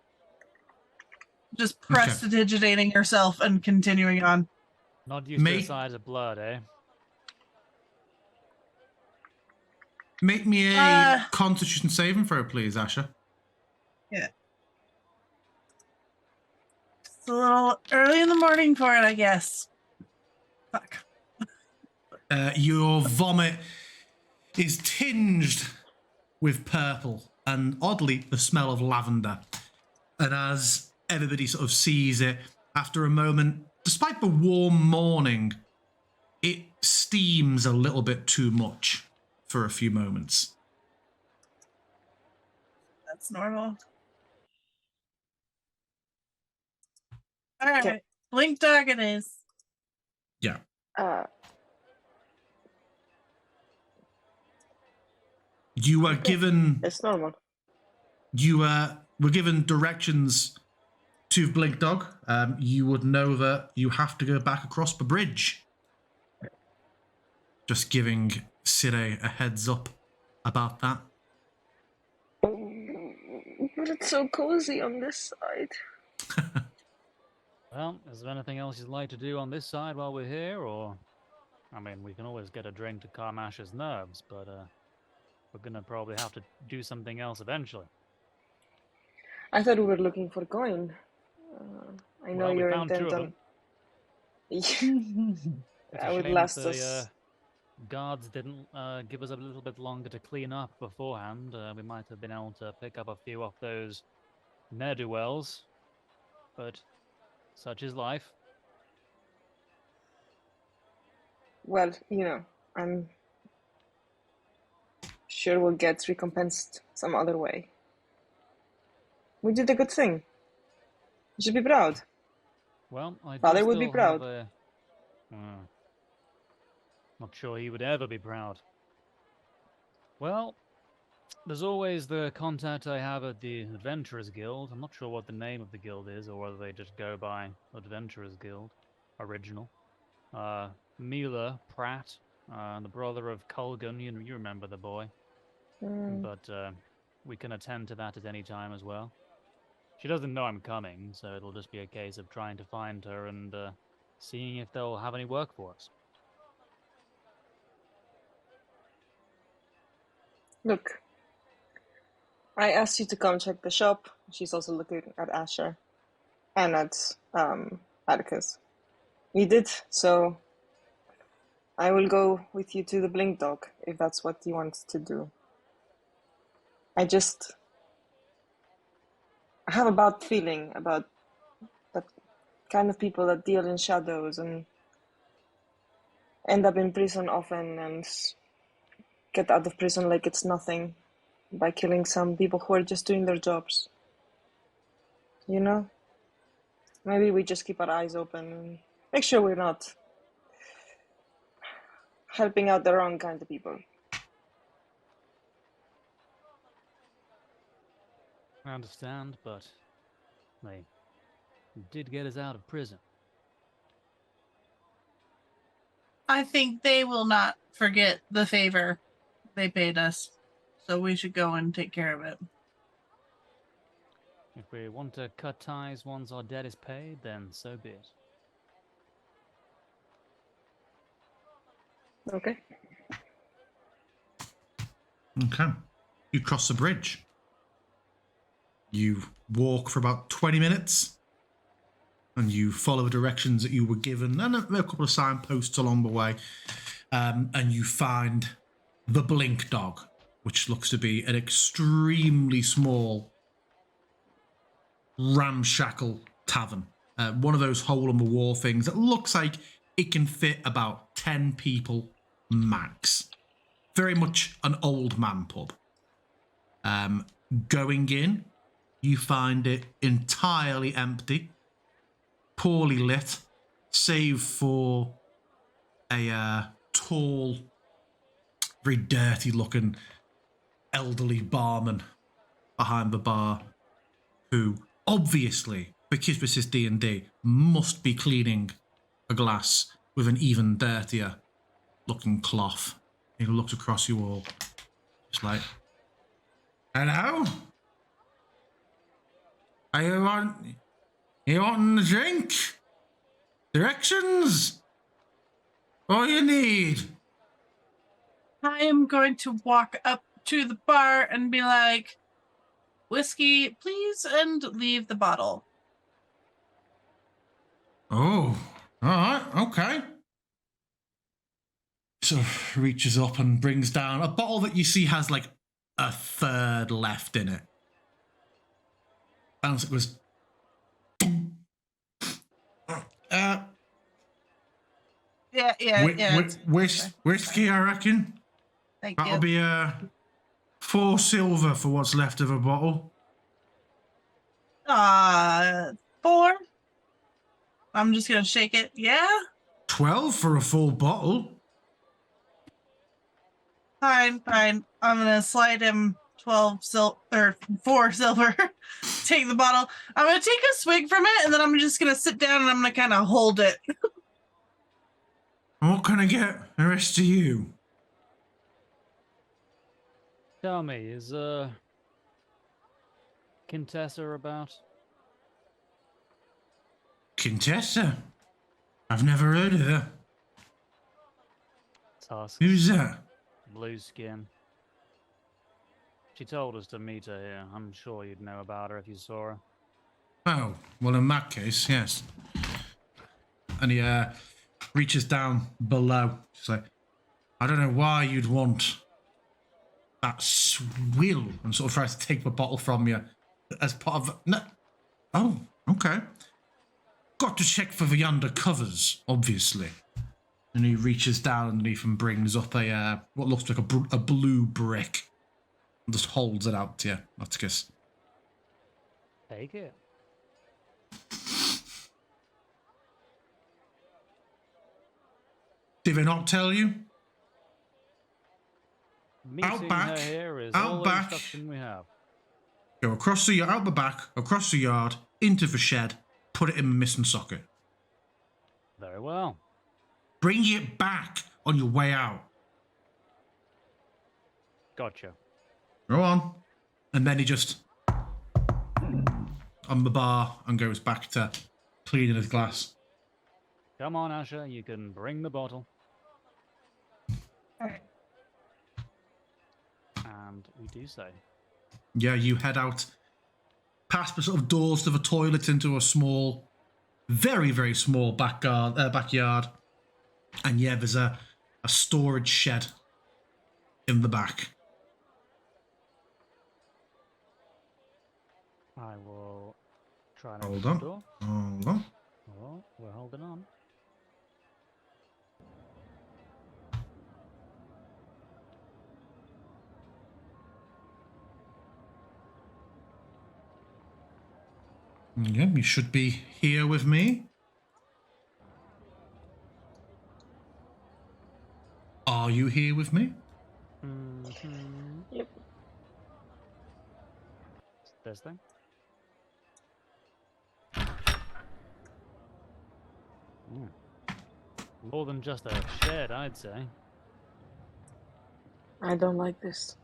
Speaker 4: just prestidigitating herself and continuing on.
Speaker 2: Not used to the size of blood, eh?
Speaker 1: Make me a Constitution saving throw, please, Asha.
Speaker 4: Yeah. It's a little early in the morning for it, I guess. Fuck.
Speaker 1: Your vomit is tinged with purple and oddly the smell of lavender. And as everybody sort of sees it. After a moment, despite the warm morning, it steams a little bit too much for a few moments.
Speaker 4: That's normal. All right,
Speaker 6: Okay.
Speaker 4: Blink Dog it is.
Speaker 1: Yeah. You were given.
Speaker 6: It's normal.
Speaker 1: You were given directions to Blink Dog. You would know that you have to go back across the bridge. Just giving Sire a heads up about that.
Speaker 6: But it's so cozy on this side.
Speaker 2: Well, is there anything else you'd like to do on this side while we're here, or... I mean, we can always get a drink to calm Ash's nerves, but we're gonna probably have to do something else eventually.
Speaker 6: I thought we were looking for coin. I know
Speaker 2: Well, we
Speaker 6: you're
Speaker 2: found 2
Speaker 6: intent
Speaker 2: of
Speaker 6: on.
Speaker 2: It's
Speaker 6: That
Speaker 2: a
Speaker 6: would
Speaker 2: shame
Speaker 6: last
Speaker 2: that the
Speaker 6: us.
Speaker 2: guards didn't give us a little bit longer to clean up beforehand. We might have been able to pick up a few off those ne'er-do-wells, but such is life.
Speaker 6: Well, I'm sure we'll get recompensed some other way. We did a good thing. You should be proud.
Speaker 2: Well, I do
Speaker 6: Father would be
Speaker 2: still
Speaker 6: proud.
Speaker 2: have a... not sure he would ever be proud. Well, there's always the contact I have at the Adventurers Guild. I'm not sure what the name of the guild is, or whether they just go by Adventurers Guild. Original. Mila Pratt, the brother of Culgan. You remember the boy. But we can attend to that at any time as well. She doesn't know I'm coming, so it'll just be a case of trying to find her and seeing if they'll have any work for us.
Speaker 6: Look, I asked you to come check the shop. She's also looking at Asher and at Atticus. You did, so I will go with you to the Blink Dog if that's what you want to do. I have a bad feeling about that kind of people that deal in shadows and end up in prison often and get out of prison like it's nothing by killing some people who are just doing their jobs. Maybe we just keep our eyes open and make sure we're not helping out the wrong kind of people.
Speaker 2: I understand, but they did get us out of prison.
Speaker 4: I think they will not forget the favor they paid us, so we should go and take care of it.
Speaker 2: If we want to cut ties once our debt is paid, then so be it.
Speaker 6: Okay.
Speaker 1: Okay. You cross the bridge. You walk for about 20 minutes and you follow the directions that you were given and a couple of signposts along the way. And you find the Blink Dog, which looks to be an extremely small, ramshackle tavern. One of those hole-in-the-wall things that looks like it can fit about 10 people max. Very much an old man pub. Going in, you find it entirely empty, poorly lit, save for a tall, very dirty-looking elderly barman behind the bar, who obviously, because this is D&D, must be cleaning a glass with an even dirtier-looking cloth. He looks across you all, just like, "Hello? Are you wanting a drink? Directions? What do you need?"
Speaker 4: I am going to walk up to the bar and be like, "Whiskey, please," and leave the bottle.
Speaker 1: Oh, all right, okay. So reaches up and brings down a bottle that you see has like a third left in it. And it was,
Speaker 4: Yeah, it's-
Speaker 1: whiskey, I reckon.
Speaker 4: Thank
Speaker 1: That'll
Speaker 4: you.
Speaker 1: be 4 silver for what's left of a bottle.
Speaker 4: 4. I'm just gonna shake it. Yeah,
Speaker 1: 12 for a full bottle.
Speaker 4: fine. I'm gonna slide him 4 silver. Take the bottle. I'm gonna take a swig from it, and then I'm just gonna sit down and I'm gonna kind of hold it.
Speaker 1: What can I get the rest of you?
Speaker 2: Tell me, is Contessa about?
Speaker 1: Contessa? I've never heard of her.
Speaker 2: Tusk,
Speaker 1: Who's that?
Speaker 2: blue skin. She told us to meet her here. I'm sure you'd know about her if you saw her.
Speaker 1: Oh, well, in that case, yes. And he reaches down below. She's like, I don't know why you'd want that swill, and sort of tries to take the bottle from you as part of. No. Oh, okay. Got to check for the undercovers, obviously. And he reaches down underneath and brings up a what looks like a blue brick, and just holds it out to you. Athkatla.
Speaker 2: Take it.
Speaker 1: Did they not tell you?
Speaker 2: Meeting
Speaker 1: back,
Speaker 2: her here is
Speaker 1: out
Speaker 2: all the
Speaker 1: back.
Speaker 2: instruction we have.
Speaker 1: Go across the out the back, across the yard, into the shed, put it in the missing socket.
Speaker 2: Very well.
Speaker 1: Bring it back on your way out.
Speaker 2: Gotcha.
Speaker 1: Go on. And then he just on the bar and goes back to cleaning his glass.
Speaker 2: Come on, Asher, you can bring the bottle.
Speaker 4: Alright.
Speaker 2: And we do so.
Speaker 1: Yeah, you head out past the sort of doors to the toilet into a small, very, very small backyard. And yeah, there's a storage shed in the back.
Speaker 2: I will try and
Speaker 1: Hold
Speaker 2: open
Speaker 1: on.
Speaker 2: the door.
Speaker 1: Hold on.
Speaker 2: Oh, we're holding on.
Speaker 1: Yeah, you should be here with me. Are you here with me?
Speaker 2: Mm-hmm.
Speaker 6: Yep.
Speaker 2: This thing. More than just a shed, I'd say.
Speaker 6: I don't like this.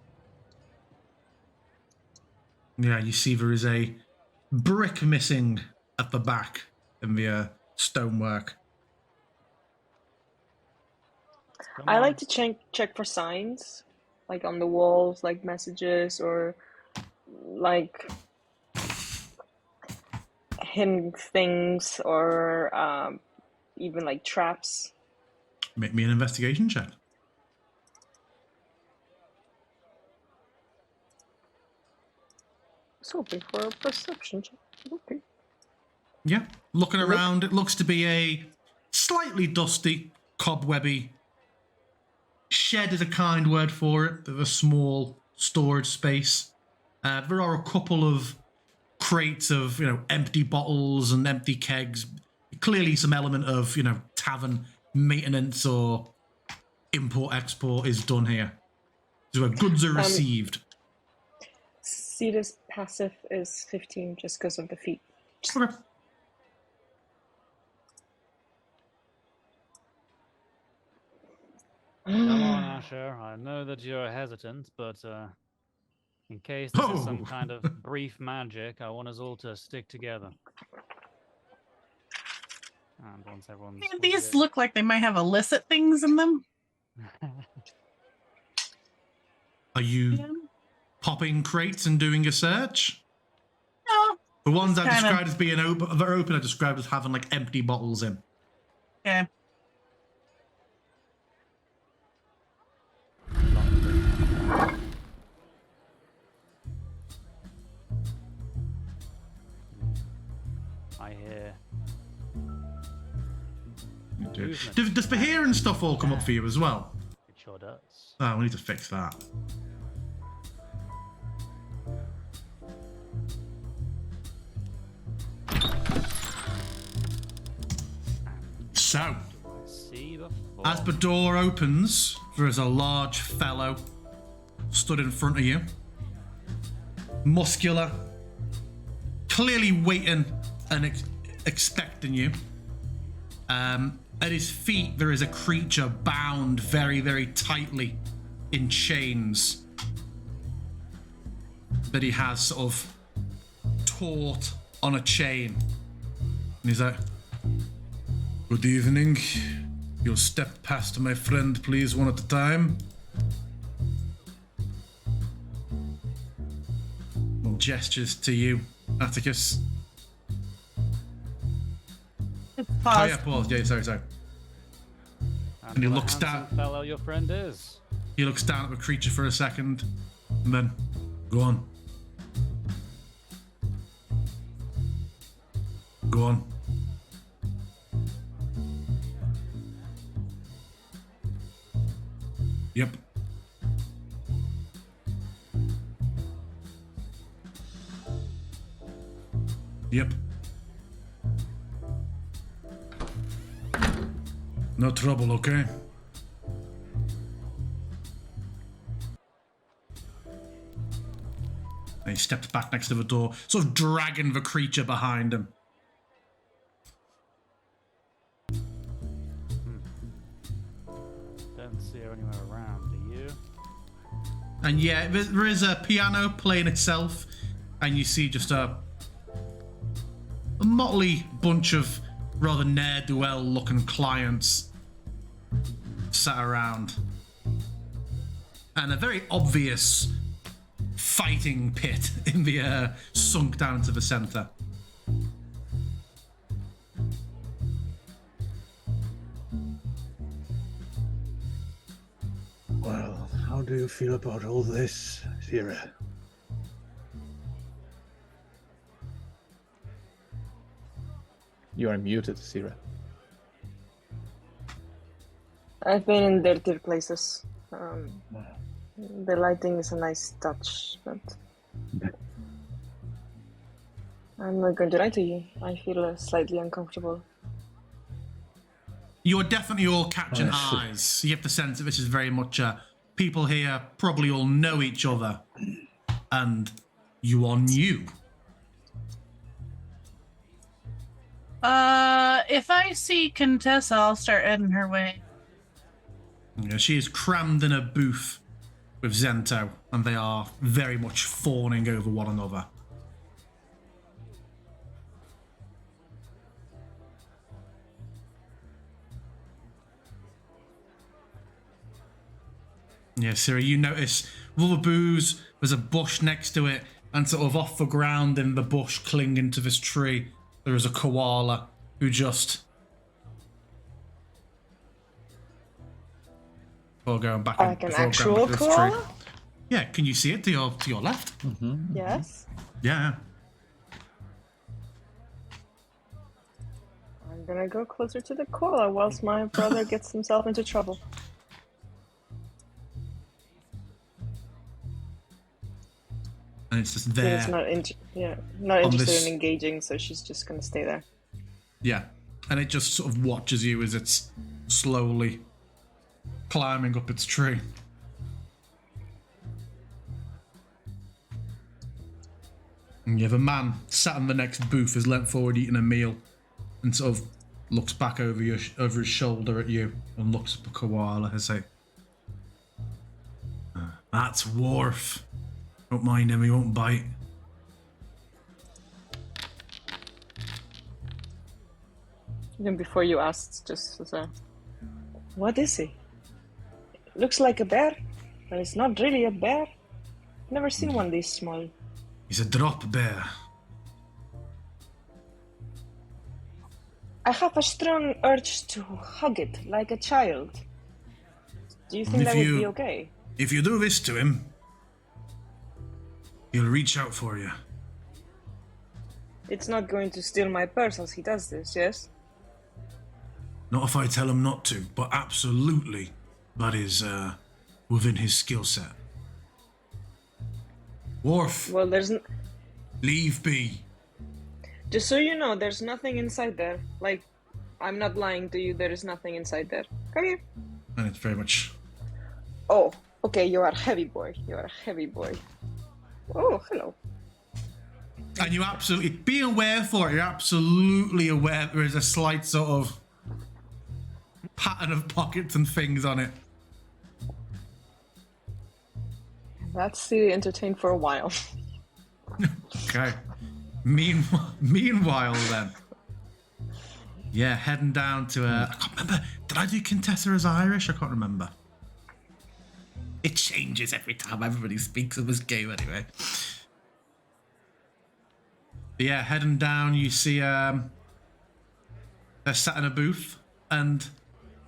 Speaker 1: Yeah, you see there is a brick missing at the back in the stonework.
Speaker 2: Come
Speaker 6: I
Speaker 2: on.
Speaker 6: like to check for signs, like on the walls, like messages or like hidden things or even like traps.
Speaker 1: Make me an investigation check.
Speaker 6: I was hoping for a perception check. Okay.
Speaker 1: Yeah, looking around, it looks to be a slightly dusty, cobwebby shed is a kind word for it. There's a small storage space. There are a couple of crates of, empty bottles and empty kegs. Clearly some element of, tavern maintenance or import-export is done here. So where goods are received.
Speaker 6: See, this passive is 15 just because of the feet.
Speaker 1: Okay.
Speaker 2: Come on, Asher. I know that you're hesitant, but in case this is some kind of brief magic, I want us all to stick together. And once everyone's...
Speaker 4: These look like they might have illicit things in them.
Speaker 1: Are you popping crates and doing a search?
Speaker 4: No.
Speaker 1: The ones I
Speaker 4: Kind of.
Speaker 1: described as being open, they're open, I described as having like empty bottles in.
Speaker 4: Okay.
Speaker 2: I hear movement.
Speaker 1: Does Bahir and stuff all come up for you as well?
Speaker 2: It sure does.
Speaker 1: Oh, we need to fix that. So,
Speaker 2: See before.
Speaker 1: as the door opens, there is a large fellow stood in front of you. Muscular, clearly waiting and expecting you. At his feet, there is a creature bound very, very tightly in chains that he has sort of taut on a chain. And he's like, "Good evening. You'll step past my friend, please, one at a time." And gestures to you, Atticus.
Speaker 4: It's
Speaker 1: Oh
Speaker 4: pause.
Speaker 1: yeah, Paul. Yeah, sorry. And he
Speaker 2: what a
Speaker 1: looks down.
Speaker 2: handsome fellow your friend is.
Speaker 1: He looks down at the creature for a second, and then, "Go on. Go on." Yep. Yep. No trouble, okay? And he stepped back next to the door, sort of dragging the creature behind him.
Speaker 2: Don't see her anywhere around, do you?
Speaker 1: And yeah, there is a piano playing itself, and you see just a motley bunch of rather ne'er-do-well looking clients sat around. And a very obvious fighting pit in the sunk down to the center.
Speaker 7: Well, how do you feel about all this, Sira?
Speaker 3: You are muted, Sira.
Speaker 6: I've been in dirtier places. The lighting is a nice touch, but I'm not going to lie to you. I feel slightly uncomfortable.
Speaker 1: You're definitely all catching
Speaker 7: I see.
Speaker 1: eyes. You have the sense that this is very much people here probably all know each other, and you are new.
Speaker 4: If I see Contessa, I'll start heading her way.
Speaker 1: Yeah, she is crammed in a booth with Zento, and they are very much fawning over one another. Yeah, Siri, you notice rubber booze, there's a bush next to it, and sort of off the ground in the bush clinging to this tree, there is a koala who just... Before going back
Speaker 6: Like an
Speaker 1: before going
Speaker 6: actual
Speaker 1: back to this tree.
Speaker 6: koala?
Speaker 1: Yeah, can you see it to your left?
Speaker 6: Yes.
Speaker 1: Yeah.
Speaker 6: I'm gonna go closer to the koala whilst my brother gets himself into trouble.
Speaker 1: And it's just
Speaker 6: But
Speaker 1: there.
Speaker 6: it's not
Speaker 1: On
Speaker 6: interested
Speaker 1: this-
Speaker 6: in engaging, so she's just gonna stay there.
Speaker 1: Yeah. And it just sort of watches you as it's slowly climbing up its tree. And you have a man sat in the next booth, has leant forward eating a meal, and sort of looks back over over his shoulder at you and looks at the koala and say, "That's Worf. Don't mind him, he won't bite."
Speaker 6: Even before you asked, just as a, what is he? Looks like a bear, but it's not really a bear. Never seen one this small.
Speaker 1: He's a drop bear.
Speaker 6: I have a strong urge to hug it like a child. Do you think
Speaker 1: If
Speaker 6: that would
Speaker 1: you-
Speaker 6: be okay?
Speaker 1: If you do this to him, he'll reach out for you.
Speaker 6: It's not going to steal my purse as he does this, yes?
Speaker 1: Not if I tell him not to, but absolutely that is within his skill set. Worf,
Speaker 6: Well,
Speaker 1: leave be.
Speaker 6: just so you know, there's nothing inside there. Like, I'm not lying to you. There is nothing inside there. Come here.
Speaker 1: And it's very much...
Speaker 6: Oh, okay. You are a heavy boy. You are a heavy boy. Oh, hello.
Speaker 1: And you absolutely... Being aware for it, you're absolutely aware there is a slight sort of pattern of pockets and things on it.
Speaker 6: Let's see entertained for a while.
Speaker 1: Okay. Meanwhile, then. Yeah, heading down to... I can't remember. Did I do Contessa as Irish? I can't remember. It changes every time everybody speaks of this game anyway. But yeah, heading down, you see they're sat in a booth, and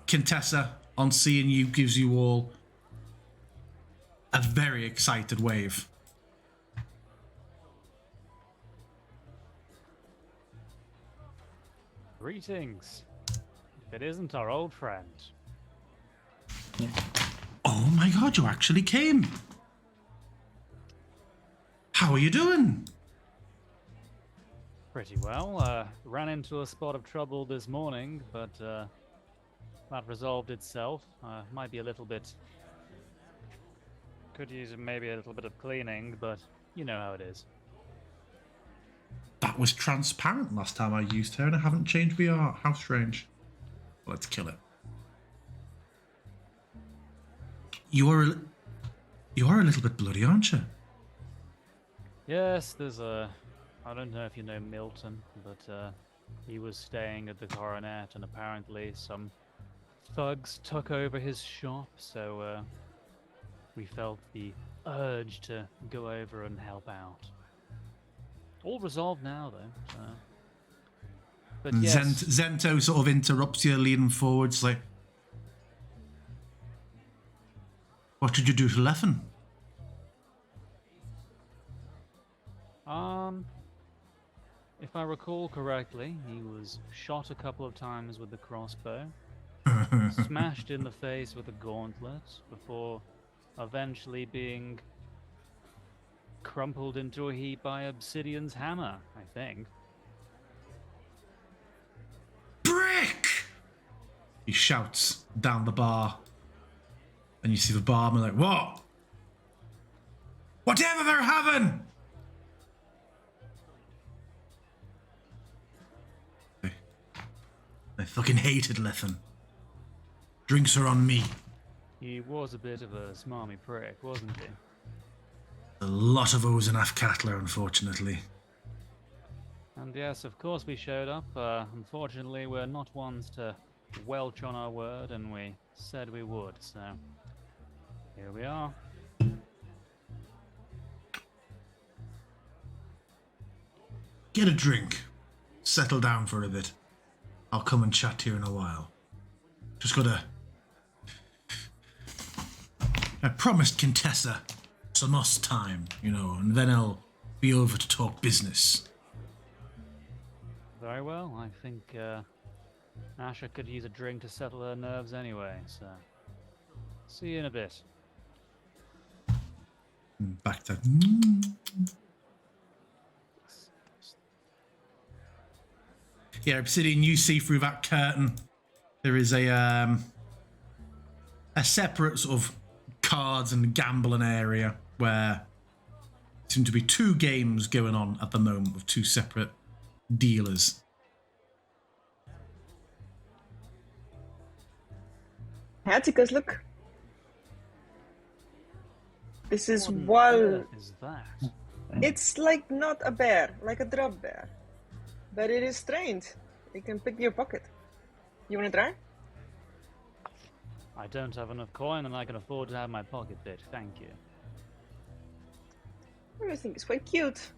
Speaker 1: Contessa, on seeing you, gives you all a very excited wave.
Speaker 2: Greetings. If it isn't our old friend.
Speaker 1: Oh my god, you actually came. How are you doing?
Speaker 2: Pretty well. Ran into a spot of trouble this morning, but that resolved itself. Might be a little bit... Could use maybe a little bit of cleaning, but you know how it is.
Speaker 1: That was transparent last time I used her, and I haven't changed VR. How strange. Let's kill it. You are a little bit bloody, aren't you?
Speaker 2: Yes, there's a... I don't know if you know Milton, but he was staying at the Coronet, and apparently some thugs took over his shop, so we felt the urge to go over and help out. All resolved now, though. So. But yes,
Speaker 1: Zento sort of interrupts you, leaning forwards, like, "What did you do to Leffen?"
Speaker 2: If I recall correctly, he was shot a couple of times with the crossbow, smashed in the face with a gauntlet, before eventually being crumpled into a heap by Obsidian's hammer, I think.
Speaker 1: Brick! He shouts down the bar, and you see the barman like, "What? Whatever they're having!" I fucking hated Leffen. Drinks are on me.
Speaker 2: He was a bit of a smarmy prick, wasn't he?
Speaker 1: A lot of those in Athkatla, unfortunately.
Speaker 2: And yes, of course we showed up. Unfortunately, we're not ones to welch on our word, and we said we would, so here we are.
Speaker 1: Get a drink. Settle down for a bit. I'll come and chat to you in a while. Just gotta... I promised Contessa some us time, you know, and then I'll be over to talk business.
Speaker 2: Very well. I think Asha could use a drink to settle her nerves anyway, so see you in a bit.
Speaker 1: Back to... Yeah, Obsidian, you see through that curtain there is a separate sort of cards and gambling area where seem to be two games going on at the moment with two separate dealers.
Speaker 6: Atticus, look. This is
Speaker 2: What on
Speaker 6: wall.
Speaker 2: earth is that?
Speaker 6: It's like not a bear, like a drop bear. But it is trained. You can pick your pocket. You wanna try?
Speaker 2: I don't have enough coin and I can afford to have my pocket bit, thank you.
Speaker 6: I think it's quite cute.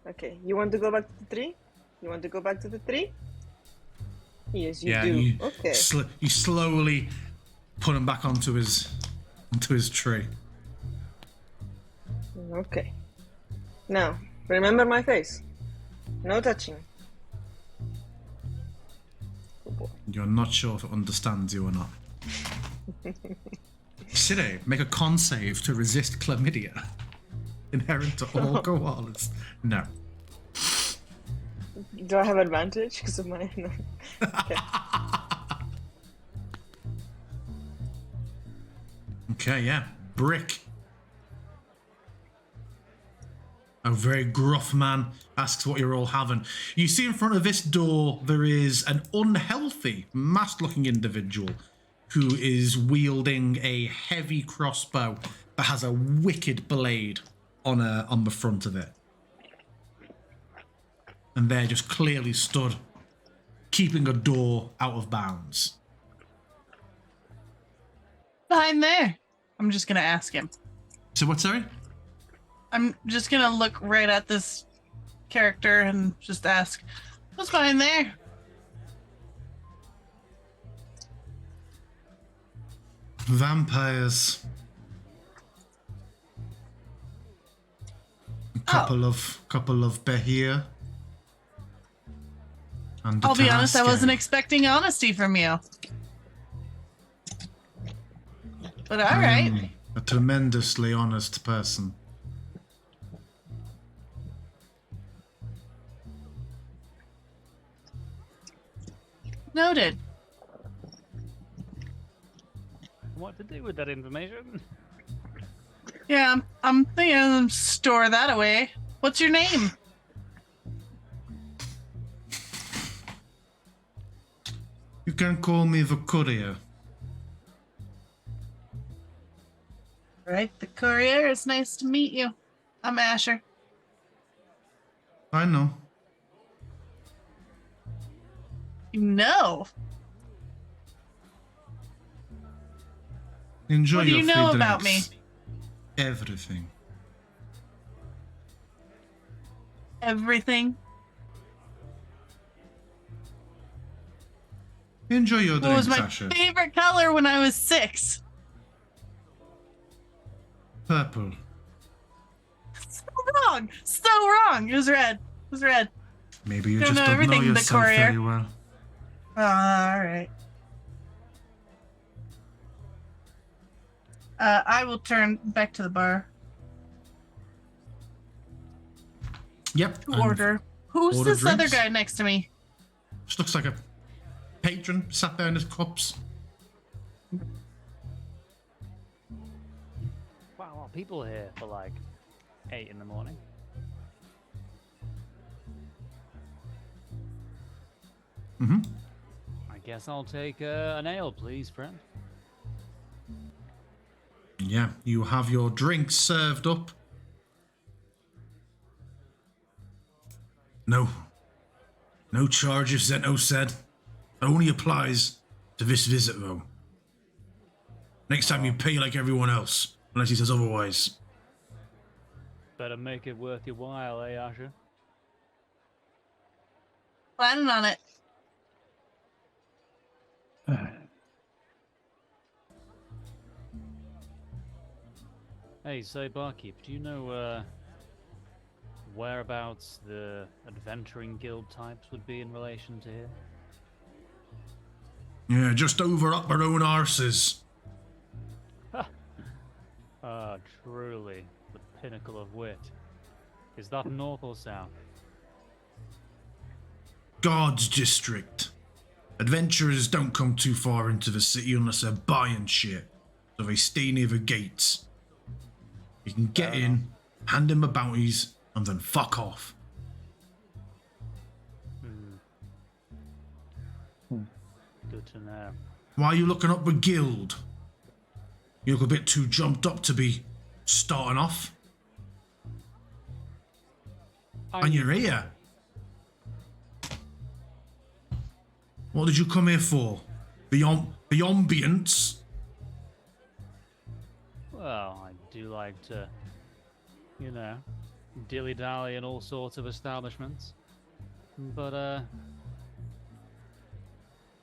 Speaker 6: Okay, you want to go back to the tree? You want to go back to the tree? Yes, you do. Okay.
Speaker 1: You slowly put him back onto his tree.
Speaker 6: Okay. Now, remember my face. No touching. boy.
Speaker 1: You're not sure if it understands you or not. Sire, make a con save to resist chlamydia. Inherent to all koalas. No.
Speaker 6: Do I have advantage because of my? No.
Speaker 1: Okay, yeah. Brick. A very gruff man asks what you're all having. You see in front of this door there is an unhealthy, masked-looking individual who is wielding a heavy crossbow that has a wicked blade on the front of it. And they're just clearly stood, keeping a door out of bounds.
Speaker 4: Behind there. I'm just gonna ask him.
Speaker 1: So what, sorry?
Speaker 4: I'm just gonna look right at this character and just ask, what's behind there?
Speaker 1: Vampires. A couple of Behir. And
Speaker 4: I'll be honest, I
Speaker 1: Tarasque.
Speaker 4: wasn't expecting honesty from you. But all right.
Speaker 1: A tremendously honest person.
Speaker 4: Noted.
Speaker 2: What to do with that information?
Speaker 4: Yeah, I'm thinking store that away. What's your name?
Speaker 1: You can call me the courier.
Speaker 4: Right, the courier. It's nice to meet you. I'm Asher.
Speaker 1: I know.
Speaker 4: You know.
Speaker 1: Enjoy
Speaker 4: What do
Speaker 1: your
Speaker 4: you
Speaker 1: free
Speaker 4: know about
Speaker 1: drinks. Everything.
Speaker 4: Everything.
Speaker 1: Enjoy your
Speaker 4: What was
Speaker 1: drinks,
Speaker 4: my
Speaker 1: Asher.
Speaker 4: favorite color when I was 6?
Speaker 1: Purple.
Speaker 4: So wrong. So wrong. It was red. It was red.
Speaker 1: Maybe you
Speaker 4: Don't
Speaker 1: just
Speaker 4: know
Speaker 1: don't know
Speaker 4: everything, the
Speaker 1: yourself
Speaker 4: courier.
Speaker 1: very well.
Speaker 4: All right. I will turn back to the bar.
Speaker 1: Yep. and
Speaker 4: Order. Who's
Speaker 1: order
Speaker 4: this other
Speaker 1: drinks.
Speaker 4: guy next to me?
Speaker 1: Just looks like a patron sat there in his cups.
Speaker 2: Wow, are people here for like 8 in the morning?
Speaker 1: Mm-hmm.
Speaker 2: I guess I'll take an ale, please, friend.
Speaker 1: Yeah, you have your drinks served up. No. No charges, Zeno said. Only applies to this visit, though. Next time you pay like everyone else, unless he says otherwise.
Speaker 2: Better make it worth your while, eh, Asher?
Speaker 4: Planning on it.
Speaker 2: Hey, say, barkeep, do you know whereabouts the adventuring guild types would be in relation to here?
Speaker 1: Yeah, just over up our own arses.
Speaker 2: Ah, truly, the pinnacle of wit. Is that north or south?
Speaker 1: Guards district. Adventurers don't come too far into the city unless they're buying shit, so they stay near the gates. You can get in, hand in the bounties, and then fuck off.
Speaker 2: Good to know.
Speaker 1: Why are you looking up the guild? You look a bit too jumped up to be starting off. And you're here. What did you come here for? The ambience?
Speaker 2: Well, I do like to, you know, dilly-dally in all sorts of establishments. But,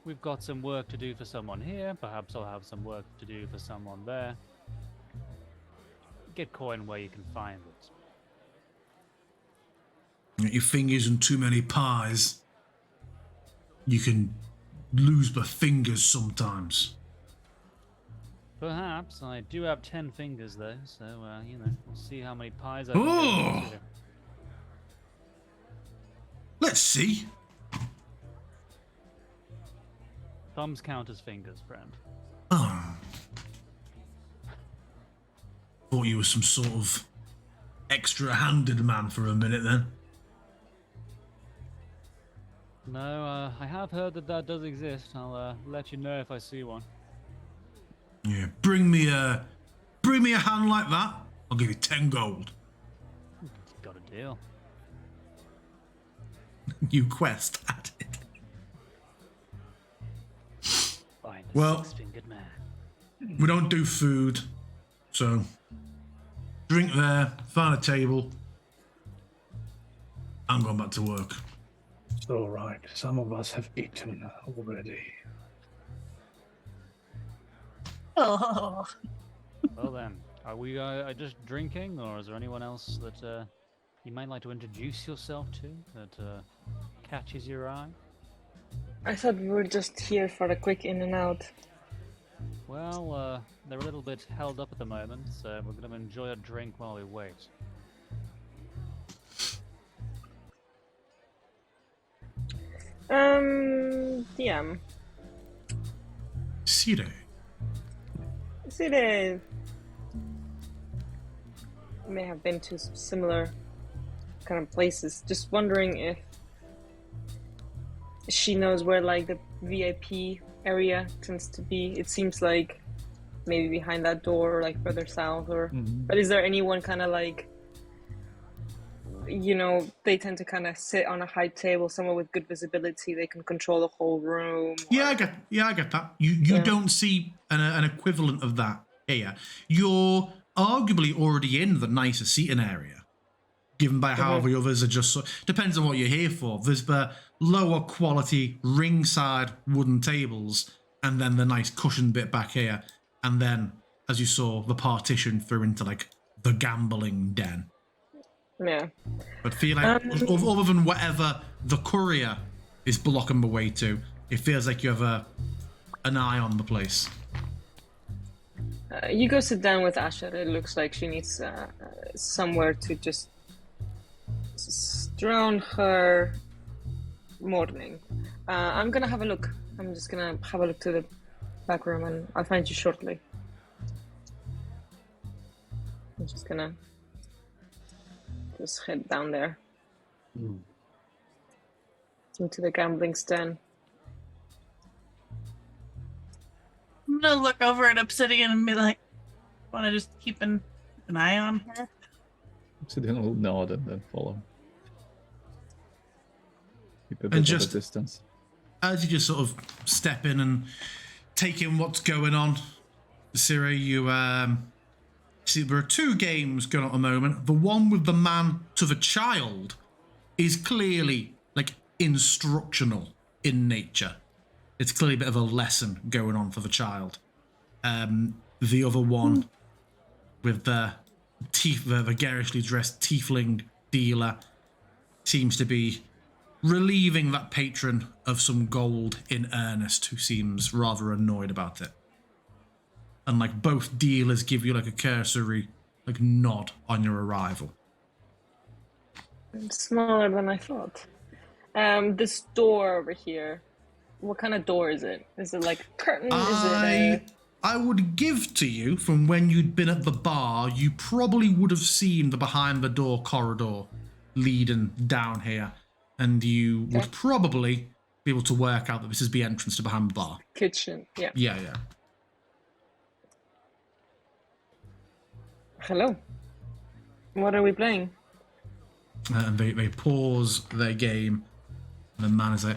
Speaker 2: we've got some work to do for someone here. Perhaps I'll have some work to do for someone there. Get coin where you can find it.
Speaker 1: Get your fingers in too many pies. You can lose my fingers sometimes.
Speaker 2: Perhaps. I do have 10 fingers, though, so, we'll see how many pies I
Speaker 1: Oh!
Speaker 2: can get into.
Speaker 1: Let's see.
Speaker 2: Thumbs count as fingers, friend.
Speaker 1: Oh. Thought you were some sort of extra-handed man for a minute then.
Speaker 2: No, I have heard that does exist. I'll let you know if I see one.
Speaker 1: Yeah, bring me a hand like that. I'll give you 10 gold.
Speaker 2: Got a deal.
Speaker 1: New quest added.
Speaker 2: Find the
Speaker 1: Well,
Speaker 2: six-fingered man.
Speaker 1: we don't do food, so drink there, find a table. I'm going back to work.
Speaker 7: It's all right. Some of us have eaten already.
Speaker 4: Oh.
Speaker 2: Well then, are we just drinking, or is there anyone else that you might like to introduce yourself to that catches your eye?
Speaker 6: I thought we were just here for a quick in and out.
Speaker 2: Well, they're a little bit held up at the moment, so we're going to enjoy a drink while we wait.
Speaker 6: DM.
Speaker 1: Sire.
Speaker 6: Sire may have been to some similar kind of places. Just wondering if she knows where like the VIP area tends to be. It seems like maybe behind that door, or like further south, or. But is there anyone kind of like, they tend to kind of sit on a high table somewhere with good visibility. They can control the whole room.
Speaker 1: Yeah, I get that. You don't see an equivalent of that here. You're arguably already in the nicer seating area, given by how the others are just. Depends on what you're here for. There's the lower quality ringside wooden tables, and then the nice cushioned bit back here, and then, as you saw, the partition through into like the gambling den.
Speaker 6: Yeah.
Speaker 1: But feel like, other than whatever the courier is blocking the way to, it feels like you have an eye on the place.
Speaker 6: You go sit down with Asher. It looks like she needs somewhere to just drown her morning. I'm gonna have a look. I'm just gonna have a look to the back room, and I'll find you shortly. I'm just gonna head down there into the gambling den.
Speaker 4: I'm gonna look over at Obsidian and be like, want to just keep an eye on her?
Speaker 3: Obsidian will nod and then follow. Keep a
Speaker 1: And
Speaker 3: bit of
Speaker 1: just-
Speaker 3: a distance.
Speaker 1: As you just sort of step in and take in what's going on, Sire, you see there are two games going on at the moment. The one with the man to the child is clearly like instructional in nature. It's clearly a bit of a lesson going on for the child. The other one with the garishly dressed tiefling dealer seems to be relieving that patron of some gold in earnest, who seems rather annoyed about it. And like both dealers give you like a cursory like nod on your arrival.
Speaker 6: Smaller than I thought. This door over here, what kind of door is it? Is it like a curtain?
Speaker 1: I would give to you, from when you'd been at the bar, you probably would have seen the behind the door corridor leading down here, and you would probably be able to work out that this is the entrance to behind the bar.
Speaker 6: Kitchen, yeah.
Speaker 1: Yeah.
Speaker 6: Hello. What are we playing?
Speaker 1: And they pause their game, and the man is like,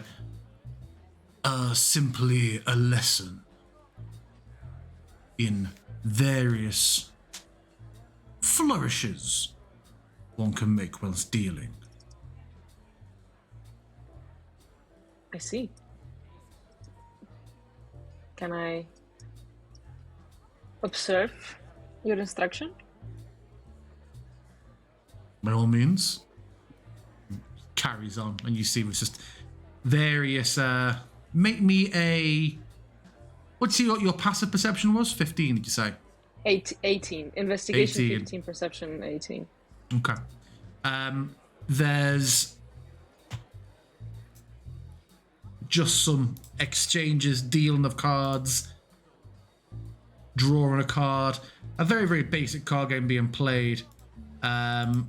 Speaker 1: simply a lesson in various flourishes one can make whilst dealing.
Speaker 6: I see. Can I observe your instruction?
Speaker 1: By all means. Carries on, and you see with just various make me a... What's your passive perception was? 15, did you say?
Speaker 6: 18. Investigation
Speaker 1: 18.
Speaker 6: 15, perception 18.
Speaker 1: Okay. There's just some exchanges, dealing of cards, drawing a card, a very, very basic card game being played.
Speaker 6: Like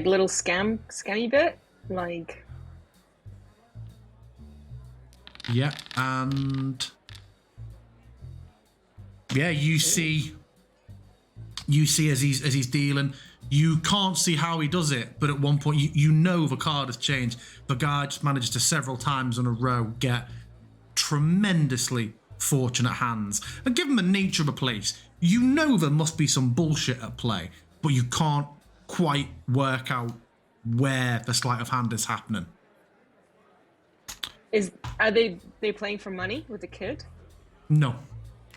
Speaker 6: little scammy bit? Like...
Speaker 1: Yeah, and yeah, you see as he's dealing, you can't see how he does it, but at one point you know the card has changed. The guy just manages to several times in a row get tremendously fortunate hands. And given the nature of the place, you know there must be some bullshit at play, but you can't quite work out where the sleight of hand is happening.
Speaker 6: Are they playing for money with the kid?
Speaker 1: No.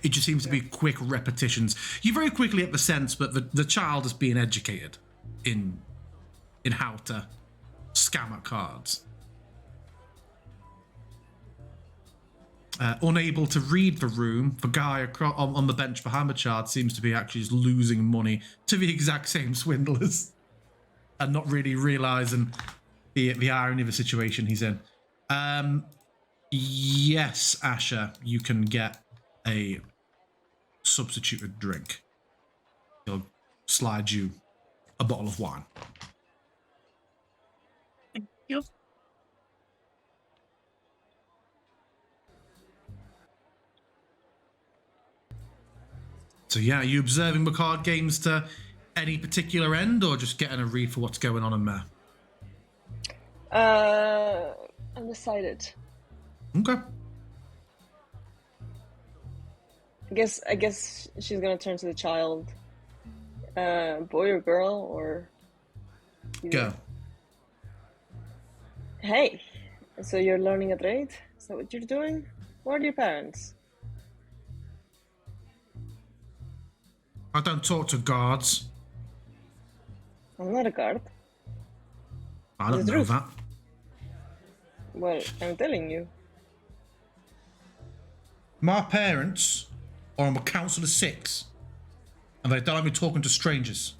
Speaker 1: It just seems to be quick repetitions. You very quickly get the sense that the child is being educated in how to scam at cards. Unable to read the room, the guy on the bench behind the child seems to be actually just losing money to the exact same swindlers and not really realising the irony of the situation he's in. Yes, Asher, you can get a substituted drink. He'll slide you a bottle of wine.
Speaker 4: Thank you.
Speaker 1: So yeah, are you observing the card games to any particular end, or just getting a read for what's going on in there?
Speaker 6: Undecided.
Speaker 1: Okay.
Speaker 6: I guess she's gonna turn to the child. Boy or girl, or...
Speaker 1: Go.
Speaker 6: Hey, so you're learning a trade? Is that what you're doing? Where are your parents?
Speaker 1: I don't talk to guards.
Speaker 6: I'm not a guard.
Speaker 1: I don't
Speaker 6: It's
Speaker 1: know
Speaker 6: rude.
Speaker 1: that.
Speaker 6: Well, I'm telling you.
Speaker 1: My parents are on the council of 6, and they don't like me talking to strangers.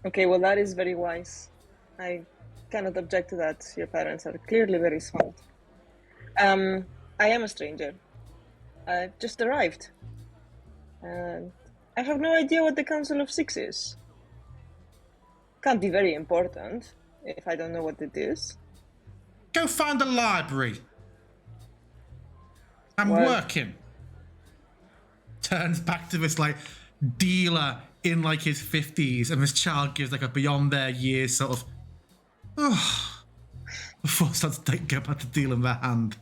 Speaker 6: Okay, well, that is very wise. I cannot object to that. Your parents are clearly very smart. I am a stranger. I just arrived. And I have no idea what the Council of 6 is. Can't be very important if I don't know what it is.
Speaker 1: Go find a library. I'm
Speaker 6: Well-
Speaker 1: working. Turns back to this like dealer in like his 50s, and this child gives like a beyond their years sort of before it starts to go back to dealing their hand.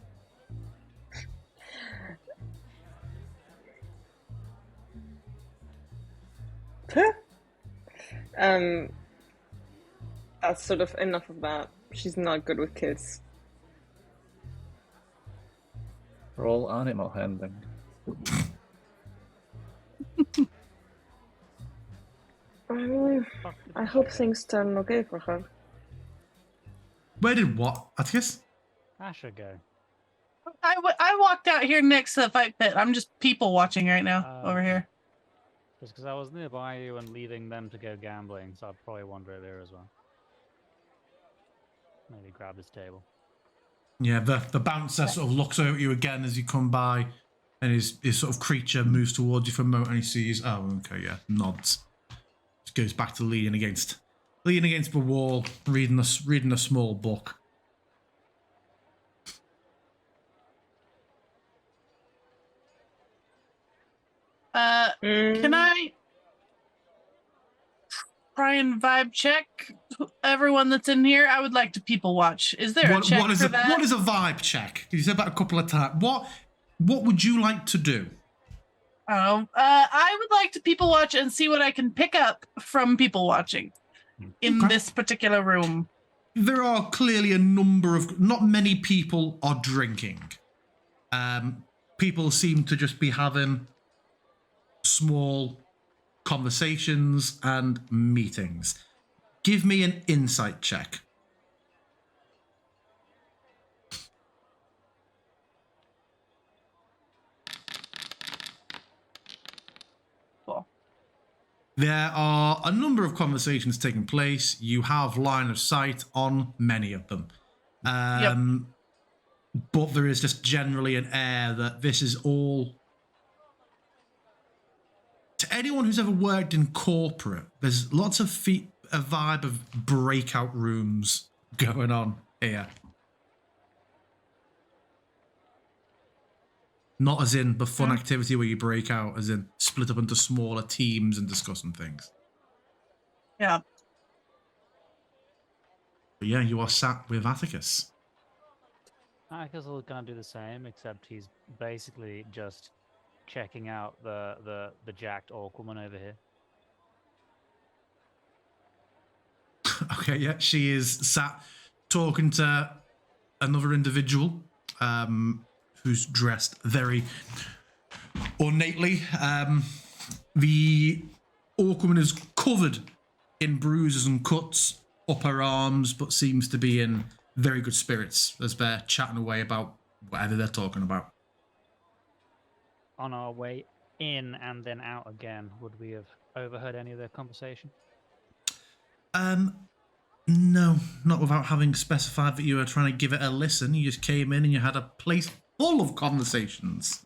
Speaker 6: That's sort of enough of that. She's not good with kids.
Speaker 3: Roll animal handling.
Speaker 6: I hope things turn okay for her.
Speaker 1: Where did what? Atticus?
Speaker 2: Asher go.
Speaker 4: I walked out here next to the fight pit. I'm just people watching right now
Speaker 2: Oh,
Speaker 4: over
Speaker 2: okay.
Speaker 4: here.
Speaker 2: Just because I was nearby you and leaving them to go gambling, so I'd probably wander over here as well. Maybe grab his table.
Speaker 1: Yeah, the bouncer sort of looks over at you again as you come by, and his sort of creature moves towards you for a moment, and he sees, oh, okay, yeah, nods. Just goes back to leaning against the wall, reading a small book.
Speaker 4: Can I try and vibe check everyone that's in here? I would like to people watch. Is there a check
Speaker 1: what is
Speaker 4: for
Speaker 1: a
Speaker 4: that?
Speaker 1: what is a vibe check? You said that a couple of times. What would you like to do?
Speaker 4: I would like to people watch and see what I can pick up from people watching in
Speaker 1: Okay.
Speaker 4: this particular room.
Speaker 1: There are clearly a number of... Not many people are drinking. People seem to just be having small conversations and meetings. Give me an insight check.
Speaker 4: Cool.
Speaker 1: There are a number of conversations taking place. You have line of sight on many of them. But there is just generally an air that this is all... To anyone who's ever worked in corporate, there's lots of a vibe of breakout rooms going on here. Not as in the fun activity where you break out, as in split up into smaller teams and discussing things.
Speaker 4: Yeah.
Speaker 1: But yeah, you are sat with Atticus.
Speaker 2: I guess I'll kind of do the same, except he's basically just checking out the jacked orc woman over here.
Speaker 1: Okay, yeah, she is sat talking to another individual who's dressed very ornately. The orc woman is covered in bruises and cuts up her arms, but seems to be in very good spirits as they're chatting away about whatever they're talking about.
Speaker 2: On our way in and then out again, would we have overheard any of their conversation?
Speaker 1: No, not without having specified that you were trying to give it a listen. You just came in and you had a place full of conversations.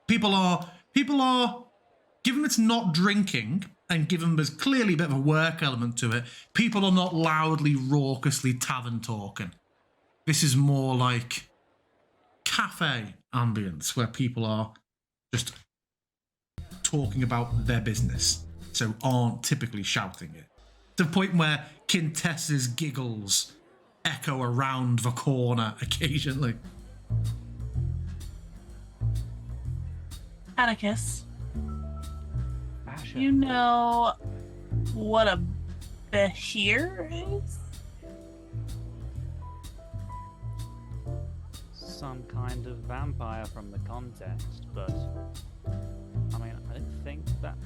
Speaker 1: People are, given it's not drinking, and given there's clearly a bit of a work element to it, people are not loudly, raucously tavern talking. This is more like cafe ambience, where people are just talking about their business, so aren't typically shouting it. To the point where Quintess's giggles echo around the corner occasionally.
Speaker 4: Atticus,
Speaker 2: Asher.
Speaker 4: you know what a behir is?
Speaker 2: Some kind of vampire from the context, but I mean, I don't think that.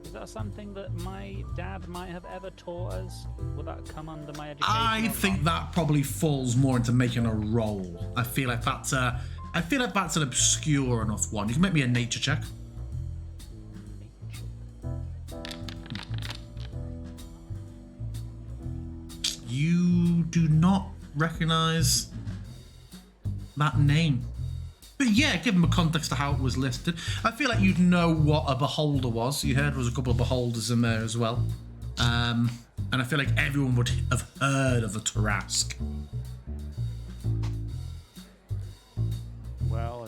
Speaker 2: Is that something that my dad might have ever taught us? Will that come under my education?
Speaker 1: I think that probably falls more into making a roll. I feel like that's an obscure enough one. You can make me a nature check. You do not recognize that name. But yeah, give them a context to how it was listed. I feel like you'd know what a beholder was. You heard there was a couple of beholders in there as well. And I feel like everyone would have heard of a Tarask.
Speaker 2: Well,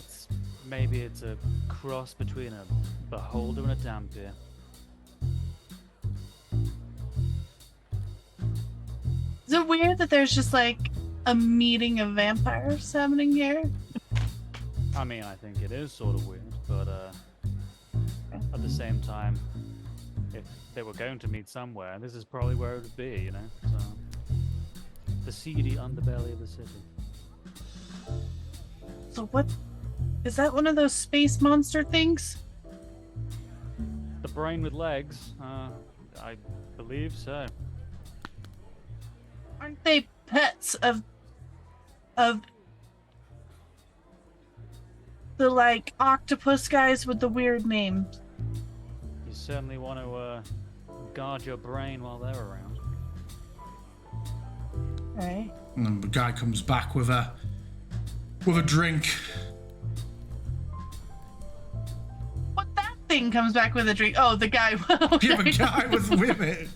Speaker 2: maybe it's a cross between a beholder and a dampier.
Speaker 4: Is it weird that there's just like a meeting of vampires happening here?
Speaker 2: I mean, I think it is sort of weird, but at the same time, if they were going to meet somewhere, this is probably where it would be, you know? So, the seedy underbelly of the city.
Speaker 4: So what? Is that one of those space monster things?
Speaker 2: The brain with legs, I believe so.
Speaker 4: Aren't they pets of the like octopus guys with the weird names?
Speaker 2: You certainly want to guard your brain while they're around.
Speaker 4: Right.
Speaker 1: And the guy comes back with a drink.
Speaker 4: What that thing comes back with a drink? Oh, the guy. Okay.
Speaker 1: Yeah, the guy was with it.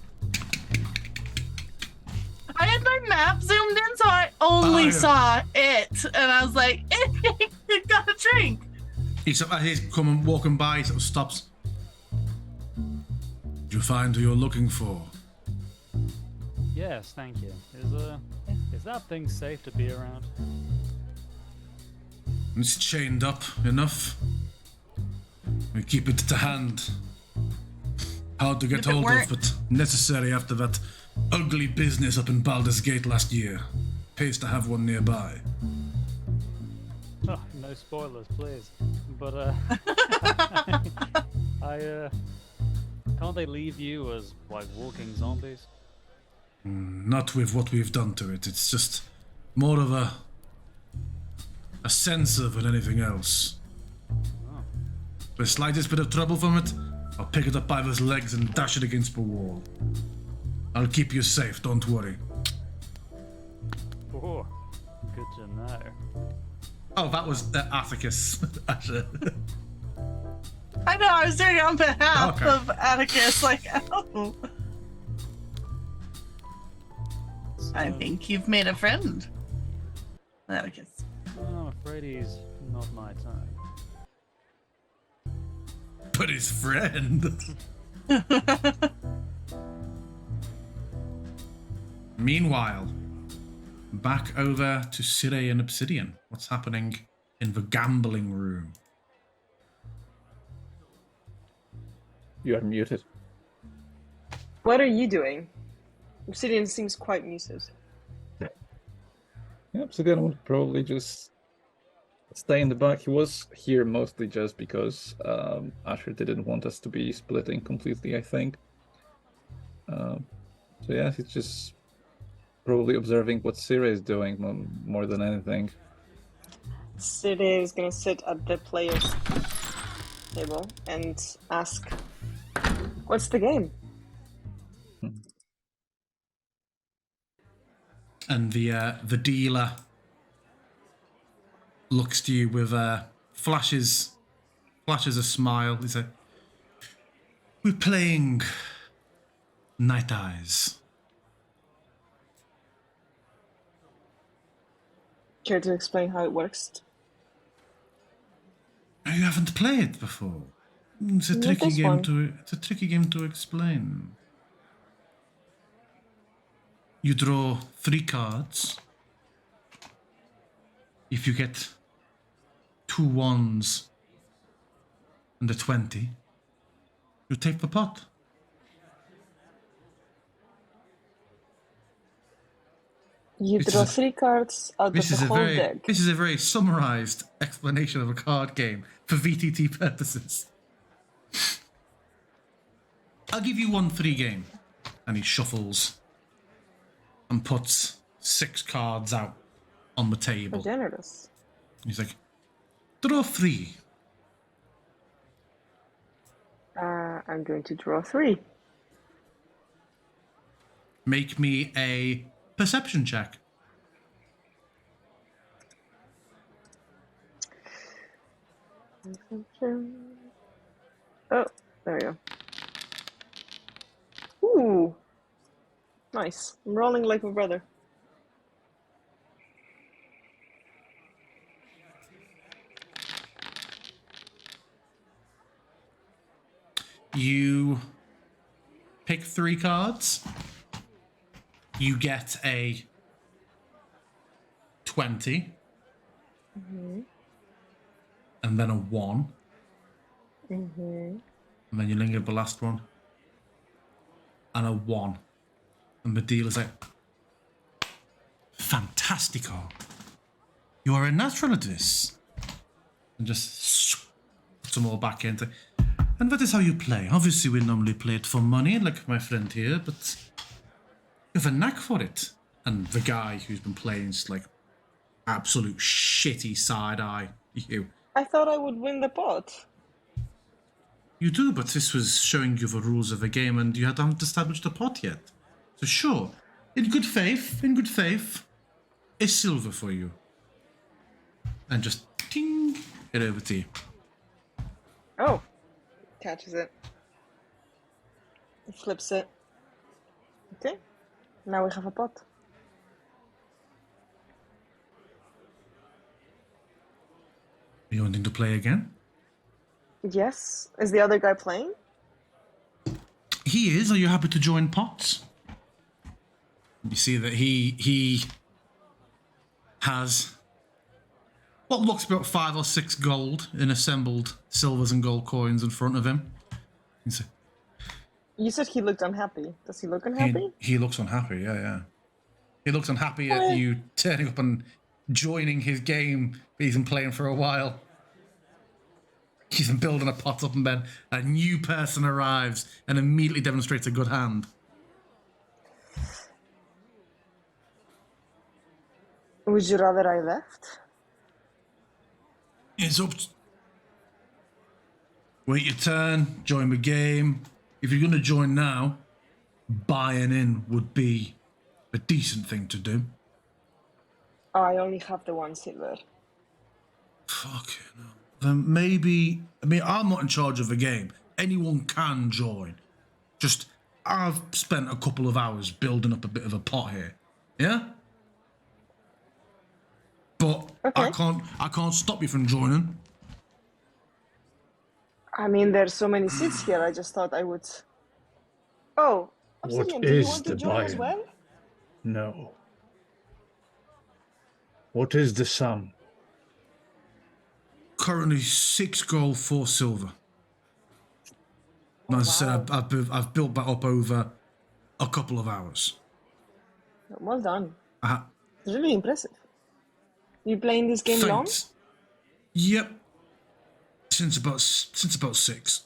Speaker 4: I had my map zoomed in, so I only saw it, and I was like, "It got a drink."
Speaker 1: He's coming, walking by, he sort of stops. Did you find who you're looking for?
Speaker 2: Yes, thank you. Is that thing safe to be around?
Speaker 1: It's chained up enough. We keep it to hand. Hard to get hold of, but necessary after that ugly business up in Baldur's Gate last year. Pays to have one nearby.
Speaker 2: Oh, no spoilers, please. But Can't they leave you as, like, walking zombies?
Speaker 1: Not with what we've done to it. It's just more of a sensor than anything else.
Speaker 2: Oh.
Speaker 1: The slightest bit of trouble from it, I'll pick it up by those legs and dash it against the wall. I'll keep you safe, don't worry.
Speaker 2: Oh, good to know.
Speaker 1: Oh, that was Atticus.
Speaker 4: I know, I was doing it on behalf
Speaker 1: Okay.
Speaker 4: of Atticus. Like, oh. I think you've made a friend, Atticus.
Speaker 2: I'm afraid he's not my type.
Speaker 1: But his friend. Meanwhile, back over to Sire and Obsidian. What's happening in the gambling room?
Speaker 3: You are muted.
Speaker 6: What are you doing? Obsidian seems quite muted.
Speaker 3: Yeah, Obsidian would probably just stay in the back. He was here mostly just because Asher didn't want us to be splitting completely, I think. So yeah, he's just probably observing what Sira is doing more than anything.
Speaker 6: Sid is gonna sit at the players' table and ask, "What's the game?"
Speaker 1: And the dealer looks to you with flashes a smile. He said, "We're playing Night Eyes."
Speaker 6: Care to explain how it works?
Speaker 1: You haven't played before. It's a
Speaker 6: Not
Speaker 1: tricky
Speaker 6: this
Speaker 1: game
Speaker 6: one.
Speaker 1: It's a tricky game to explain. You draw 3 cards. If you get 2 1s and a 20, you take the pot.
Speaker 6: You
Speaker 1: This
Speaker 6: draw
Speaker 1: is
Speaker 6: 3 cards out of the whole deck.
Speaker 1: This is a very summarized explanation of a card game for VTT purposes. I'll give you 1 3 game. And he shuffles and puts 6 cards out on the
Speaker 6: How
Speaker 1: table.
Speaker 6: generous.
Speaker 1: He's like, draw 3.
Speaker 6: I'm going to draw 3.
Speaker 1: Make me a perception check.
Speaker 6: Oh, there we go. Ooh, nice. I'm rolling like my brother.
Speaker 1: You pick 3 cards. You get a 20. And then a 1. And then you linger the last one. And a 1. And the dealer's like, fantastico. You are a natural at this. And just puts them all back into. And that is how you play. Obviously, we normally play it for money, like my friend here, but you have a knack for it. And the guy who's been playing is like absolute shitty side eye.
Speaker 6: I thought I would win the pot.
Speaker 1: You do, but this was showing you the rules of the game, and you hadn't established a pot yet. So sure, in good faith, it's silver for you. And just ting it over to you.
Speaker 6: Oh, catches it. Flips it. Okay, now we have a pot.
Speaker 1: Are you wanting to play again?
Speaker 6: Yes. Is the other guy playing?
Speaker 1: He is. Are you happy to join pots? You see that he has what looks about 5 or 6 gold in assembled silvers and gold coins in front of him.
Speaker 6: You said he looked unhappy. Does he look unhappy?
Speaker 1: He looks unhappy, yeah. He looks unhappy at you turning up and joining his game that he's been playing for a while. Keep them building a pot up, and then a new person arrives and immediately demonstrates a good hand.
Speaker 6: Would you rather I left?
Speaker 1: It's up. Wait your turn. Join the game. If you're going to join now, buying in would be a decent thing to do.
Speaker 6: Oh, I only have the 1 silver.
Speaker 1: Fucking hell. Then maybe... I mean, I'm not in charge of the game. Anyone can join. Just, I've spent a couple of hours building up a bit of a pot here. Yeah? But
Speaker 6: Okay.
Speaker 1: I can't stop you from joining.
Speaker 6: I mean, there's so many seats here. I just thought I would. Oh, Obsidian, do you
Speaker 7: is
Speaker 6: want to
Speaker 7: the
Speaker 6: join as
Speaker 7: buy-in?
Speaker 6: well?
Speaker 7: No. What is the sum?
Speaker 1: Currently 6 gold, 4 silver. And as I said, I've built that up over a couple of hours.
Speaker 6: Well done.
Speaker 1: Uh,
Speaker 6: It's really impressive. You playing this game long?
Speaker 1: thanks. Yep. Since about 6.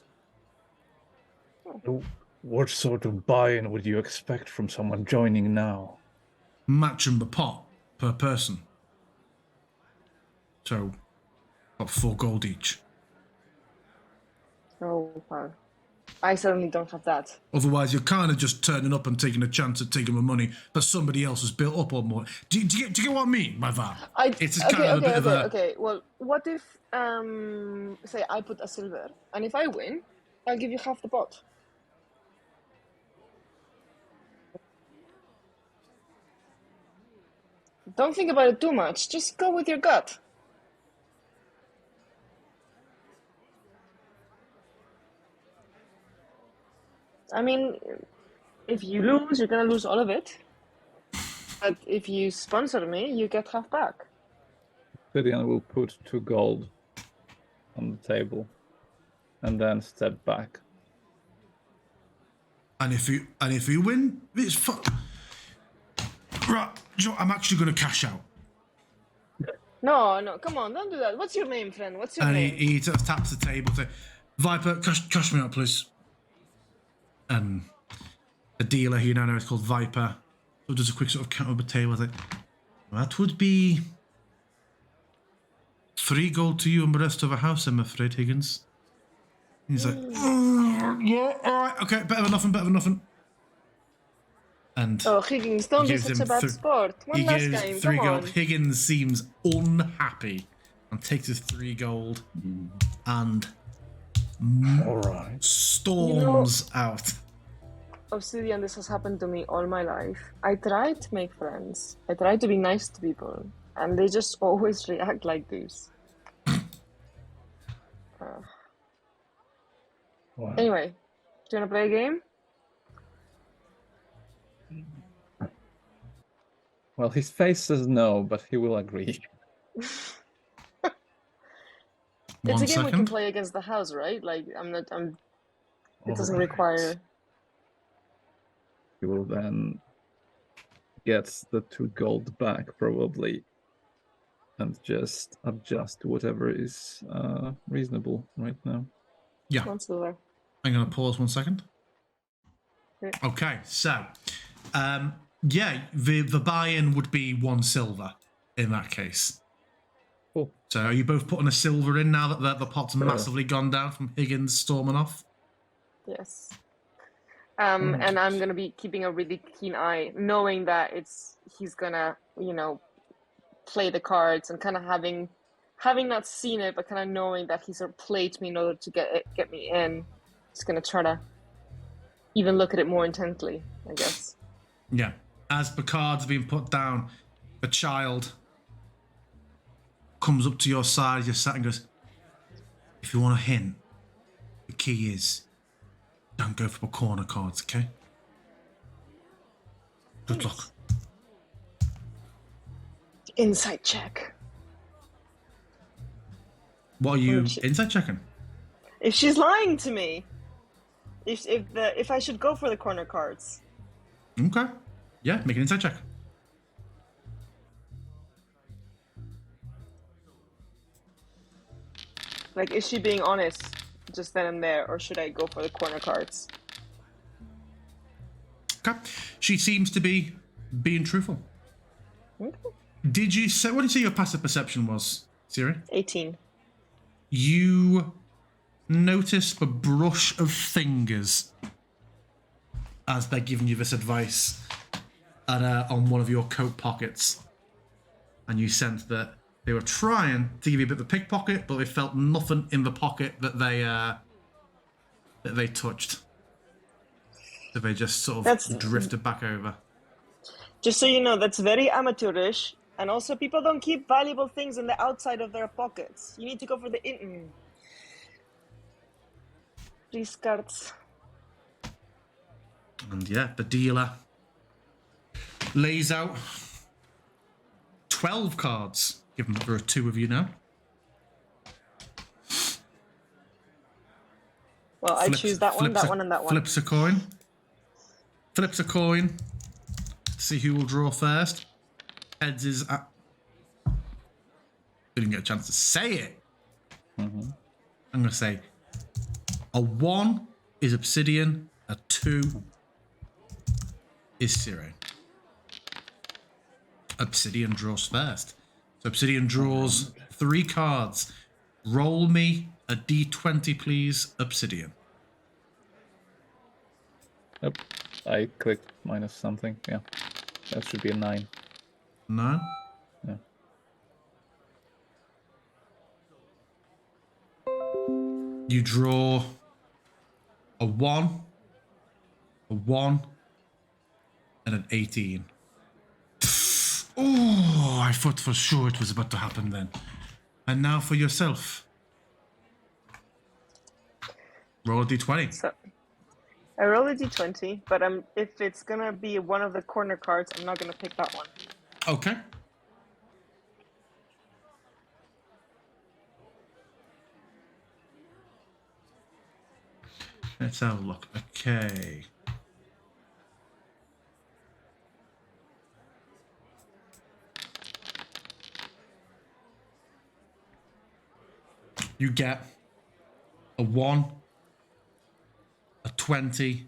Speaker 7: What sort of buy-in would you expect from someone joining now?
Speaker 1: Matching the pot per person. So, about 4 gold each.
Speaker 6: Oh, wow. I certainly don't have that.
Speaker 1: Otherwise, you're kind of just turning up and taking a chance at taking the money that somebody else has built up or more. Do you get what I mean by that? It's just kind of a bit of a...
Speaker 6: Okay. Well, what if, say, I put a silver, and if I win, I'll give you half the pot. Don't think about it too much. Just go with your gut. I mean, if you lose, you're gonna lose all of it. But if you sponsor me, you get half back.
Speaker 3: Gideon will put 2 gold on the table and then step back.
Speaker 1: And if you win, it's fun. Right, Joe, I'm actually going to cash out.
Speaker 6: No, come on, don't do that. What's your name, friend? What's your
Speaker 1: And
Speaker 6: name?
Speaker 1: he just taps the table. Say, Viper, cash me out, please. And the dealer who you now know is called Viper. So does a quick sort of count over the table. Like, that would be 3 gold to you and the rest of the house, I'm afraid, Higgins. He's like, yeah, all right, okay, better than nothing. And
Speaker 6: Oh, Higgins, don't be
Speaker 1: gives
Speaker 6: such
Speaker 1: him
Speaker 6: a bad sport.
Speaker 1: he
Speaker 6: One last
Speaker 1: gives
Speaker 6: game,
Speaker 1: 3
Speaker 6: come
Speaker 1: gold.
Speaker 6: on.
Speaker 1: Higgins seems unhappy and takes his 3 gold and
Speaker 7: All right.
Speaker 1: storms out.
Speaker 6: Obsidian, this has happened to me all my life. I try to make friends. I try to be nice to people. And they just always react like this.
Speaker 7: Well,
Speaker 6: Anyway, do you want to play a game?
Speaker 3: Well, his face says no, but he will agree.
Speaker 6: It's
Speaker 1: One
Speaker 6: a game we can
Speaker 1: second.
Speaker 6: play against the house, right? Like, it doesn't
Speaker 7: all right.
Speaker 6: require...
Speaker 3: He will then get the 2 gold back, probably, and just adjust to whatever is reasonable right now.
Speaker 1: Yeah,
Speaker 6: One silver.
Speaker 1: I'm going to pause 1 second.
Speaker 6: Okay.
Speaker 1: Okay, so, yeah, the buy-in would be 1 silver in that case.
Speaker 3: Cool.
Speaker 1: So are you both putting a silver in now that the pot's
Speaker 3: Sure.
Speaker 1: massively gone down from Higgins storming off?
Speaker 6: Yes. And I'm gonna be keeping a really keen eye, knowing that he's gonna, play the cards and kind of having not seen it, but kind of knowing that he's sort of played me in order to get me in. He's gonna try to even look at it more intently, I guess.
Speaker 1: Yeah. As the cards are being put down, the child comes up to your side, you're sat and goes, if you want a hint, the key is don't go for the corner cards, okay? Good luck.
Speaker 6: Insight check.
Speaker 1: What are you
Speaker 6: Oh, shit.
Speaker 1: inside checking?
Speaker 6: If she's lying to me, if I should go for the corner cards.
Speaker 1: Okay. Yeah, make an inside check.
Speaker 6: Like, is she being honest just then and there, or should I go for the corner cards?
Speaker 1: Okay. She seems to be being truthful.
Speaker 6: Okay.
Speaker 1: Did you say, what did you say your passive perception was, Siri?
Speaker 6: 18.
Speaker 1: You notice the brush of fingers as they're giving you this advice on one of your coat pockets. And you sense that they were trying to give you a bit of a pickpocket, but they felt nothing in the pocket that they touched. So they just sort of drifted back over.
Speaker 6: Just so you know, that's very amateurish. And also, people don't keep valuable things in the outside of their pockets. You need to go for the these cards.
Speaker 1: And yeah, the dealer lays out 12 cards, given that there are two of you now.
Speaker 6: Well, I choose that one, and that one.
Speaker 1: Flips a coin. Flips a coin. See who will draw first. Heads is at... Didn't get a chance to say it.
Speaker 3: Mm-hmm.
Speaker 1: I'm going to say a 1 is Obsidian, a 2 is Sire. Obsidian draws first. So Obsidian draws 3 cards. Roll me a d20, please, Obsidian.
Speaker 3: Yep. I clicked minus something. Yeah. That should be a 9.
Speaker 1: 9?
Speaker 3: Yeah.
Speaker 1: You draw a 1, and an 18. Oh, I thought for sure it was about to happen then. And now for yourself. Roll a d20.
Speaker 6: So, I roll a d20, but if it's gonna be one of the corner cards, I'm not gonna pick that one.
Speaker 1: Okay. Let's have a look. Okay. You get a 1, a 20,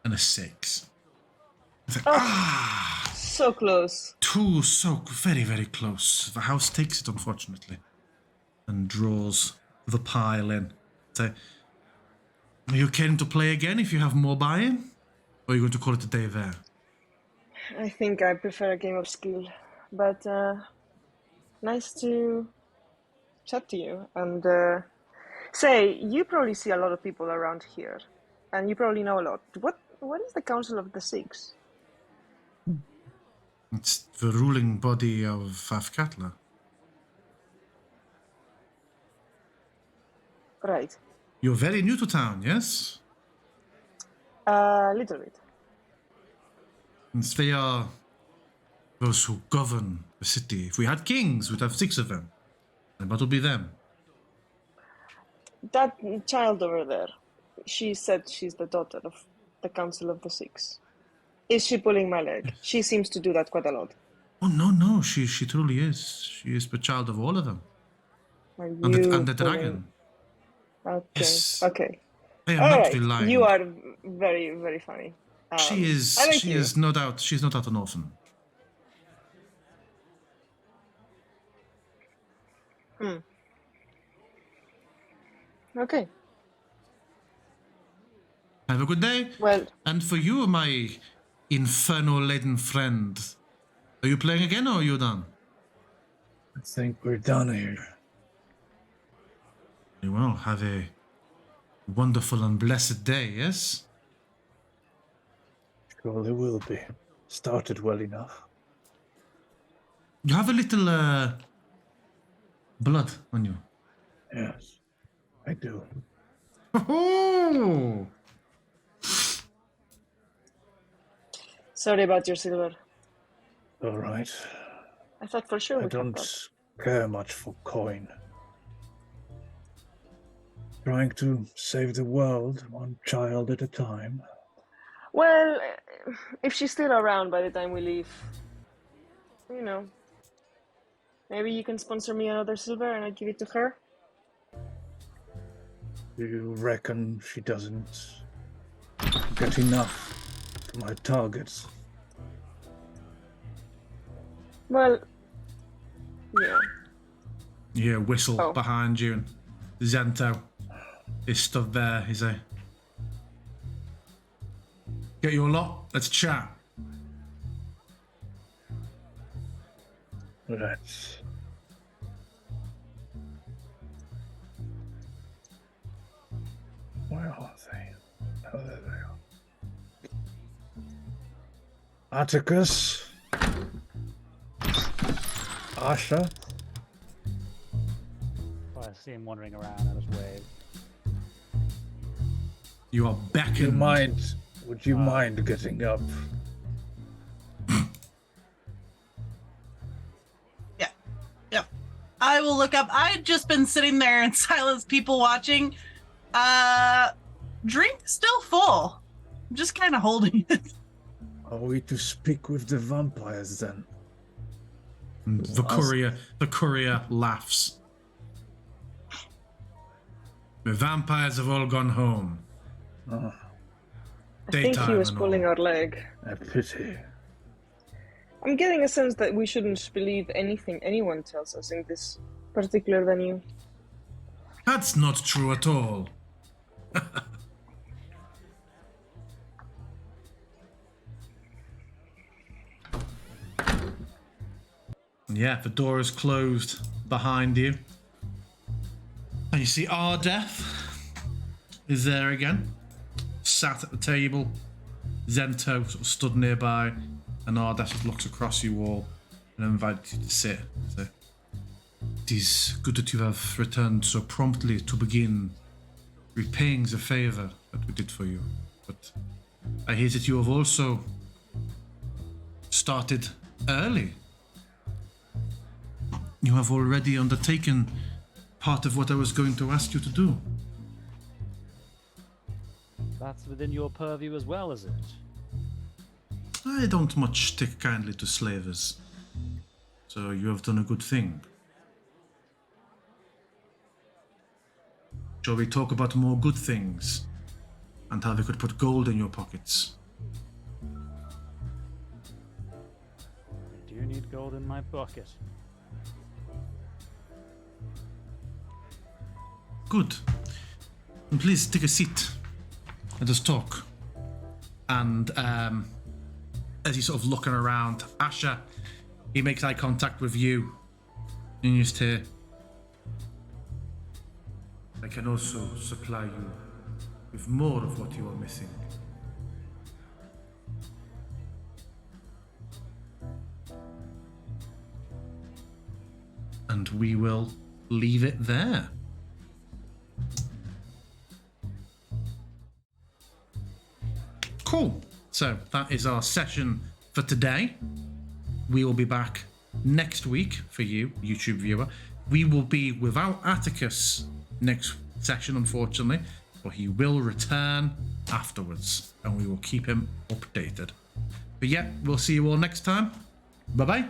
Speaker 1: and a 6. It's like,
Speaker 6: so close.
Speaker 1: 2, so very, very close. The house takes it, unfortunately, and draws the pile in. So, are you caring to play again if you have more buy-in? Or are you going to call it a day there?
Speaker 6: I think I prefer a game of skill, but nice to chat to you. And say, you probably see a lot of people around here, and you probably know a lot. What is the Council of the Six?
Speaker 1: It's the ruling body of Athkatla.
Speaker 6: Right.
Speaker 1: You're very new to town, yes?
Speaker 6: A little bit.
Speaker 1: Since they are those who govern the city. If we had kings, we'd have 6 of them. And what would be them?
Speaker 6: That child over there, she said she's the daughter of the Council of the Six. Is she pulling my leg? Yes. She seems to do that quite a lot.
Speaker 1: Oh, no, she truly is. She is the child of all of them.
Speaker 6: Are you
Speaker 1: and the dragon.
Speaker 6: Okay,
Speaker 1: Yes.
Speaker 6: Okay.
Speaker 1: I am not lying.
Speaker 6: You are very, very funny.
Speaker 1: She is no doubt, she's no doubt an orphan.
Speaker 6: Okay.
Speaker 1: Have a good day.
Speaker 6: Well,
Speaker 1: and for you, my inferno-laden friend, are you playing again or are you done?
Speaker 7: I think we're done here.
Speaker 1: Very well. Have a wonderful and blessed day, yes?
Speaker 7: Surely will be. Started well enough.
Speaker 1: You have a little blood on you.
Speaker 7: Yes, I do.
Speaker 1: Oh!
Speaker 6: sorry about your silver.
Speaker 7: All right.
Speaker 6: I thought for sure
Speaker 7: I
Speaker 6: we
Speaker 7: don't care much for coin. Trying to save the world, one child at a time.
Speaker 6: Well, if she's still around by the time we leave, maybe you can sponsor me another silver and I give it to her.
Speaker 7: Do you reckon she doesn't get enough for my targets?
Speaker 6: Well, yeah.
Speaker 1: You hear a whistle
Speaker 6: Oh.
Speaker 1: behind you, and Zento is stood there. He's a get you a lot. Let's chat.
Speaker 7: Let's. Where are they? Oh, there they are. Atticus. Asha.
Speaker 2: I see him wandering around. I just wave.
Speaker 1: You are
Speaker 7: Would you
Speaker 1: beckoned.
Speaker 7: mind? Would you mind getting up?
Speaker 4: Yep. I will look up. I'd just been sitting there in silence, people watching. Drink still full. I'm just kind of holding it.
Speaker 7: Are we to speak with the vampires then?
Speaker 1: And the courier laughs. The vampires have all gone home.
Speaker 7: Oh,
Speaker 6: I think he
Speaker 1: Daytime
Speaker 6: was
Speaker 1: and
Speaker 6: pulling
Speaker 1: all.
Speaker 6: our leg.
Speaker 7: a pity.
Speaker 6: I'm getting a sense that we shouldn't believe anything anyone tells us in this particular venue.
Speaker 1: That's not true at all. Yeah, the door is closed behind you. And you see Ardeth is there again, sat at the table. Zento sort of stood nearby, and Ardeth just looks across you all and invites you to sit. So, it is good that you have returned so promptly to begin repaying the favor that we did for you. But I hear that you have also started early. You have already undertaken part of what I was going to ask you to do.
Speaker 2: That's within your purview as well, is it?
Speaker 1: I don't much take kindly to slavers, so you have done a good thing. Shall we talk about more good things and how they could put gold in your pockets?
Speaker 2: I do need gold in my pocket.
Speaker 1: Good. And please take a seat. Let us talk. And as he's sort of looking around, Asha, he makes eye contact with you. And you just hear, I can also supply you with more of what you are missing. And we will leave it there. Cool. So that is our session for today. We will be back next week for you, YouTube viewer. We will be without Atticus next session, unfortunately, but he will return afterwards and we will keep him updated. But yeah, we'll see you all next time. Bye-bye.